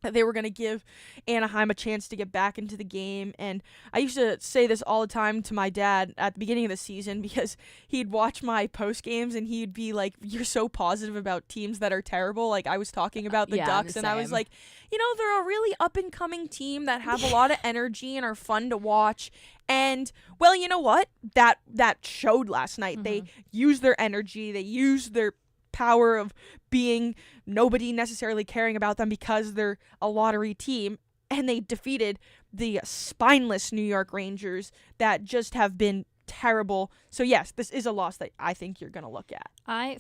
that they were going to give Anaheim a chance to get back into the game. And I used to say this all the time to my dad at the beginning of the season because he'd watch my post games and he'd be like, "You're so positive about teams that are terrible." Like I was talking about the Ducks and I was like, they're a really up and coming team that have a lot of energy and are fun to watch. And well, you know what? That showed last night. Mm-hmm. They used their energy. They used their power of being nobody necessarily caring about them because they're a lottery team, and they defeated the spineless New York Rangers that just have been terrible. So yes, this is a loss that I think you're going to look at. I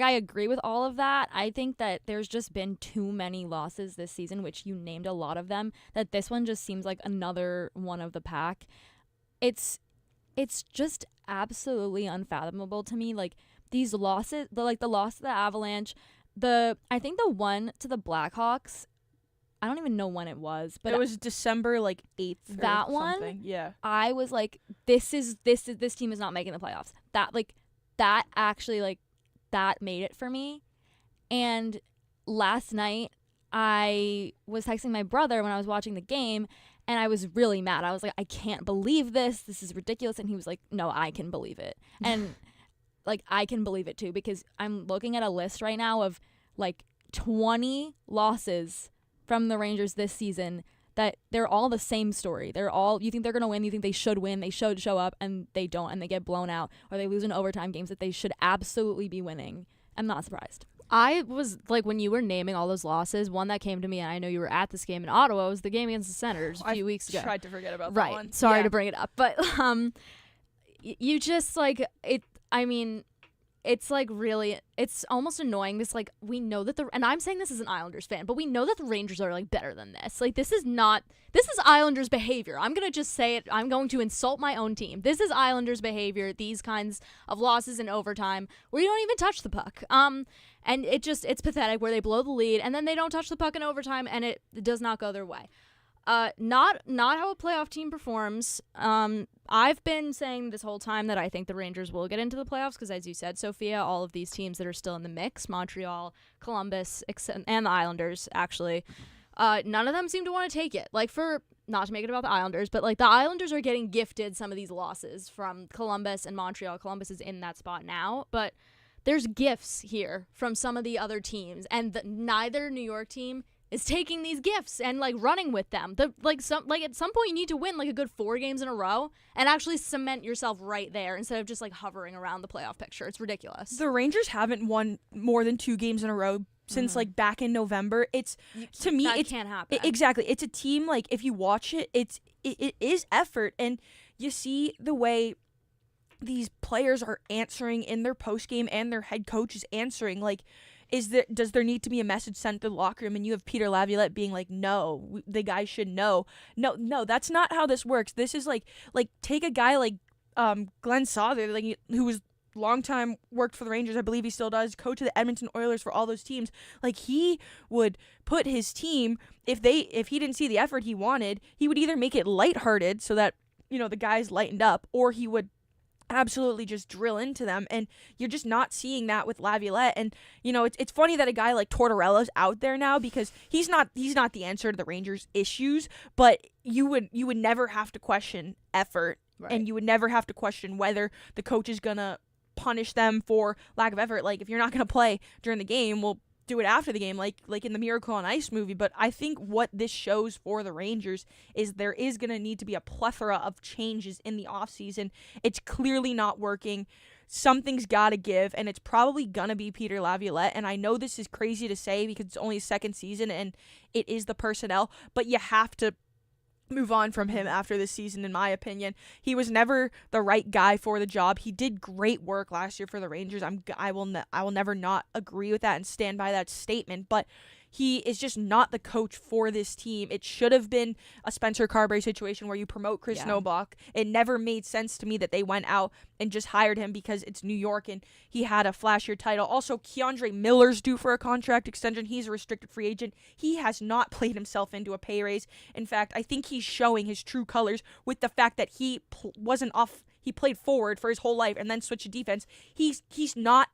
agree with all of that. I think that there's just been too many losses this season, which you named a lot of them, that this one just seems like another one of the pack. It's just absolutely unfathomable to me. Like these losses, the loss to the Avalanche, I think the one to the Blackhawks, I don't even know when it was, but it was December 8th. That one, something. Yeah. I was like, this team is not making the playoffs. That actually that made it for me. And last night I was texting my brother when I was watching the game, and I was really mad. I was like, I can't believe this. This is ridiculous. And he was like, no, I can believe it. And I can believe it too, because I'm looking at a list right now of 20 losses from the Rangers this season that they're all the same story. You think they're going to win, you think they should win, they should show up, and they don't, and they get blown out, or they lose in overtime games that they should absolutely be winning. I'm not surprised. I was when you were naming all those losses, one that came to me, and I know you were at this game in Ottawa, was the game against the Senators a few weeks ago. I tried to forget about that one. Sorry to bring it up, but you just it. I mean, it's really, it's almost annoying. This we know that and I'm saying this as an Islanders fan, but we know that the Rangers are better than this. This is Islanders behavior. I'm gonna just say it. I'm going to insult my own team. This is Islanders behavior. These kinds of losses in overtime where you don't even touch the puck. And it's pathetic where they blow the lead and then they don't touch the puck in overtime and it does not go their way. Not how a playoff team performs. I've been saying this whole time that I think the Rangers will get into the playoffs because, as you said, Sophia, all of these teams that are still in the mix, Montreal, Columbus, and the Islanders, actually, none of them seem to want to take it. Not to make it about the Islanders, but the Islanders are getting gifted some of these losses from Columbus and Montreal. Columbus is in that spot now, but there's gifts here from some of the other teams, and neither New York team is taking these gifts and running with them. At some point you need to win a good 4 games in a row and actually cement yourself right there instead of just hovering around the playoff picture. It's ridiculous. The Rangers haven't won more than 2 games in a row since back in November. To me, it can't happen. Exactly. It's a team if you watch it, it is effort, and you see the way these players are answering in their post game and their head coach is answering. Does there need to be a message sent to the locker room? And you have Peter Laviolette being no, the guy should know. No, that's not how this works. This is take a guy Glenn Souther, who was longtime worked for the Rangers. I believe he still does. Coach of the Edmonton Oilers for all those teams. He would put his team, if he didn't see the effort he wanted, he would either make it lighthearted so that the guys lightened up, or he would absolutely just drill into them, and you're just not seeing that with Laviolette. And it's funny that a guy like Tortorella's out there now, because he's not the answer to the Rangers' issues, but you would never have to question effort, right? And you would never have to question whether the coach is gonna punish them for lack of effort. If you're not gonna play during the game, well, do it after the game, like in the Miracle on Ice movie. But I think what this shows for the Rangers is there is going to need to be a plethora of changes in the offseason. It's clearly not working. Something's got to give, and it's probably going to be Peter Laviolette. And I know this is crazy to say because it's only his second season and it is the personnel, but you have to move on from him after this season, in my opinion. He was never the right guy for the job. He did great work last year for the Rangers. I will never not agree with that and stand by that statement, but he is just not the coach for this team. It should have been a Spencer Carberry situation where you promote Chris Novak. It never made sense to me that they went out and just hired him because it's New York and he had a flashier title. Also, Keandre Miller's due for a contract extension. He's a restricted free agent. He has not played himself into a pay raise. In fact, I think he's showing his true colors with the fact that he wasn't off. He played forward for his whole life and then switched to defense. He's not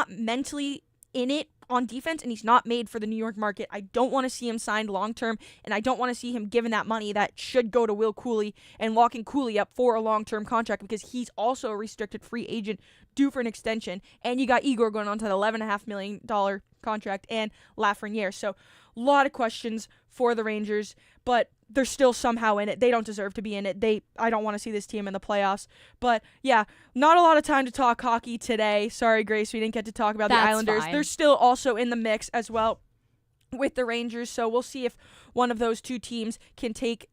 mentally in it on defense, and he's not made for the New York market. I don't want to see him signed long-term, and I don't want to see him given that money that should go to Will Cooley and locking Cooley up for a long-term contract, because he's also a restricted free agent due for an extension. And you got Igor going on to the $11.5 million contract and Lafreniere. So a lot of questions for the Rangers, but they're still somehow in it. They don't deserve to be in it. I don't want to see this team in the playoffs. But yeah, not a lot of time to talk hockey today. Sorry, Grace, we didn't get to talk about the Islanders. Fine. They're still also in the mix as well with the Rangers. So we'll see if one of those two teams can take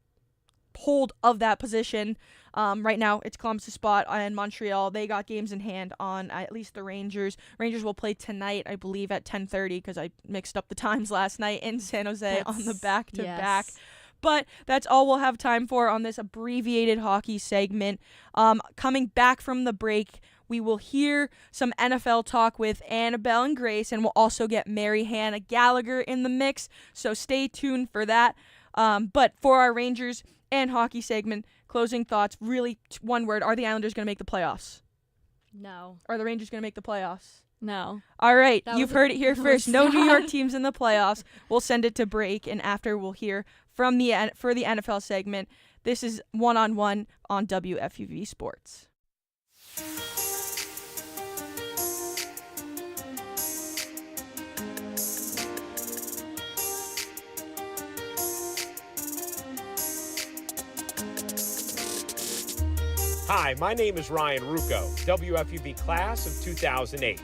hold of that position. Right now, it's Columbus' spot, and Montreal, they got games in hand on at least the Rangers. Rangers will play tonight, I believe, at 10:30, because I mixed up the times last night in San Jose on the back-to-back. Yes. But that's all we'll have time for on this abbreviated hockey segment. Coming back from the break, We will hear some NFL talk with Annabelle and Grace, and we'll also get Mary Hannah Gallagher in the mix, so stay tuned for that. But for our Rangers and hockey segment, closing thoughts, really one word, are the Islanders going to make the playoffs? No. Are the Rangers going to make the playoffs? No. All right, That you've was- heard it here that was first. No New York sad. teams in the playoffs. We'll send it to break, and after we'll hear from for the NFL segment. This is One-on-One on WFUV Sports. Hi, my name is Ryan Rucco, WFUV class of 2008.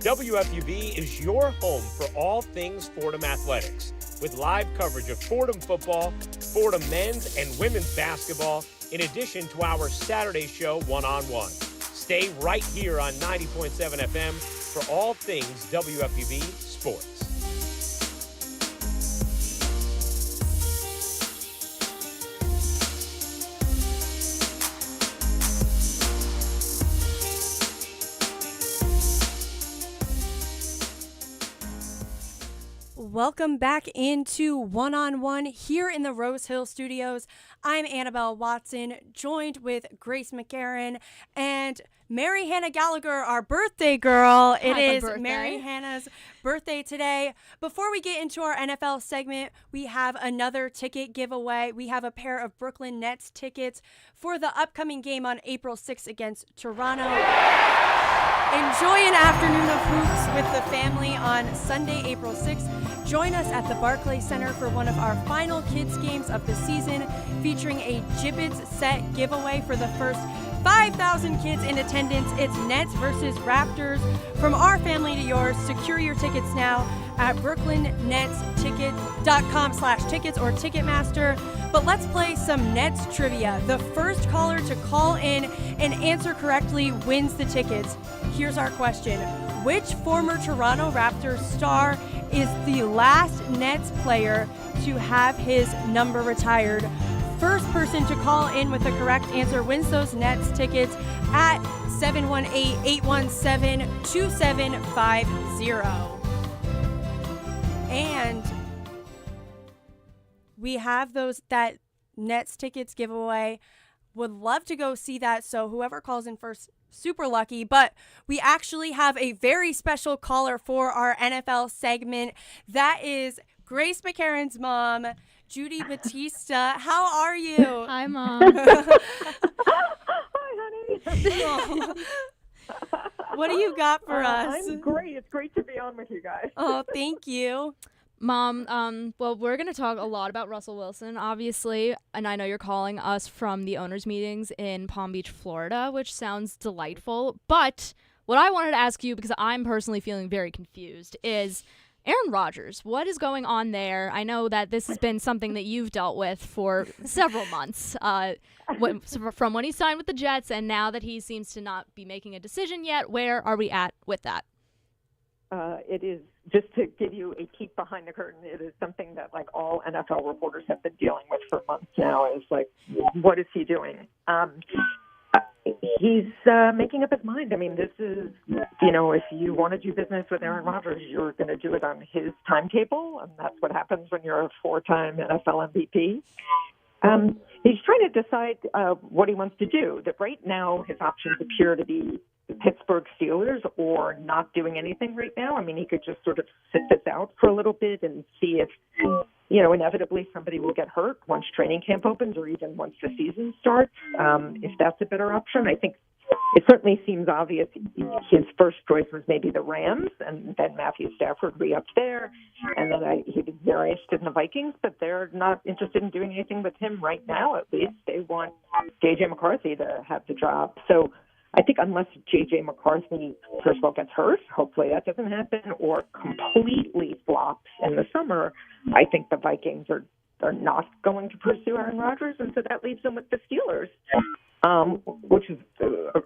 WFUV is your home for all things Fordham athletics, with live coverage of Fordham football, Fordham men's and women's basketball, in addition to our Saturday show, One-on-One. Stay right here on 90.7 FM for all things WFUV sports. Welcome back into One-on-One here in the Rose Hill Studios. I'm Annabelle Watson, joined with Grace McCarron and Mary Hannah Gallagher, our birthday girl. It Happy is birthday. Mary Hannah's birthday today. Before we get into our NFL segment, we have another ticket giveaway. We have a pair of Brooklyn Nets tickets for the upcoming game on April 6th against Toronto. Enjoy an afternoon of hoops with the family on Sunday, April 6th. Join us at the Barclays Center for one of our final kids games of the season, featuring a Gibbets set giveaway for the first 5,000 kids in attendance. It's Nets versus Raptors. From our family to yours, secure your tickets now at brooklynnetsticket.com/tickets or Ticketmaster. But let's play some Nets trivia. The first caller to call in and answer correctly wins the tickets. Here's our question. Which former Toronto Raptors star is the last Nets player to have his number retired? First person to call in with the correct answer wins those Nets tickets at 718-817-2750. And we have that Nets tickets giveaway. Would love to go see that, so whoever calls in first, super lucky. But we actually have a very special caller for our NFL segment. That is Grace McCarron's mom, Judy Batista. How are you? Hi, Mom. What do you got for us? I'm great. It's great to be on with you guys. Oh, thank you. Mom, well, we're going to talk a lot about Russell Wilson, obviously, and I know you're calling us from the owners' meetings in Palm Beach, Florida, which sounds delightful, but what I wanted to ask you, because I'm personally feeling very confused, is Aaron Rodgers, what is going on there? I know that this has been something that you've dealt with for several months, from when he signed with the Jets, and now that he seems to not be making a decision yet. Where are we at with that? It is, just to give you a peek behind the curtain, it is something that like all NFL reporters have been dealing with for months now, is like, what is he doing? He's making up his mind. I mean, this is, if you want to do business with Aaron Rodgers, you're going to do it on his timetable, and that's what happens when you're a four-time NFL MVP. He's trying to decide what he wants to do. That right now, his options appear to be the Pittsburgh Steelers or not doing anything right now. I mean, he could just sort of sit this out for a little bit and see if, inevitably somebody will get hurt once training camp opens or even once the season starts. If that's a better option, I think it certainly seems obvious. His first choice was maybe the Rams, and then Matthew Stafford re-upped there. And then he was very interested in the Vikings, but they're not interested in doing anything with him right now, at least. They want J.J. McCarthy to have the job. So I think unless J.J. McCarthy, first of all, gets hurt, hopefully that doesn't happen, or completely flops in the summer, I think the Vikings are not going to pursue Aaron Rodgers, and so that leaves them with the Steelers, which is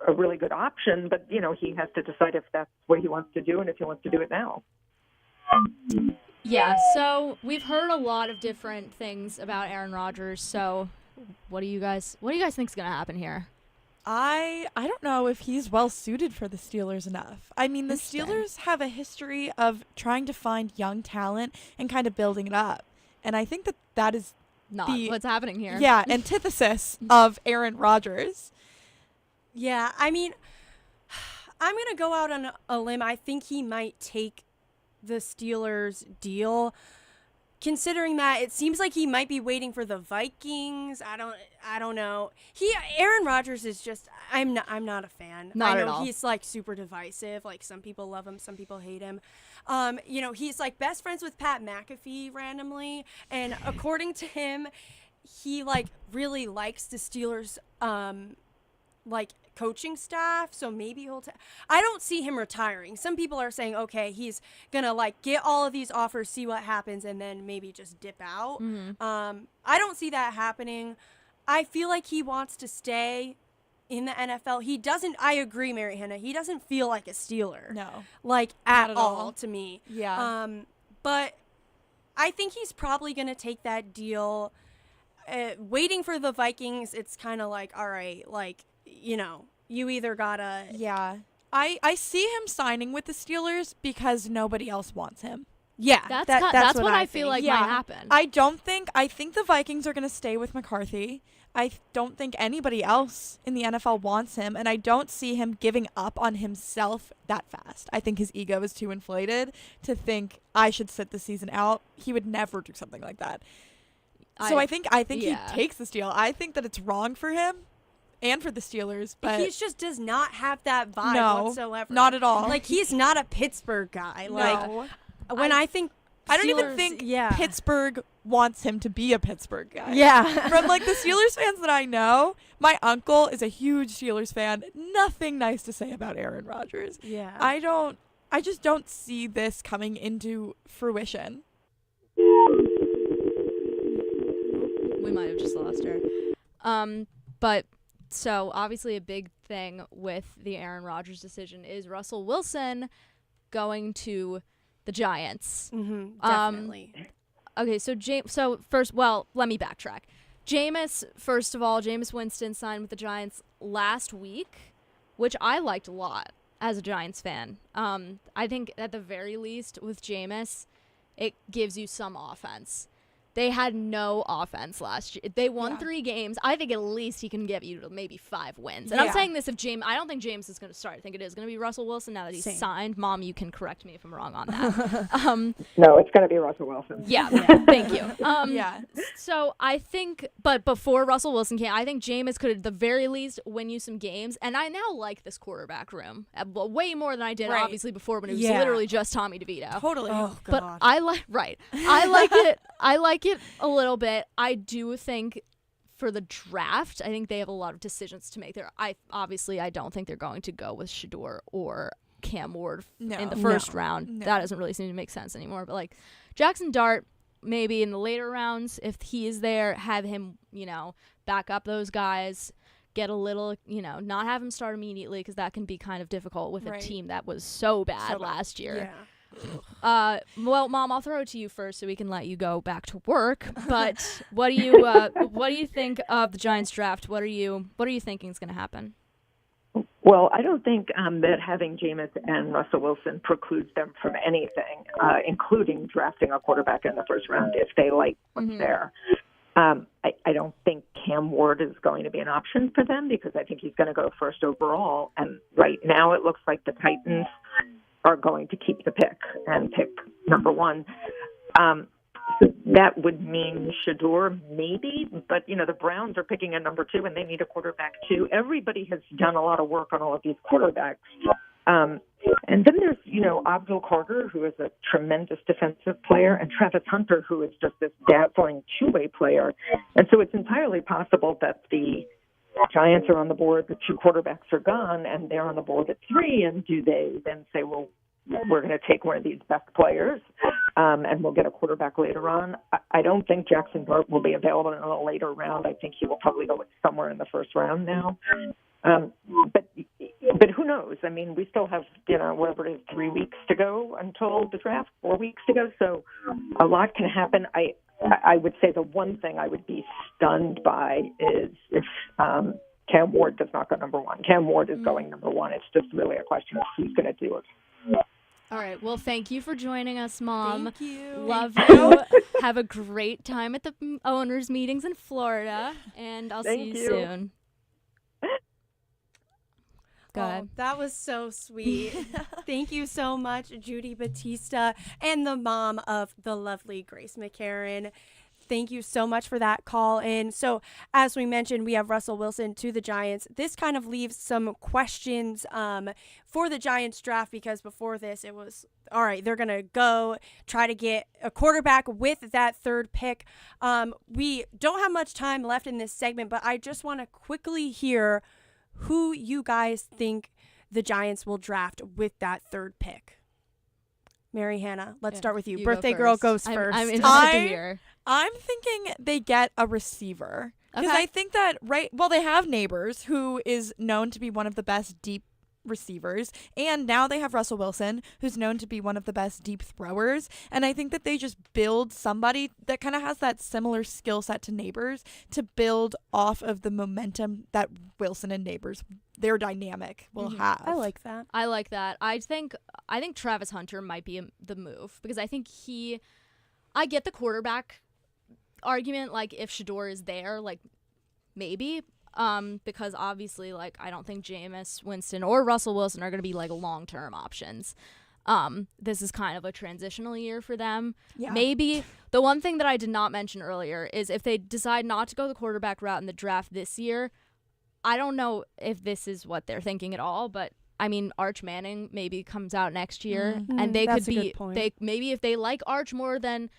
a really good option. But, he has to decide if that's what he wants to do and if he wants to do it now. Yeah, so we've heard a lot of different things about Aaron Rodgers, so what do you guys think is going to happen here? I don't know if he's well suited for the Steelers enough. I mean, the Steelers have a history of trying to find young talent and kind of building it up. And I think that is not what's happening here. Yeah, antithesis of Aaron Rodgers. Yeah, I mean, I'm going to go out on a limb. I think he might take the Steelers deal, considering that it seems like he might be waiting for the Vikings. I don't know. Aaron Rodgers is just I'm not a fan. Not I know at all. he's like super divisive. Like some people love him, some people hate him. He's like best friends with Pat McAfee randomly, and according to him, he like really likes the Steelers like coaching staff, so maybe I don't see him retiring. Some people are saying, okay, he's gonna like get all of these offers, see what happens, and then maybe just dip out. I don't see that happening. I feel like he wants to stay in the NFL. He doesn't. I agree, Mary Hannah. He doesn't feel like a Steeler. No, like at at all all to me. Yeah. But I think he's probably gonna take that deal. Waiting for the Vikings, it's kind of like, all right, like, you either gotta. Yeah. I see him signing with the Steelers because nobody else wants him. Yeah, that's what I feel like might happen. I think the Vikings are going to stay with McCarthy. I don't think anybody else in the NFL wants him, and I don't see him giving up on himself that fast. I think his ego is too inflated to think I should sit the season out. He would never do something like that. So I think he takes this deal. I think that it's wrong for him and for the Steelers, but he just does not have that vibe whatsoever. Not at all. Like, he's not a Pittsburgh guy. No. Like, I don't even think Pittsburgh wants him to be a Pittsburgh guy. Yeah. From like the Steelers fans that I know, my uncle is a huge Steelers fan. Nothing nice to say about Aaron Rodgers. Yeah. I just don't see this coming into fruition. We might have just lost her. But so obviously a big thing with the Aaron Rodgers decision is Russell Wilson going to the Giants. Definitely. Okay, so first, let me backtrack. Jameis Winston signed with the Giants last week, which I liked a lot as a Giants fan. I think at the very least with Jameis, it gives you some offense. They had no offense last year. They won 3 games. I think at least he can give you maybe 5 wins. And I'm saying this I don't think James is going to start. I think it is going to be Russell Wilson now that he's signed. Mom, you can correct me if I'm wrong on that. No, it's going to be Russell Wilson. Yeah, thank you. So I think, but before Russell Wilson came, I think Jameis could at the very least win you some games. And I now like this quarterback room way more than I did obviously before when it was literally just Tommy DeVito. Totally. Oh, God. But I like it. I like it a little bit. I do think for the draft, I think they have a lot of decisions to make there. I don't think they're going to go with Shedeur or Cam Ward in the first round. No. That doesn't really seem to make sense anymore. But like Jackson Dart, maybe in the later rounds, if he is there, have him, back up those guys. Get a little, not have him start immediately because that can be kind of difficult with a team that was so bad last year. Yeah. Well, Mom, I'll throw it to you first so we can let you go back to work. But what do you think of the Giants draft? What are you thinking is going to happen? Well, I don't think that having Jameis and Russell Wilson precludes them from anything, including drafting a quarterback in the first round if they like what's there. I don't think Cam Ward is going to be an option for them because I think he's going to go first overall. And right now it looks like the Titans are going to keep the pick and pick number 1. So that would mean Shedeur maybe, but, the Browns are picking a number 2 and they need a quarterback too. Everybody has done a lot of work on all of these quarterbacks. And then there's, Abdul Carter, who is a tremendous defensive player, and Travis Hunter, who is just this dazzling two-way player. And so it's entirely possible that the Giants are on the board, the 2 quarterbacks are gone, and they're on the board at 3. And do they then say, well, we're going to take one of these best players and we'll get a quarterback later on? I don't think Jackson Dart will be available in a later round. I think he will probably go somewhere in the first round now. But who knows? I mean, we still have, whatever it is, 3 weeks to go until the draft, 4 weeks to go. So a lot can happen. I would say the one thing I would be stunned by is if Cam Ward does not go number one. Cam Ward is going number one. It's just really a question of who's going to do it. All right. Well, thank you for joining us, Mom. Thank you. Love you. Have a great time at the owners' meetings in Florida, and I'll see you soon. Go ahead. That was so sweet. Thank you so much, Judy Batista, and the mom of the lovely Grace McCarron. Thank you so much for that call in. So, as we mentioned, we have Russell Wilson to the Giants. This kind of leaves some questions for the Giants draft, because before this, it was, all right, they're going to go try to get a quarterback with that third pick. We don't have much time left in this segment, but I just want to quickly hear who you guys think the Giants will draft with that third pick. Mary Hannah, let's start with you. Birthday girl goes first. I'm interested to hear. I'm thinking they get a receiver. Because Okay. I think that, they have Neighbors, who is known to be one of the best deep receivers, and now they have Russell Wilson, who's known to be one of the best deep throwers, and I think that they just build somebody that kind of has that similar skill set to Neighbors to build off of the momentum that Wilson and Neighbors, their dynamic, will have. I like that. I like that. I think Travis Hunter might be the move, because I think I get the quarterback argument, like if Shador is there, like maybe, because obviously, like, I don't think Jameis Winston or Russell Wilson are going to be like long-term options. This is kind of a transitional year for them. Yeah. Maybe the one thing that I did not mention earlier is if they decide not to go the quarterback route in the draft this year, I don't know if this is what they're thinking at all, but I mean, Arch Manning maybe comes out next year, and they that's could a be good point. maybe if they like Arch more than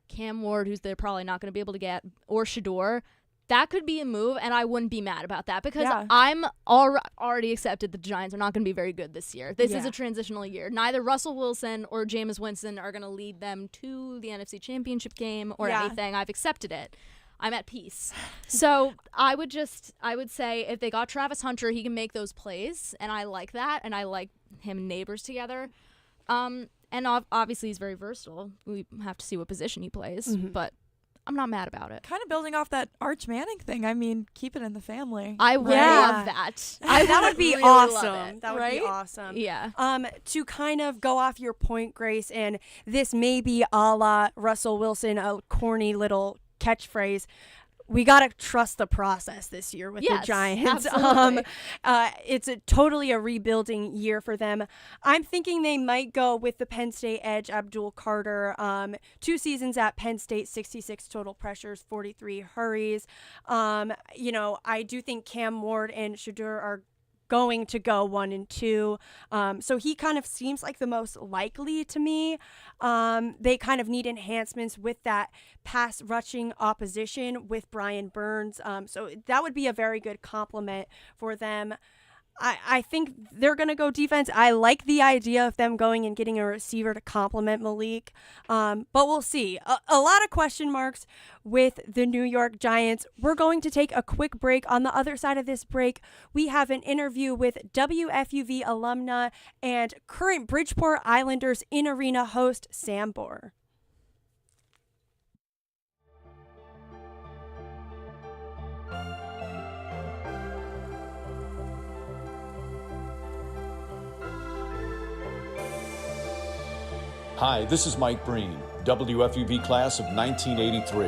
Cam Ward, who's they're probably not going to be able to get, or Shador, that could be a move, and I wouldn't be mad about that, because I'm already accepted the Giants are not going to be very good this year. This is a transitional year. Neither Russell Wilson or Jameis Winston are going to lead them to the NFC Championship game or anything. I've accepted it. I'm at peace. So I would say if they got Travis Hunter, he can make those plays, and I like that, and I like him and Neighbors together. And obviously he's very versatile. We have to see what position he plays, but I'm not mad about it. Kind of building off that Arch Manning thing. I mean, keep it in the family. I would love that. That would be really awesome. love it. That would be awesome. Yeah. To kind of go off your point, Grace, and this may be a la Russell Wilson, a corny little catchphrase. We got to trust the process this year with the Giants. Absolutely. It's totally a rebuilding year for them. I'm thinking they might go with the Penn State edge, Abdul Carter. 2 seasons at Penn State, 66 total pressures, 43 hurries. I do think Cam Ward and Shador are going to go 1 and 2. So he kind of seems like the most likely to me. They kind of need enhancements with that pass rushing opposition with Brian Burns. So that would be a very good compliment for them. I think they're going to go defense. I like the idea of them going and getting a receiver to complement Malik. But we'll see. A lot of question marks with the New York Giants. We're going to take a quick break. On the other side of this break, we have an interview with WFUV alumna and current Bridgeport Islanders in-arena host Sam Bohr. Hi, this is Mike Breen, WFUV class of 1983.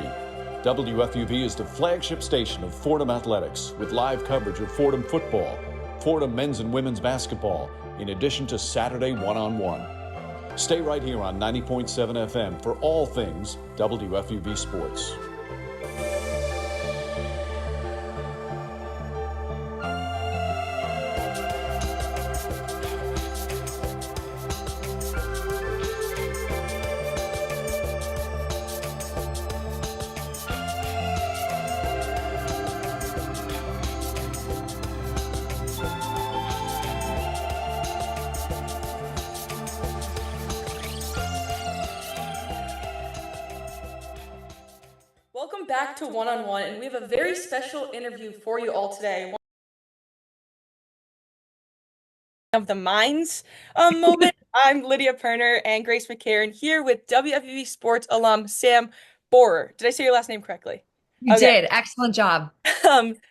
WFUV is the flagship station of Fordham Athletics, with live coverage of Fordham football, Fordham men's and women's basketball, in addition to Saturday one-on-one. Stay right here on 90.7 FM for all things WFUV sports. Welcome back to One on One, and we have a very special interview for you all today. Of the Minds moment. I'm Lydia Pirner and Grace McCarron here with WFUV Sports alum Sam Bohr. Did I say your last name correctly? You Okay. did. Excellent job.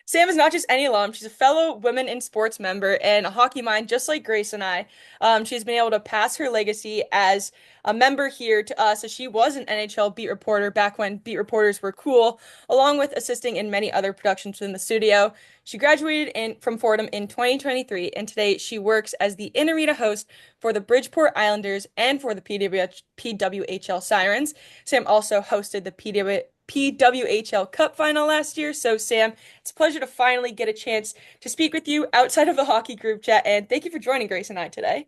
Sam is not just any alum. She's a fellow Women in Sports member and a hockey mind, just like Grace and I. She's been able to pass her legacy as a member here to us, as she was an NHL beat reporter back when beat reporters were cool, along with assisting in many other productions within the studio. She graduated from Fordham in 2023, and today she works as the in-arena host for the Bridgeport Islanders and for the PWHL Sirens. Sam also hosted the PWHL Cup final last year. So, Sam, it's a pleasure to finally get a chance to speak with you outside of the hockey group chat. And thank you for joining Grace and I today.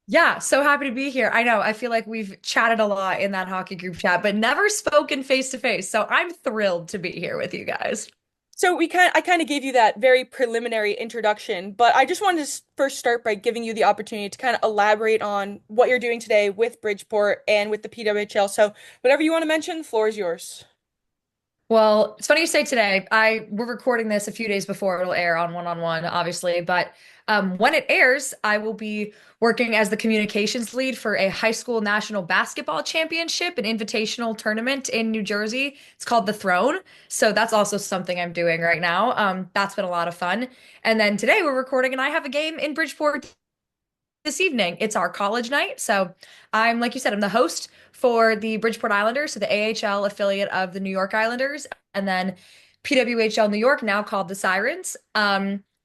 Yeah, so happy to be here. I know, I feel like we've chatted a lot in that hockey group chat, but never spoken face to face. So I'm thrilled to be here with you guys. So I kind of gave you that very preliminary introduction, but I just wanted to first start by giving you the opportunity to kind of elaborate on what you're doing today with Bridgeport and with the PWHL. So whatever you want to mention, the floor is yours. Well, it's funny you say today. We're recording this a few days before it'll air on One on One, obviously, but when it airs, I will be working as the communications lead for a high school national basketball championship, an invitational tournament in New Jersey. It's called The Throne. So that's also something I'm doing right now. That's been a lot of fun. And then today we're recording and I have a game in Bridgeport this evening. It's our college night. So I'm, like you said, I'm the host for the Bridgeport Islanders, so the AHL affiliate of the New York Islanders, and then PWHL New York, now called the Sirens.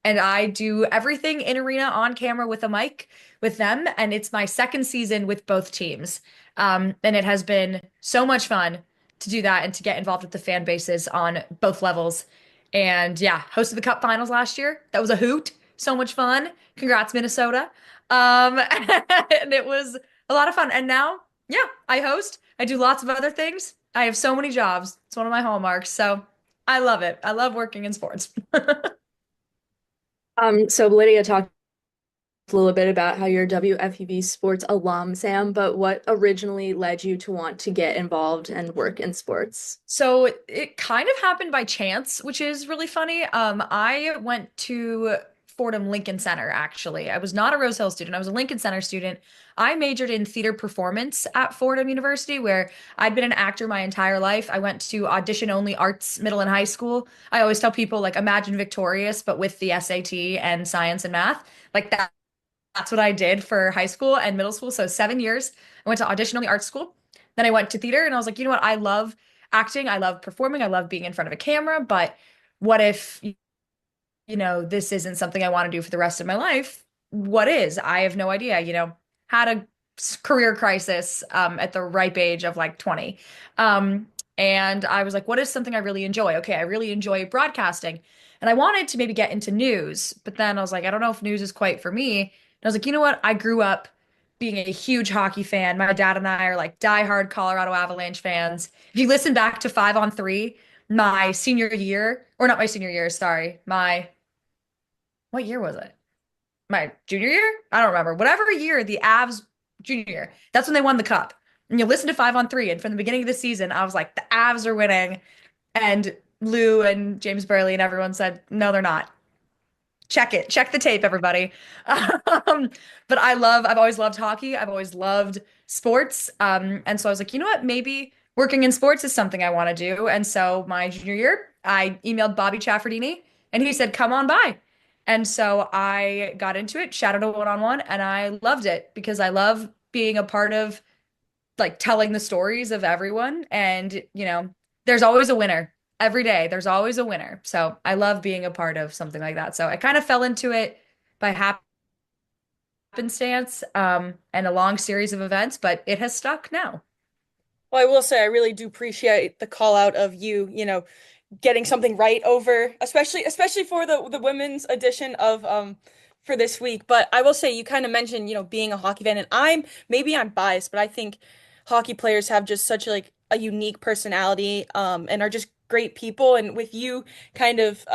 And I do everything in arena on camera with a mic with them. And it's my second season with both teams. And it has been so much fun to do that and to get involved with the fan bases on both levels. And yeah, hosted the Cup Finals last year. That was a hoot. So much fun. Congrats, Minnesota. And it was a lot of fun. And now, yeah, I host. I do lots of other things. I have so many jobs. It's one of my hallmarks. So I love it. I love working in sports. So Lydia talked a little bit about how you're a WFUV sports alum, Sam, but what originally led you to want to get involved and work in sports? So it kind of happened by chance, which is really funny. I went to Fordham Lincoln Center, actually. I was not a Rose Hill student. I was a Lincoln Center student. I majored in theater performance at Fordham University, where I'd been an actor my entire life. I went to audition-only arts middle and high school. I always tell people, like, imagine Victorious, but with the SAT and science and math. Like that's what I did for high school and middle school. So 7 years. I went to audition-only art school. Then I went to theater, and I was like, you know what? I love acting. I love performing. I love being in front of a camera. But what if this isn't something I want to do for the rest of my life? What is? I have no idea, had a career crisis at the ripe age of like 20. And I was like, what is something I really enjoy? Okay, I really enjoy broadcasting. And I wanted to maybe get into news, but then I was like, I don't know if news is quite for me. And I was like, you know what? I grew up being a huge hockey fan. My dad and I are like diehard Colorado Avalanche fans. If you listen back to 5-on-3, my senior year, or not my senior year, sorry, what year was it? My junior year? I don't remember. Whatever year, the Avs junior year, that's when they won the cup. And you listen to 5-on-3, and from the beginning of the season, I was like, the Avs are winning. And Lou and James Burley and everyone said, no, they're not. Check it. Check the tape, everybody. But I've always loved hockey. I've always loved sports. And so I was like, you know what? Maybe working in sports is something I want to do. And so my junior year, I emailed Bobby Chaffardini, and he said, come on by. And so I got into it, shadowed a one-on-one, and I loved it because I love being a part of like telling the stories of everyone. And, there's always a winner. Every day, there's always a winner. So I love being a part of something like that. So I kind of fell into it by happenstance and a long series of events, but it has stuck now. Well, I will say I really do appreciate the call out of you, getting something right over, especially for the women's edition of for this week. But I will say you kind of mentioned, being a hockey fan, and I'm biased, but I think hockey players have just such like a unique personality and are just great people. And with you kind of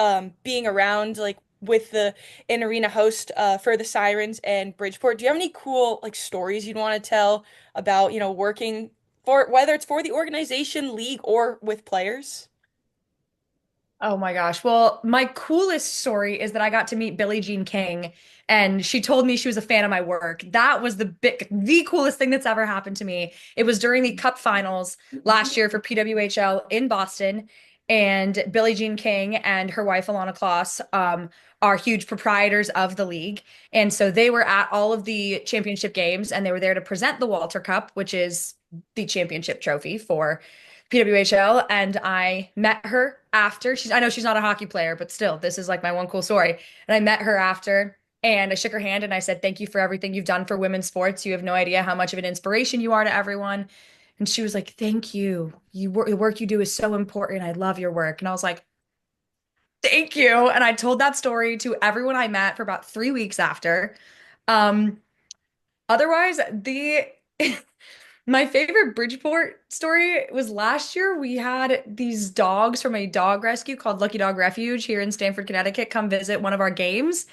being around like with the in-arena host for the Sirens and Bridgeport, do you have any cool like stories you'd want to tell about, working for, whether it's for the organization, league, or with players? Oh my gosh. Well, my coolest story is that I got to meet Billie Jean King, and she told me she was a fan of my work. That was the coolest thing that's ever happened to me. It was during the Cup Finals last year for PWHL in Boston, and Billie Jean King and her wife Alana Kloss are huge proprietors of the league. And so they were at all of the championship games and they were there to present the Walter Cup, which is the championship trophy for PWHL. And I met her after. I know she's not a hockey player, but still, this is like my one cool story. And I met her after and I shook her hand and I said, "Thank you for everything you've done for women's sports. You have no idea how much of an inspiration you are to everyone." And she was like, "Thank you. The work you do is so important. I love your work." And I was like, "Thank you." And I told that story to everyone I met for about 3 weeks after. Um, Otherwise, the my favorite Bridgeport story was last year. We had these dogs from a dog rescue called Lucky Dog Refuge here in Stamford, Connecticut, come visit one of our games.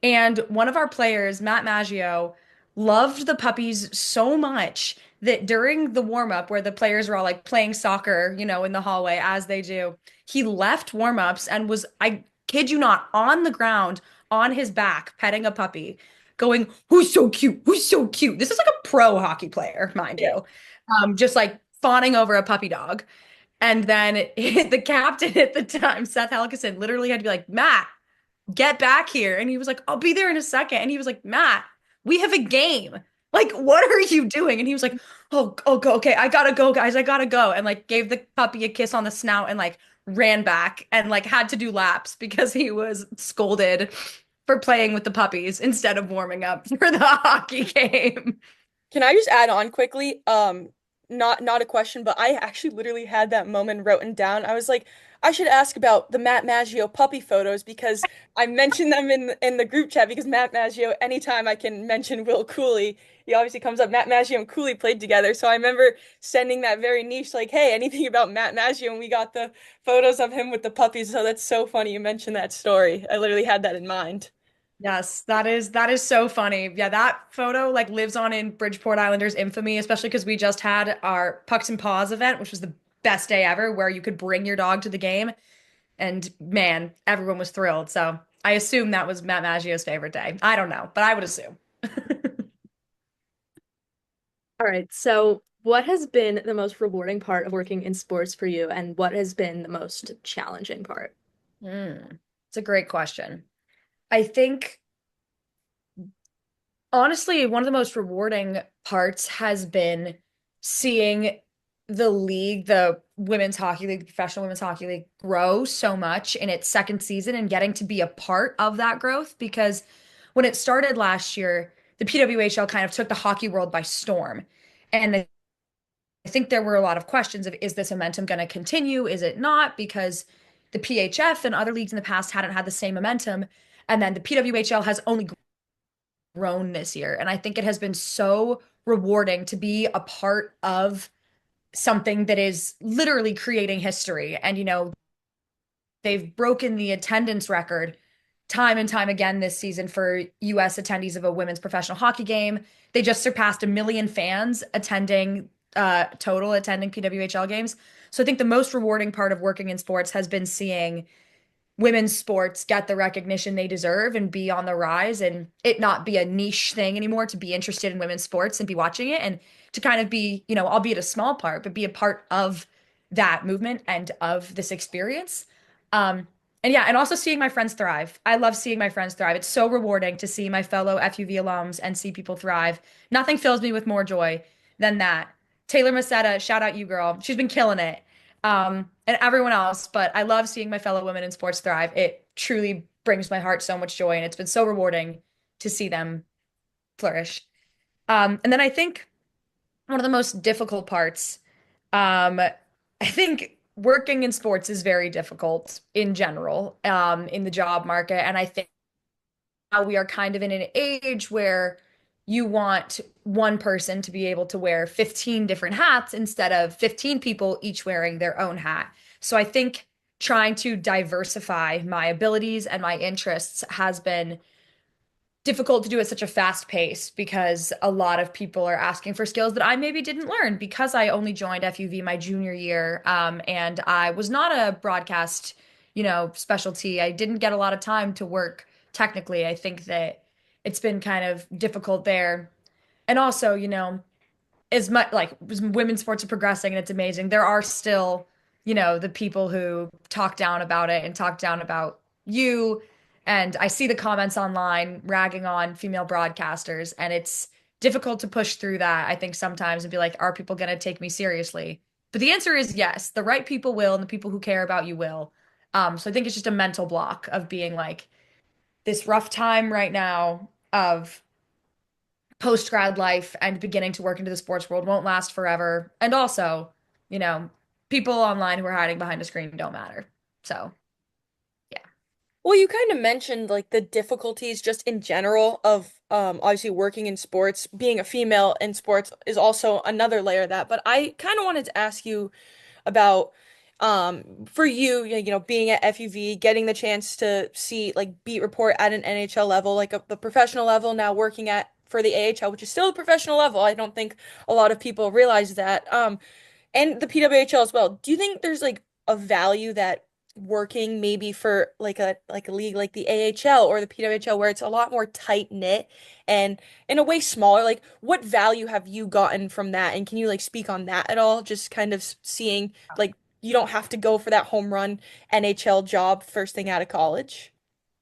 And one of our players, Matt Maggio, loved the puppies so much that during the warm-up where the players were all like playing soccer, in the hallway as they do, he left warm-ups and was, I kid you not, on the ground on his back petting a puppy, going, "Who's so cute? Who's so cute?" This is like a pro hockey player, mind you. Just like fawning over a puppy dog. And then the captain at the time, Seth Helgeson, literally had to be like, "Matt, get back here." And he was like, "I'll be there in a second." And he was like, "Matt, we have a game. Like, what are you doing?" And he was like, "Oh, go, okay, I gotta go, guys, I gotta go." And like gave the puppy a kiss on the snout and like ran back and like had to do laps because he was scolded for playing with the puppies instead of warming up for the hockey game. Can I just add on quickly? Not a question, but I actually literally had that moment written down. I was like, I should ask about the Matt Maggio puppy photos because I mentioned them in the group chat because Matt Maggio, anytime I can mention Will Cooley, he obviously comes up. Matt Maggio and Cooley played together. So I remember sending that very niche, like, "Hey, anything about Matt Maggio?" And we got the photos of him with the puppies. So that's so funny you mentioned that story. I literally had that in mind. Yes, that is so funny. Yeah, that photo like lives on in Bridgeport Islanders infamy, especially because we just had our Pucks and Paws event, which was the best day ever, where you could bring your dog to the game. And man, everyone was thrilled. So I assume that was Matt Maggio's favorite day. I don't know, but I would assume. All right. So, what has been the most rewarding part of working in sports for you, and what has been the most challenging part? It's a great question. I think honestly, one of the most rewarding parts has been seeing the league, the women's hockey league, the professional women's hockey league, grow so much in its second season and getting to be a part of that growth. Because when it started last year, the PWHL kind of took the hockey world by storm. And I think there were a lot of questions of, is this momentum going to continue? Is it not? Because the PHF and other leagues in the past hadn't had the same momentum. And then the PWHL has only grown this year. And I think it has been so rewarding to be a part of something that is literally creating history. And, they've broken the attendance record time and time again this season for US attendees of a women's professional hockey game. They just surpassed 1 million fans total attending PWHL games. So I think the most rewarding part of working in sports has been seeing women's sports get the recognition they deserve and be on the rise and it not be a niche thing anymore to be interested in women's sports and be watching it and to kind of be, albeit a small part, but be a part of that movement and of this experience. And yeah, and also seeing my friends thrive. I love seeing my friends thrive. It's so rewarding to see my fellow FUV alums and see people thrive. Nothing fills me with more joy than that. Taylor Macetta, shout out you, girl. She's been killing it. And everyone else, but I love seeing my fellow women in sports thrive. It truly brings my heart so much joy, and it's been so rewarding to see them flourish. And then I think one of the most difficult parts, I think working in sports is very difficult in general, in the job market. And I think now we are kind of in an age where you want one person to be able to wear 15 different hats instead of 15 people each wearing their own hat. So I think trying to diversify my abilities and my interests has been difficult to do at such a fast pace because a lot of people are asking for skills that I maybe didn't learn because I only joined FUV my junior year. And I was not a broadcast, specialty. I didn't get a lot of time to work technically. I think that it's been kind of difficult there. And also, as much like women's sports are progressing and it's amazing, there are still, the people who talk down about it and talk down about you. And I see the comments online ragging on female broadcasters, and it's difficult to push through that, I think, sometimes and be like, are people going to take me seriously? But the answer is yes. The right people will, and the people who care about you will. So I think it's just a mental block of being like, this rough time right now of post grad life and beginning to work into the sports world won't last forever. And also, people online who are hiding behind a screen don't matter. So, Well, you kind of mentioned like the difficulties just in general of obviously working in sports. Being a female in sports is also another layer of that. But I kind of wanted to ask you about for you, being at FUV, getting the chance to see like beat report at an NHL level, like the professional level, now working at for the AHL, which is still a professional level. I don't think a lot of people realize that. And the PWHL as well. Do you think there's like a value that working maybe for like a league like the AHL or the PWHL where it's a lot more tight knit and in a way smaller? Like, what value have you gotten from that? And can you like speak on that at all? Just kind of seeing like you don't have to go for that home run NHL job first thing out of college.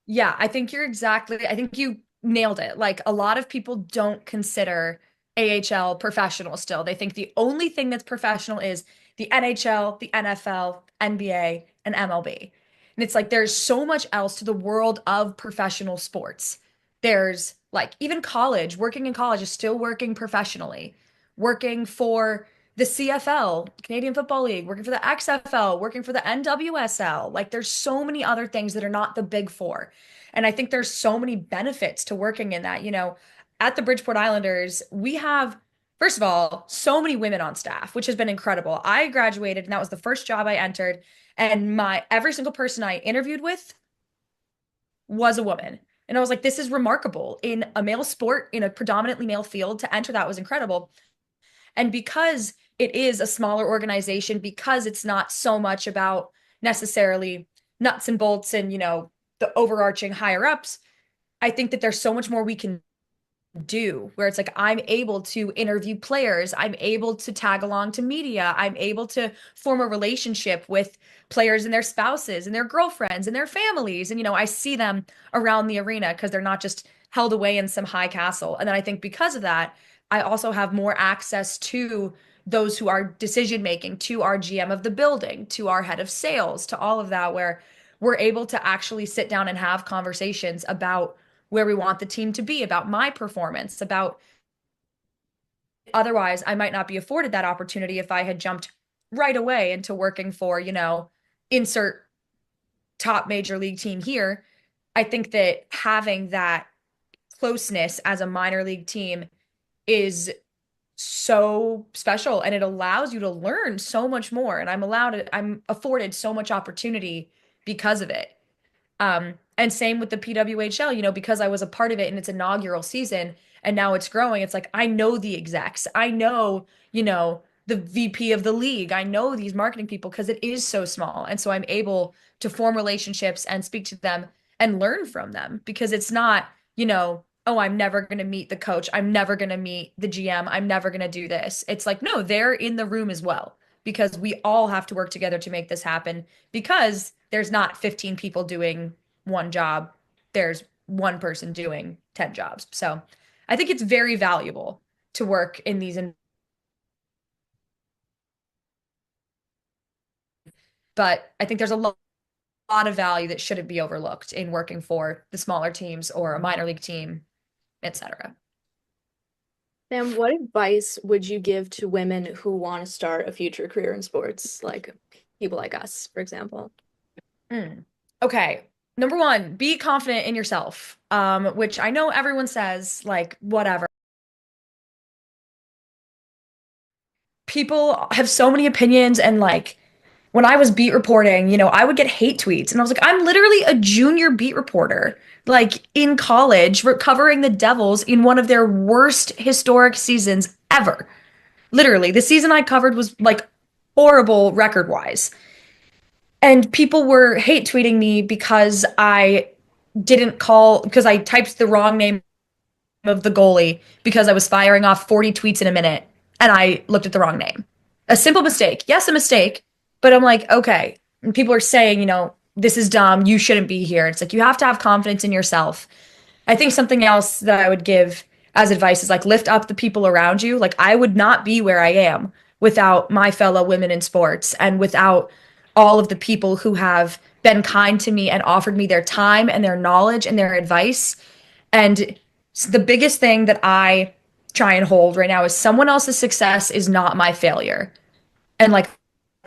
yeah, I think I think you nailed it. Like, a lot of people don't consider AHL professional still. They think the only thing that's professional is the NHL, the NFL, NBA, and MLB. And it's like there's so much else to the world of professional sports. There's like even college, working in college is still working professionally, working for the CFL, Canadian Football League, working for the XFL, working for the NWSL. Like there's so many other things that are not the big four. And I think there's so many benefits to working in that. At the Bridgeport Islanders, we have, first of all, so many women on staff, which has been incredible. I graduated and that was the first job I entered. And every single person I interviewed with was a woman. And I was like, this is remarkable. In a male sport, in a predominantly male field, to enter that was incredible. And because it is a smaller organization, because it's not so much about necessarily nuts and bolts and, the overarching higher ups, I think that there's so much more we can do where it's like I'm able to interview players, I'm able to tag along to media, I'm able to form a relationship with players and their spouses and their girlfriends and their families, and I see them around the arena because they're not just held away in some high castle. And then I think because of that, I also have more access to those who are decision making, to our GM of the building, to our head of sales, to all of that, where we're able to actually sit down and have conversations about where we want the team to be, about my performance, about otherwise I might not be afforded that opportunity if I had jumped right away into working for, insert top major league team here. I think that having that closeness as a minor league team is so special, and it allows you to learn so much more. And I'm afforded so much opportunity because of it. And same with the PWHL, because I was a part of it in its inaugural season and now it's growing. It's like, I know the execs, I know, the VP of the league, I know these marketing people because it is so small. And so I'm able to form relationships and speak to them and learn from them because it's not, oh, I'm never going to meet the coach, I'm never going to meet the GM, I'm never going to do this. It's like, no, they're in the room as well because we all have to work together to make this happen because there's not 15 people doing one job. There's one person doing 10 jobs. So I think it's very valuable to work in these. But I think there's a lot of value that shouldn't be overlooked in working for the smaller teams or a minor league team, etc. Sam, what advice would you give to women who want to start a future career in sports, like people like us, for example? Okay. Number one, be confident in yourself, which I know everyone says, like, whatever. People have so many opinions, and like, when I was beat reporting, I would get hate tweets, and I was like, I'm literally a junior beat reporter, like in college, covering the Devils in one of their worst historic seasons ever. Literally, the season I covered was like horrible record-wise. And people were hate tweeting me because I because I typed the wrong name of the goalie because I was firing off 40 tweets in a minute and I looked at the wrong name. A simple mistake. Yes, a mistake, But I'm like, okay. And people are saying, this is dumb. You shouldn't be here. It's like you have to have confidence in yourself. I think something else that I would give as advice is like lift up the people around you. Like I would not be where I am without my fellow women in sports and without all of the people who have been kind to me and offered me their time and their knowledge and their advice. And the biggest thing that I try and hold right now is someone else's success is not my failure. And like,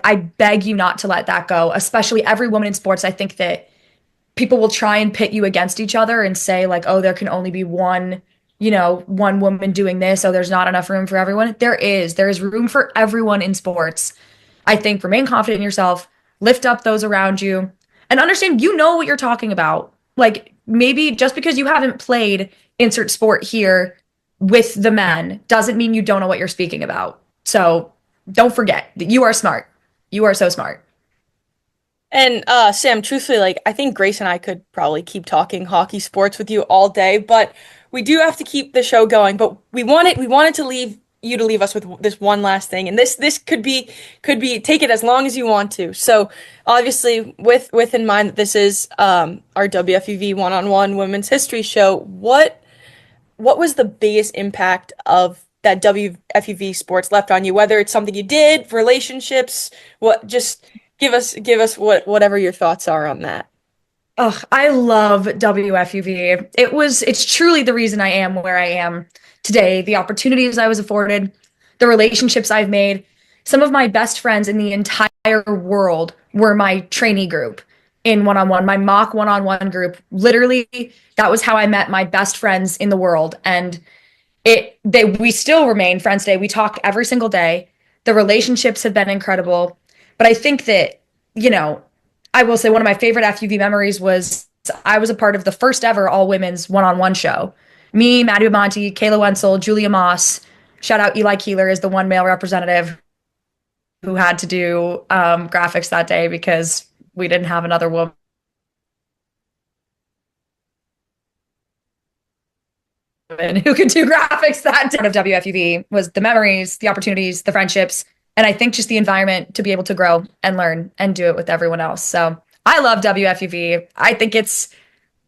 I beg you not to let that go, especially every woman in sports. I think that people will try and pit you against each other and say like, oh, there can only be one woman doing this. So there's not enough room for everyone. There is room for everyone in sports. I think remain confident in yourself, lift up those around you, and understand you know what you're talking about. Like maybe just because you haven't played insert sport here with the men doesn't mean you don't know what you're speaking about. So don't forget that you are smart. You are so smart. And Sam, truthfully, like I think Grace and I could probably keep talking hockey sports with you all day, but we do have to keep the show going. But we wanted to leave us with this one last thing, and this could be take it as long as you want to. So obviously, with in mind that this is our WFUV one-on-one women's history show, what was the biggest impact of that WFUV sports left on you? Whether it's something you did, relationships, what just give us whatever your thoughts are on that. Oh, I love WFUV. It's truly the reason I am where I am today. The opportunities I was afforded, the relationships I've made. Some of my best friends in the entire world were my trainee group in one-on-one, my mock one-on-one group. Literally, that was how I met my best friends in the world. And we still remain friends today. We talk every single day. The relationships have been incredible. But I think that, I will say one of my favorite FUV memories was I was a part of the first ever all women's one-on-one show. Me, Maddie Bamonte, Kayla Wenzel, Julia Moss. Shout out Eli Keeler is the one male representative who had to do graphics that day because we didn't have another woman who could do graphics that day. Of WFUV was the memories, the opportunities, the friendships, and I think just the environment to be able to grow and learn and do it with everyone else. So I love WFUV. I think it's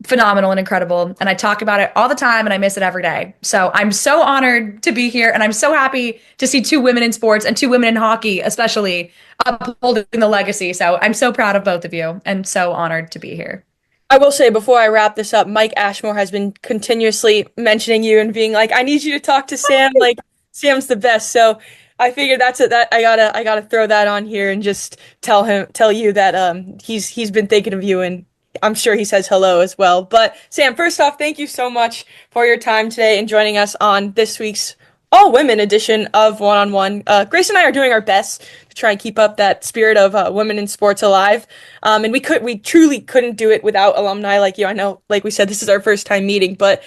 phenomenal and incredible. And I talk about it all the time and I miss it every day. So I'm so honored to be here. And I'm so happy to see two women in sports and two women in hockey, especially upholding the legacy. So I'm so proud of both of you and so honored to be here. I will say before I wrap this up, Mike Ashmore has been continuously mentioning you and being like, I need you to talk to Sam. Like Sam's the best. So I figured that's it. That I gotta throw that on here and just tell you that he's been thinking of you, and I'm sure he says hello as well. But Sam, first off, thank you so much for your time today and joining us on this week's all women edition of One-on-One. Grace and I are doing our best to try and keep up that spirit of women in sports alive. And we truly couldn't do it without alumni like you. I know, like we said, this is our first time meeting, but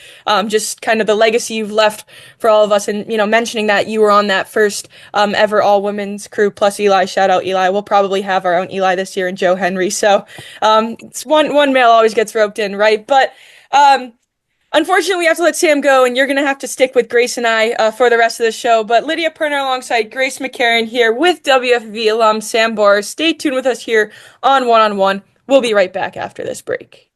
just kind of the legacy you've left for all of us, and mentioning that you were on that first ever all women's crew plus Eli. Shout out Eli. We'll probably have our own Eli this year and Joe Henry. So it's one male always gets roped in, right? But unfortunately, we have to let Sam go, and you're going to have to stick with Grace and I for the rest of the show. But Lydia Pirner alongside Grace McCarron here with WFV alum Sam Bars. Stay tuned with us here on One-on-One. We'll be right back after this break.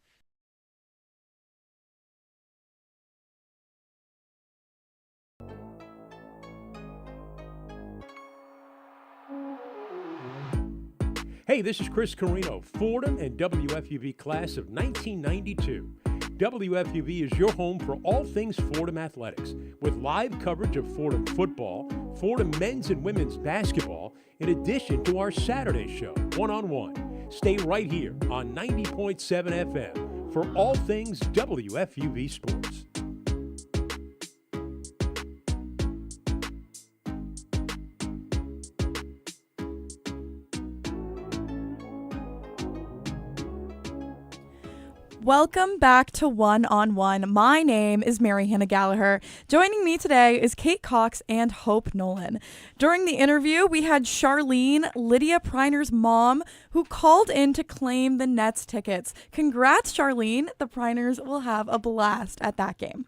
Hey, this is Chris Carino, Fordham and WFUV class of 1992. WFUV is your home for all things Fordham athletics, with live coverage of Fordham football, Fordham men's and women's basketball, in addition to our Saturday show, One-on-One. Stay right here on 90.7 FM for all things WFUV sports. Welcome back to One-on-One. My name is Mary Hannah Gallagher. Joining me today is Kate Cox and Hope Nolan. During the interview, we had Charlene, Lydia Pirner's mom, who called in to claim the Nets tickets. Congrats, Charlene. The Pirners will have a blast at that game.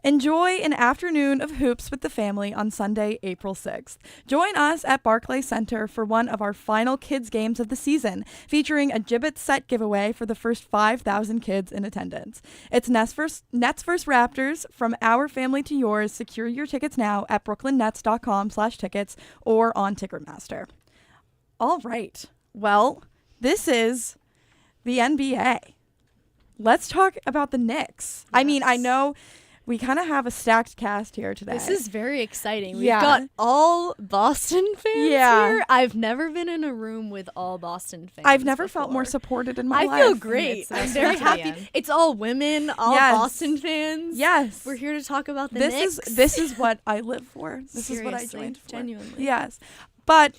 Enjoy an afternoon of hoops with the family on Sunday, April 6th. Join us at Barclays Center for one of our final kids games of the season, featuring a Gibbet set giveaway for the first 5,000 kids in attendance. It's Nets vs. Raptors, from our family to yours. Secure your tickets now at brooklynnets.com/tickets or on Ticketmaster. All right. Well, this is the NBA. Let's talk about the Knicks. I mean, I know we kind of have a stacked cast here today. This is very exciting. We've Yeah. got all Boston fans Yeah. here. I've never been in a room with all Boston fans. I've never felt more supported in my life. I feel great. I'm very happy. It's all women, all Yes. Boston fans. Yes. We're here to talk about the This Knicks. this is what I live for. This is what I Seriously, joined for. genuinely. Yes. But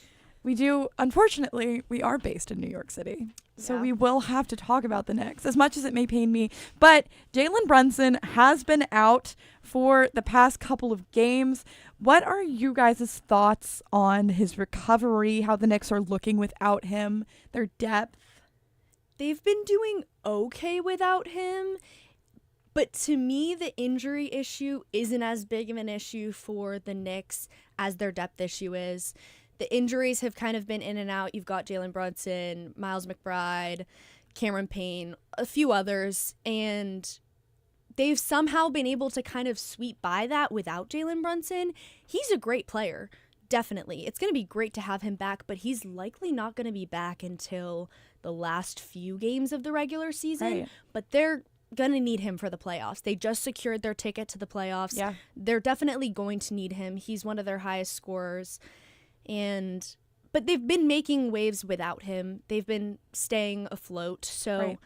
unfortunately, we are based in New York City. So we will have to talk about the Knicks, as much as it may pain me. But Jalen Brunson has been out for the past couple of games. What are you guys' thoughts on his recovery, how the Knicks are looking without him, their depth? They've been doing okay without him. But to me, the injury issue isn't as big of an issue for the Knicks as their depth issue is. The injuries have kind of been in and out. You've got Jalen Brunson, Miles McBride, Cameron Payne, a few others, and they've somehow been able to kind of sweep by that without Jalen Brunson. He's a great player, definitely. It's going to be great to have him back, but he's likely not going to be back until the last few games of the regular season. Right. But they're going to need him for the playoffs. They just secured their ticket to the playoffs. Yeah. They're definitely going to need him. He's one of their highest scorers. But they've been making waves without him. They've been staying afloat. So Right.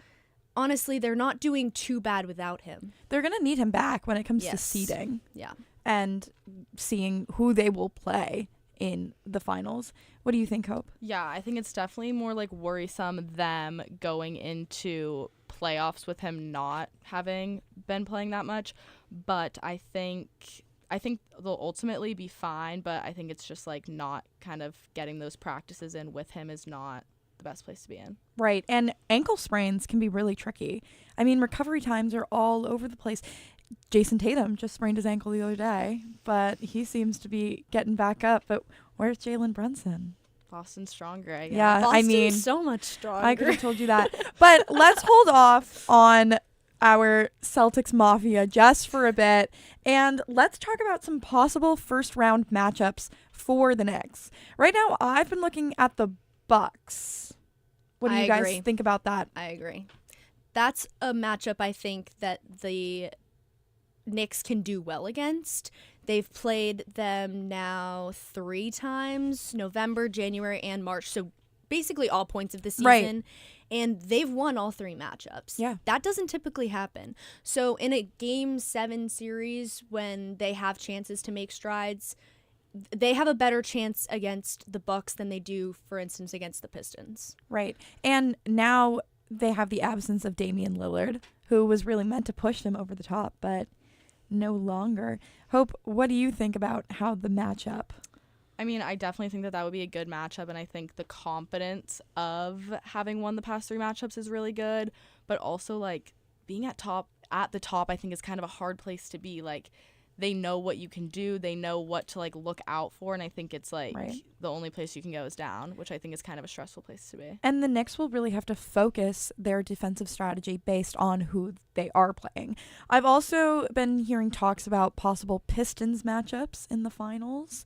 honestly, they're not doing too bad without him. They're going to need him back when it comes to Yes. seeding. Yeah. And seeing who they will play in the finals. What do you think, Hope? Yeah, I think it's definitely more like worrisome them going into playoffs with him not having been playing that much. But I think they'll ultimately be fine, but I think it's just like not kind of getting those practices in with him is not the best place to be in. Right. And ankle sprains can be really tricky. I mean, recovery times are all over the place. Jason Tatum just sprained his ankle the other day, but he seems to be getting back up. But where's Jalen Brunson? Boston's stronger, I guess. Yeah, I mean, so much stronger. I could have told you that. But let's hold off on our Celtics Mafia just for a bit, and let's talk about some possible first-round matchups for the Knicks. Right now, I've been looking at the Bucks. What do you guys agree. think about that? I agree. That's a matchup I think that the Knicks can do well against. They've played them now 3 times, November, January, and March. So basically all points of the season. Right. And they've won all 3 matchups. Yeah. That doesn't typically happen. So in a Game 7 series, when they have chances to make strides, they have a better chance against the Bucks than they do, for instance, against the Pistons. Right. And now they have the absence of Damian Lillard, who was really meant to push them over the top, but no longer. Hope, what do you think about how the matchup? I mean, I definitely think that would be a good matchup, and I think the confidence of having won the past 3 matchups is really good, but also, like, being at the top, I think is kind of a hard place to be. Like, they know what you can do, they know what to, like, look out for, and I think it's, like, Right. the only place you can go is down, which I think is kind of a stressful place to be. And the Knicks will really have to focus their defensive strategy based on who they are playing. I've also been hearing talks about possible Pistons matchups in the finals.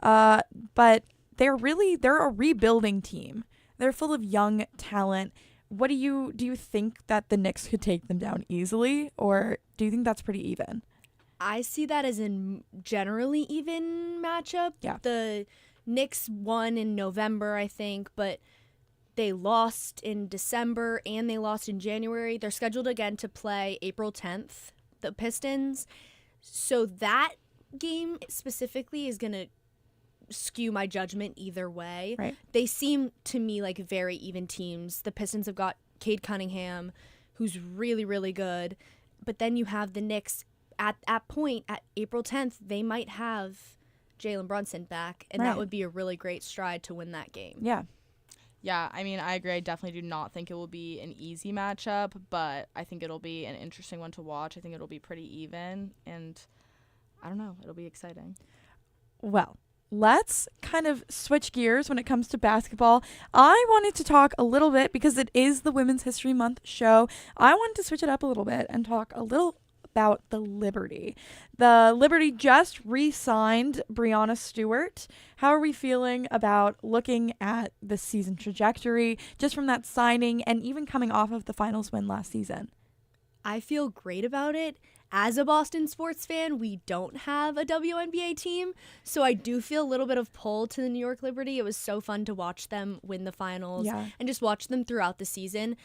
But they're a rebuilding team. They're full of young talent. Do you think that the Knicks could take them down easily, or do you think that's pretty even? I see that as a generally even matchup. Yeah. The Knicks won in November, I think, but they lost in December and they lost in January. They're scheduled again to play April 10th, the Pistons. So that game specifically is going to skew my judgment either way. Right. They seem to me like very even teams. The Pistons have got Cade Cunningham, who's really, really good. But then you have the Knicks at April 10th, they might have Jalen Brunson back, and Right. that would be a really great stride to win that game. Yeah. Yeah, I mean, I agree. I definitely do not think it will be an easy matchup, but I think it'll be an interesting one to watch. I think it'll be pretty even, and I don't know. It'll be exciting. Well, let's kind of switch gears when it comes to basketball. I wanted to talk a little bit, because it is the Women's History Month show, I wanted to switch it up a little bit and talk a little about the Liberty. The Liberty just re-signed Breanna Stewart. How are we feeling about looking at the season trajectory just from that signing and even coming off of the finals win last season? I feel great about it. As a Boston sports fan, we don't have a WNBA team, so I do feel a little bit of pull to the New York Liberty. It was so fun to watch them win the finals and just watch them throughout the season.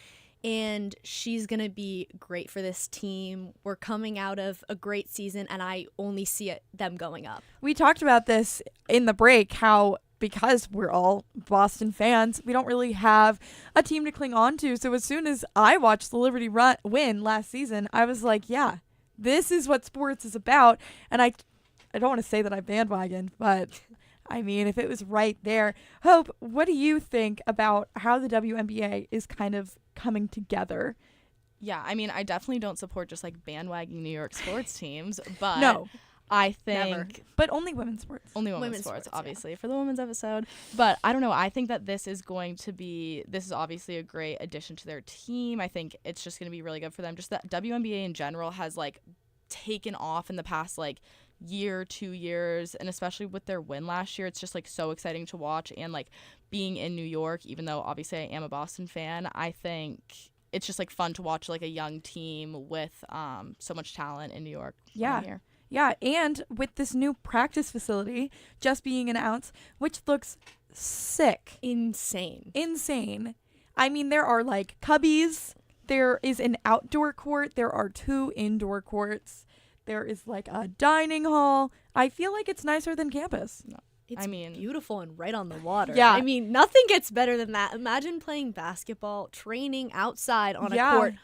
And she's going to be great for this team. We're coming out of a great season, and I only see them going up. We talked about this in the break, how because we're all Boston fans, we don't really have a team to cling on to. So as soon as I watched the Liberty win last season, I was like, yeah, this is what sports is about. And I don't want to say that I bandwagoned, but I mean, if it was right there. Hope, what do you think about how the WNBA is kind of coming together? Yeah, I mean, I definitely don't support just like bandwagoning New York sports teams, but No. I think Never. But only women's sports. Only women's sports, obviously, for the women's episode. But I don't know. I think that this is obviously a great addition to their team. I think it's just going to be really good for them. Just that WNBA in general has like taken off in the past like year, 2 years, and especially with their win last year, it's just like so exciting to watch. And like being in New York, even though obviously I am a Boston fan, I think it's just like fun to watch like a young team with so much talent in New York. Yeah. Yeah, and with this new practice facility just being announced, which looks sick. Insane. I mean, there are like cubbies. There is an outdoor court. There are 2 indoor courts. There is like a dining hall. I feel like it's nicer than campus. It's beautiful and right on the water. Yeah. I mean, nothing gets better than that. Imagine playing basketball, training outside on a court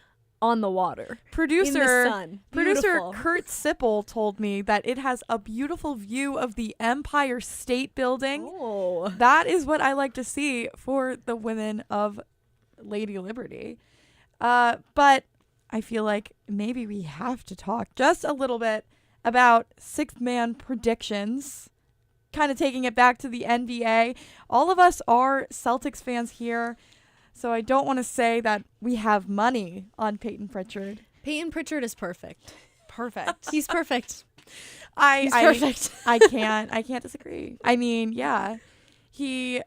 on the water. Producer in the sun. Beautiful. Kurt Sipple told me that it has a beautiful view of the Empire State Building. Oh. That is what I like to see for the women of Lady Liberty. But I feel like maybe we have to talk just a little bit about sixth man predictions, kind of taking it back to the NBA. All of us are Celtics fans here, so I don't want to say that we have money on Peyton Pritchard. Peyton Pritchard is perfect. Perfect. He's perfect. He's perfect. I can't disagree. I mean, yeah, he's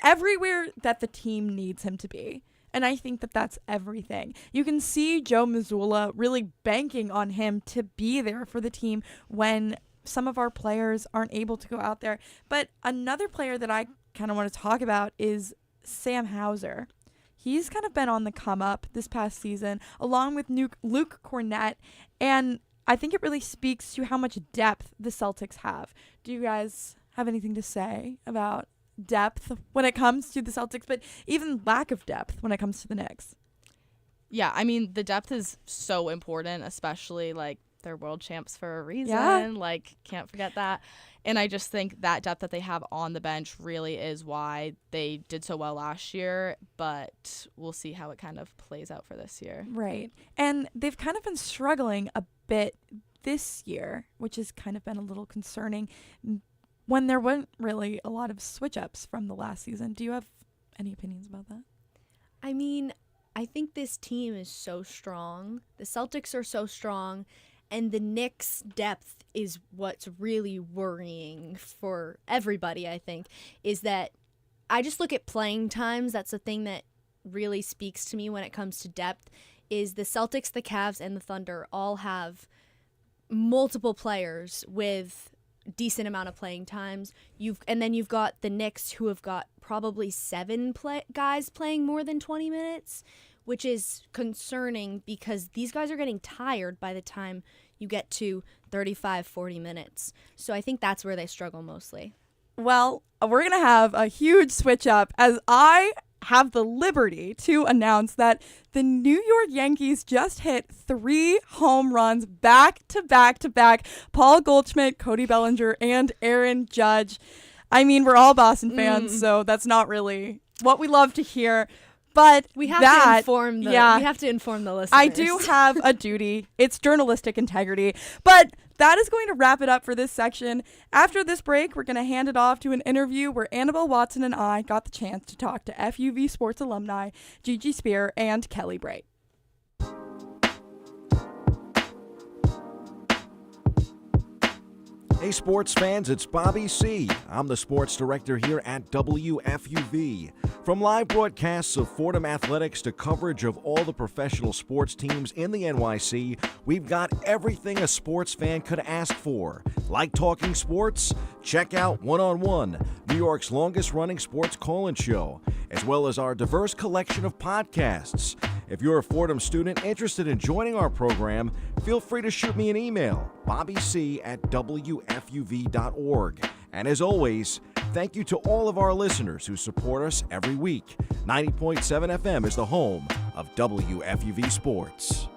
everywhere that the team needs him to be. And I think that that's everything. You can see Joe Mazzulla really banking on him to be there for the team when some of our players aren't able to go out there. But another player that I kind of want to talk about is Sam Hauser. He's kind of been on the come up this past season, along with Luke Cornett. And I think it really speaks to how much depth the Celtics have. Do you guys have anything to say about depth when it comes to the Celtics, but even lack of depth when it comes to the Knicks? Yeah, I mean, the depth is so important, especially like they're world champs for a reason. Yeah. Like, can't forget that. And I just think that depth that they have on the bench really is why they did so well last year, but we'll see how it kind of plays out for this year. Right. And they've kind of been struggling a bit this year, which has kind of been a little concerning when there weren't really a lot of switch-ups from the last season. Do you have any opinions about that? I mean, I think this team is so strong. The Celtics are so strong, and the Knicks' depth is what's really worrying for everybody, I think, is that I just look at playing times. That's the thing that really speaks to me when it comes to depth, is the Celtics, the Cavs, and the Thunder all have multiple players with decent amount of playing times. And then you've got the Knicks, who have got probably 7 guys playing more than 20 minutes, which is concerning because these guys are getting tired by the time you get to 35, 40 minutes. So I think that's where they struggle mostly. Well, we're going to have a huge switch up as I have the liberty to announce that the New York Yankees just hit 3 home runs back to back to back. Paul Goldschmidt, Cody Bellinger, and Aaron Judge. I mean, we're all Boston fans, so that's not really what we love to hear. But we have to inform the listeners. I do have a duty. It's journalistic integrity. But that is going to wrap it up for this section. After this break, we're going to hand it off to an interview where Annabelle Watson and I got the chance to talk to FUV sports alumni Gigi Spear and Kelly Bright. Hey sports fans, it's Bobby C. I'm the sports director here at WFUV. From live broadcasts of Fordham athletics to coverage of all the professional sports teams in the NYC, we've got everything a sports fan could ask for. Like talking sports? Check out One on One, New York's longest running sports call-in show, as well as our diverse collection of podcasts. If you're a Fordham student interested in joining our program, feel free to shoot me an email, bobbyc@wfuv.org. And as always, thank you to all of our listeners who support us every week. 90.7 FM is the home of WFUV Sports.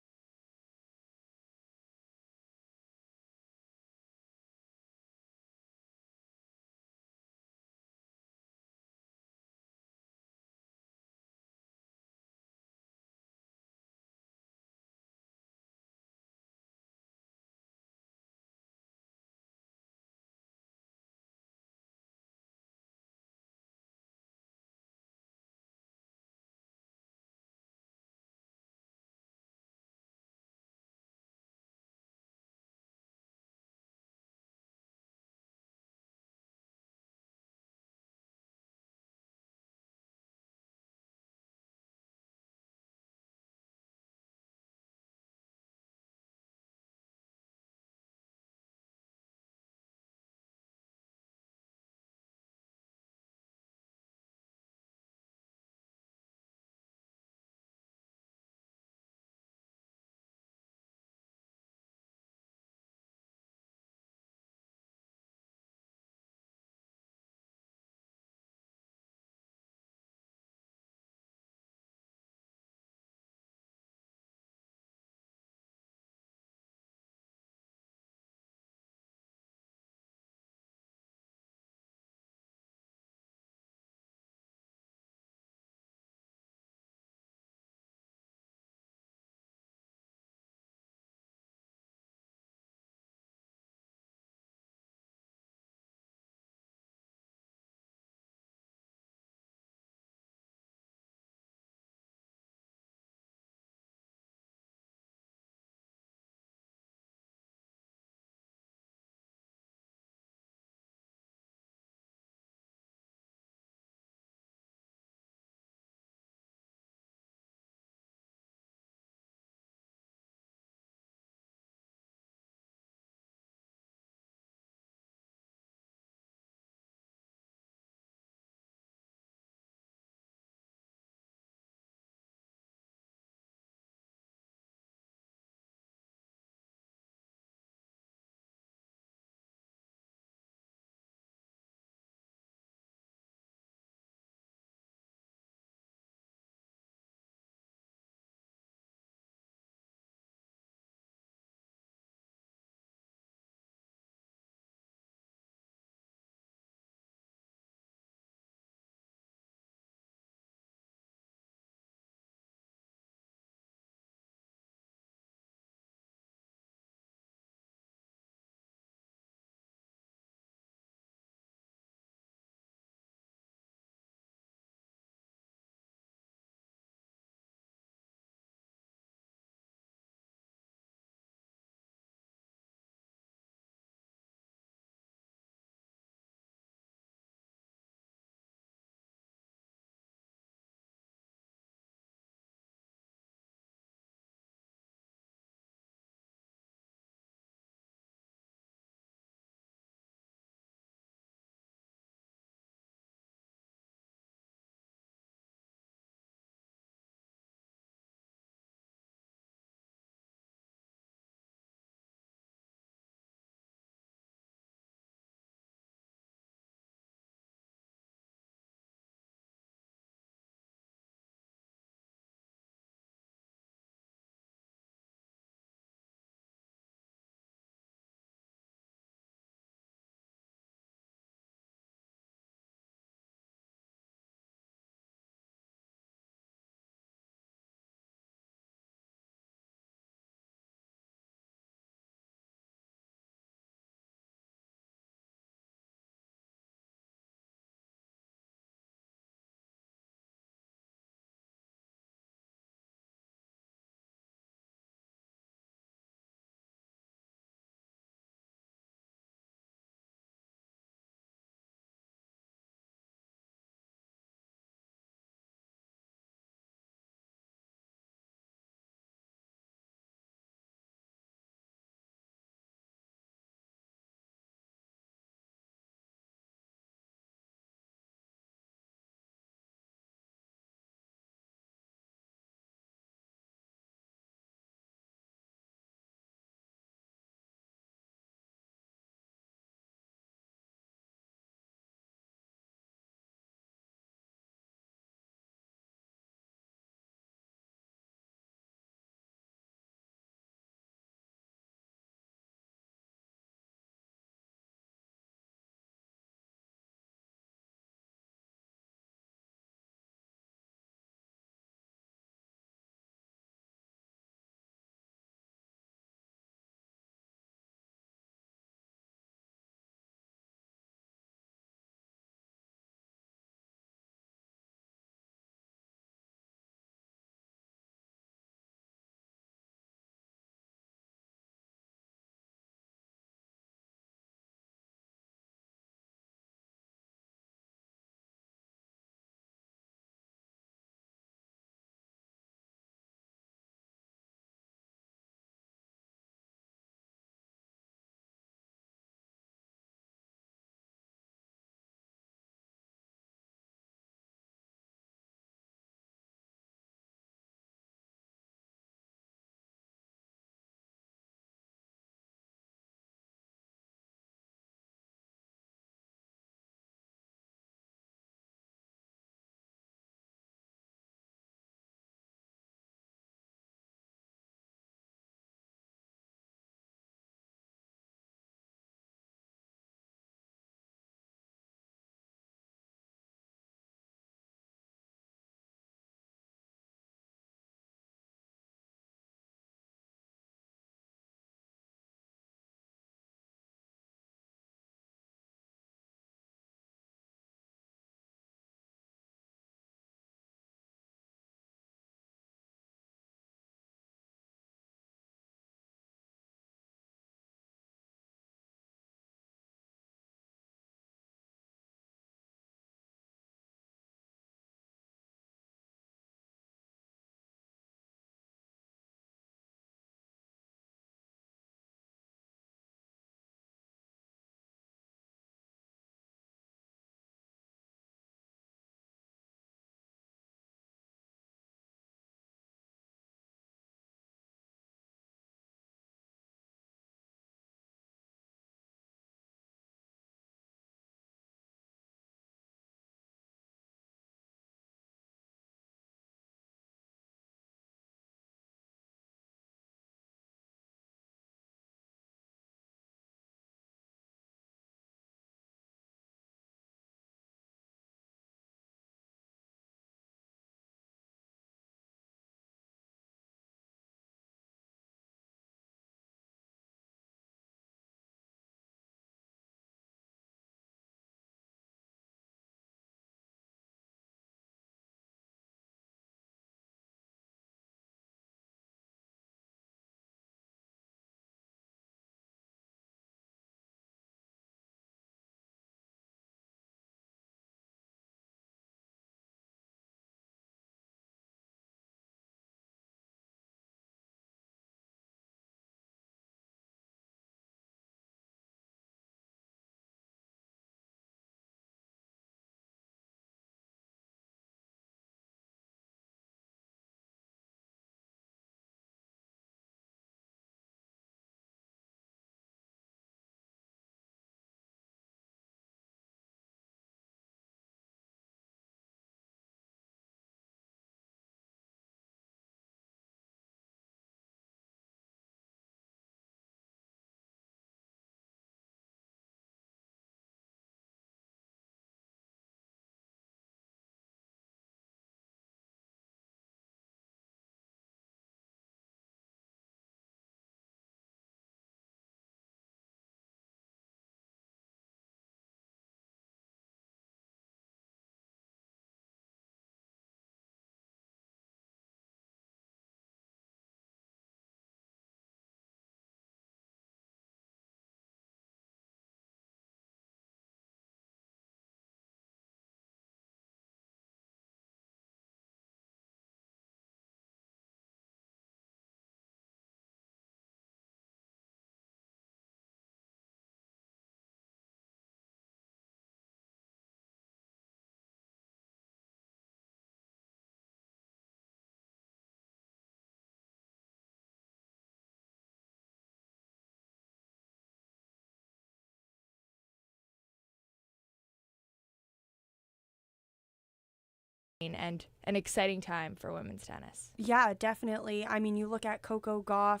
and an exciting time for women's tennis. Yeah, definitely. I mean, you look at Coco Gauff,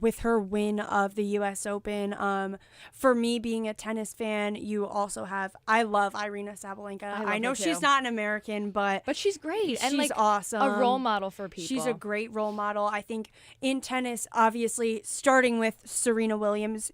with her win of the U.S. Open. For me, being a tennis fan, I love Irina Sabalenka. I know she's not an American, but she's great and she's awesome. A role model for people. She's a great role model. I think in tennis, obviously, starting with Serena Williams,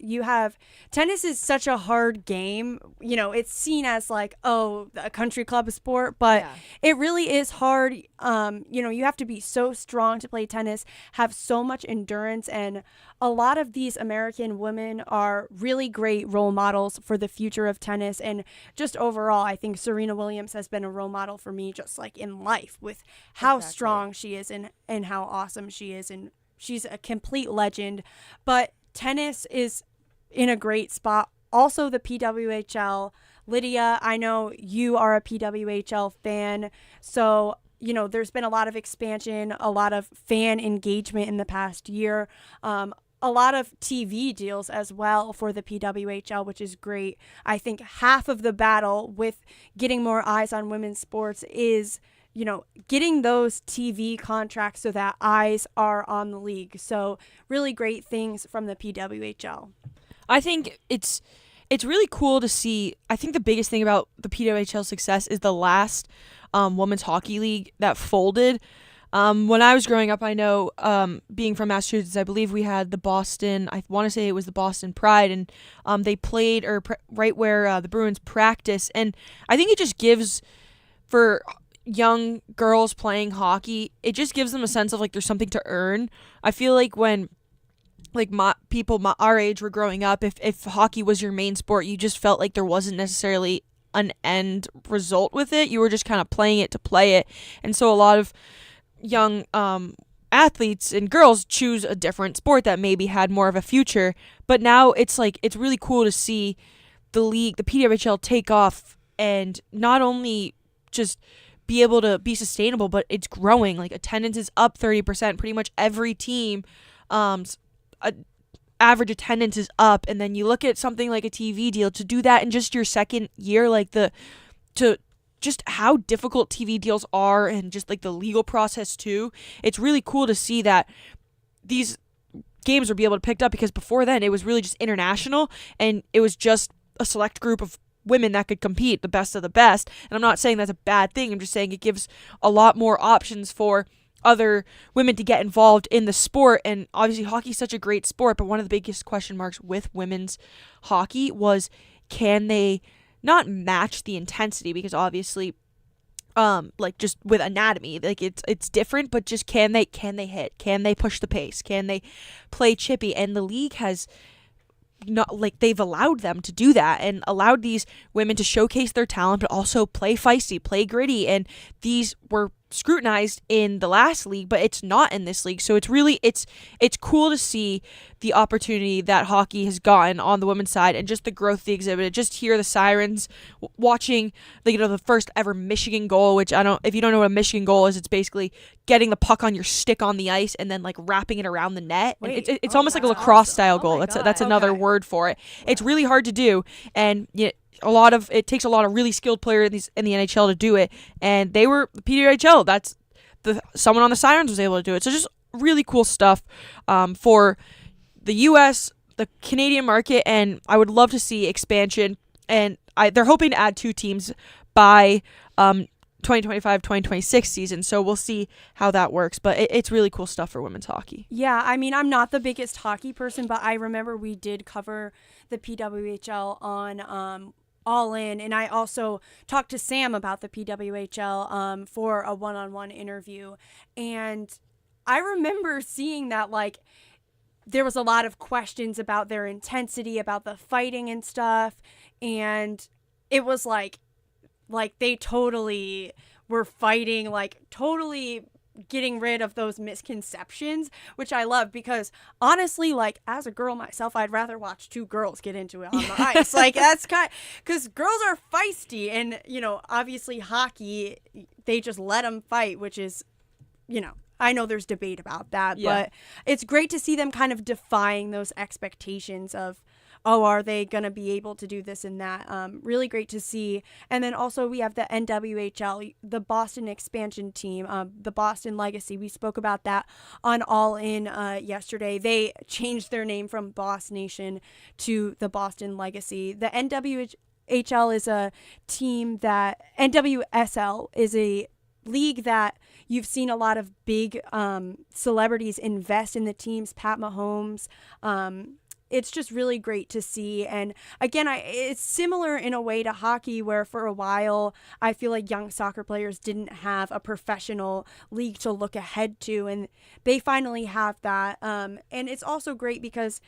tennis is such a hard game. It's seen as like, a country club sport, but it really is hard. You have to be so strong to play tennis, have so much endurance, and a lot of these American women are really great role models for the future of tennis. And just overall, I think Serena Williams has been a role model for me, just like in life, with how strong she is and how awesome she is. And she's a complete legend. But tennis is in a great spot. Also, the PWHL. Lydia, I know you are a PWHL fan, so there's been a lot of expansion, a lot of fan engagement in the past year, a lot of TV deals as well for the PWHL, which is great. I think half of the battle with getting more eyes on women's sports is, getting those TV contracts so that eyes are on the league. So really great things from the PWHL. I think it's really cool to see. I think the biggest thing about the PWHL success is the last women's hockey league that folded. When I was growing up, I know, being from Massachusetts, I believe we had the Boston, I want to say it was the Boston Pride, and they played right where the Bruins practice. And I think it just gives, for young girls playing hockey, it just gives them a sense of like there's something to earn. I feel like when people our age were growing up, if hockey was your main sport, you just felt like there wasn't necessarily an end result with it. You were just kind of playing it to play it. And so a lot of young athletes and girls choose a different sport that maybe had more of a future. But now it's really cool to see the league, the PWHL, take off and not only just be able to be sustainable, but it's growing. Like, attendance is up 30%. Pretty much every team average attendance is up. And then you look at something like a TV deal, to do that in just your second year, just how difficult TV deals are, and just like the legal process too. It's really cool to see that these games will be able to pick up, because before then it was really just international and it was just a select group of women that could compete, the best of the best. And I'm not saying that's a bad thing. I'm just saying it gives a lot more options for other women to get involved in the sport. And obviously hockey is such a great sport, but one of the biggest question marks with women's hockey was, can they not match the intensity? Because obviously just with anatomy, like it's different, but just can they hit? Can they push the pace? Can they play chippy? And the league has not, like, they've allowed them to do that and allowed these women to showcase their talent, but also play feisty, play gritty. And these were scrutinized in the last league, but it's not in this league. So it's really, it's cool to see the opportunity that hockey has gotten on the women's side, and just the growth they exhibited. Just hear the sirens, watching the first ever Michigan goal, which if you don't know what a Michigan goal is, it's basically getting the puck on your stick on the ice and then like wrapping it around the net. Wait, it's almost like a lacrosse style goal. Oh That's another word for it. It's really hard to do, and it takes a lot of really skilled players in the NHL to do it, and they were the PWHL. That's someone on the Sirens was able to do it. So just really cool stuff for the U.S., the Canadian market, and I would love to see expansion. And they're hoping to add 2 teams by 2025-2026 season. So we'll see how that works. But it's really cool stuff for women's hockey. Yeah, I mean, I'm not the biggest hockey person, but I remember we did cover the PWHL on All In, and I also talked to Sam about the PWHL for a one-on-one interview. And I remember seeing that, like, there was a lot of questions about their intensity, about the fighting and stuff, and it was like they totally were fighting, like totally getting rid of those misconceptions, which I love, because honestly, like, as a girl myself, I'd rather watch 2 girls get into it on the ice. Like, that's because girls are feisty, and obviously hockey, they just let them fight, which is I know there's debate about that, Yeah. but it's great to see them kind of defying those expectations of, oh, are they going to be able to do this and that? Really great to see. And then also we have the NWHL, the Boston expansion team, the Boston Legacy. We spoke about that on All In yesterday. They changed their name from Boss Nation to the Boston Legacy. The NWHL is a team that, NWSL is a league that you've seen a lot of big celebrities invest in the teams. Pat Mahomes, it's just really great to see. And again, it's similar in a way to hockey, where for a while I feel like young soccer players didn't have a professional league to look ahead to, and they finally have that. And it's also great because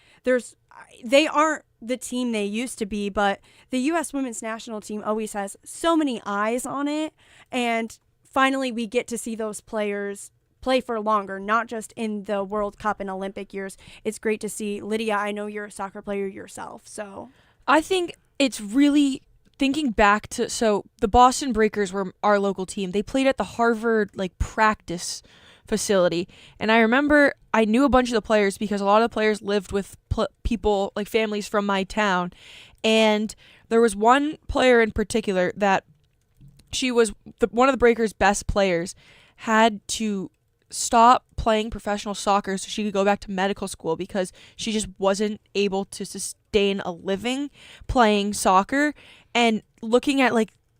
they aren't the team they used to be, but the U.S. women's national team always has so many eyes on it, and finally we get to see those players play for longer, not just in the World Cup and Olympic years. It's great to see. Lydia, I know you're a soccer player yourself, so I think it's really thinking back to, so the Boston Breakers were our local team. They played at the Harvard practice facility, and I remember I knew a bunch of the players because a lot of the players lived with people, like families from my town, and there was one player in particular that she was one of the Breakers' best players, had to stop playing professional soccer so she could go back to medical school because she just wasn't able to sustain a living playing soccer. And looking at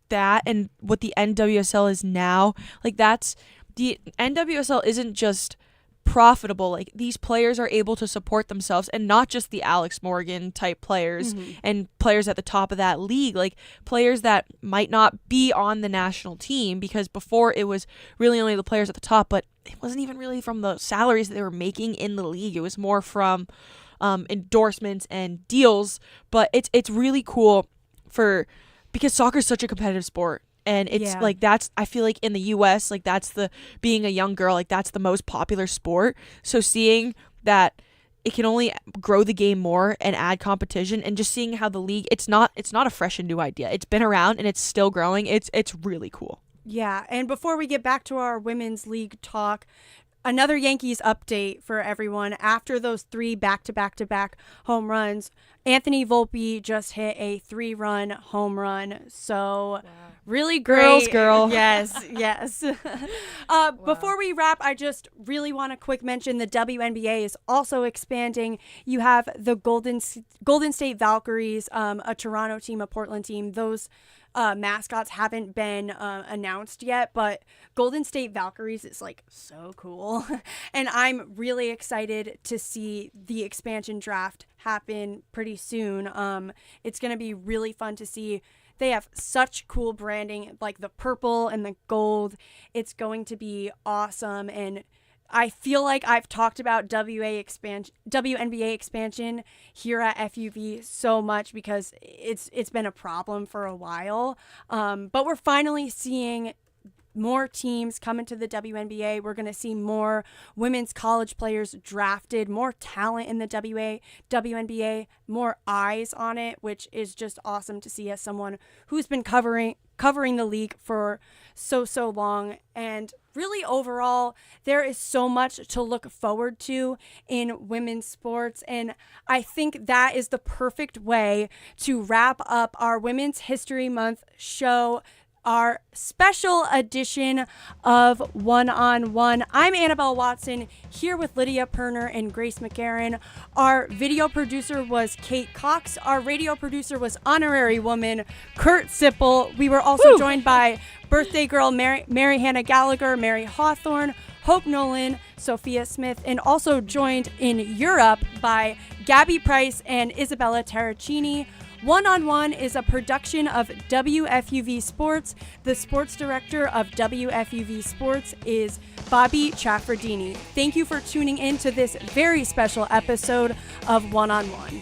that and what the NWSL is now, that's the NWSL isn't just profitable. These players are able to support themselves, and not just the Alex Morgan type players and players at the top of that league, players that might not be on the national team, because before it was really only the players at the top, but it wasn't even really from the salaries that they were making in the league. It was more from endorsements and deals. But it's really cool because soccer is such a competitive sport. And it's that's, I feel like in the US, that's being a young girl, that's the most popular sport. So seeing that it can only grow the game more and add competition, and just seeing how the league, it's not a fresh and new idea. It's been around and it's still growing. It's really cool. Yeah. And before we get back to our women's league talk, another Yankees update for everyone. After those 3 back-to-back-to-back home runs, Anthony Volpe just hit a 3-run home run. So really great. Girl. Yes. Before we wrap, I just really want to quick mention the WNBA is also expanding. You have the Golden State Valkyries, a Toronto team, a Portland team. Those mascots haven't been announced yet, but Golden State Valkyries is so cool. And I'm really excited to see the expansion draft happen pretty soon. It's going to be really fun to see. They have such cool branding, the purple and the gold. It's going to be awesome. And I feel like I've talked about WNBA expansion here at FUV so much because it's been a problem for a while. But we're finally seeing more teams come into the WNBA. We're going to see more women's college players drafted, more talent in the WNBA, more eyes on it, which is just awesome to see as someone who's been covering the league for so long. And really overall, there is so much to look forward to in women's sports. And I think that is the perfect way to wrap up our Women's History Month show, our special edition of One-on-One. I'm Annabelle Watson, here with Lydia Pirner and Grace McCarron. Our video producer was Kate Cox. Our radio producer was honorary woman Kurt Sippel. We were also joined by birthday girl Mary Hannah Gallagher, Mary Hawthorne, Hope Nolan, Sophia Smith, and also joined in Europe by Gabby Price and Isabella Terracini. One-on-One is a production of WFUV Sports. The sports director of WFUV Sports is Bobby Chaffredini. Thank you for tuning in to this very special episode of One-on-One.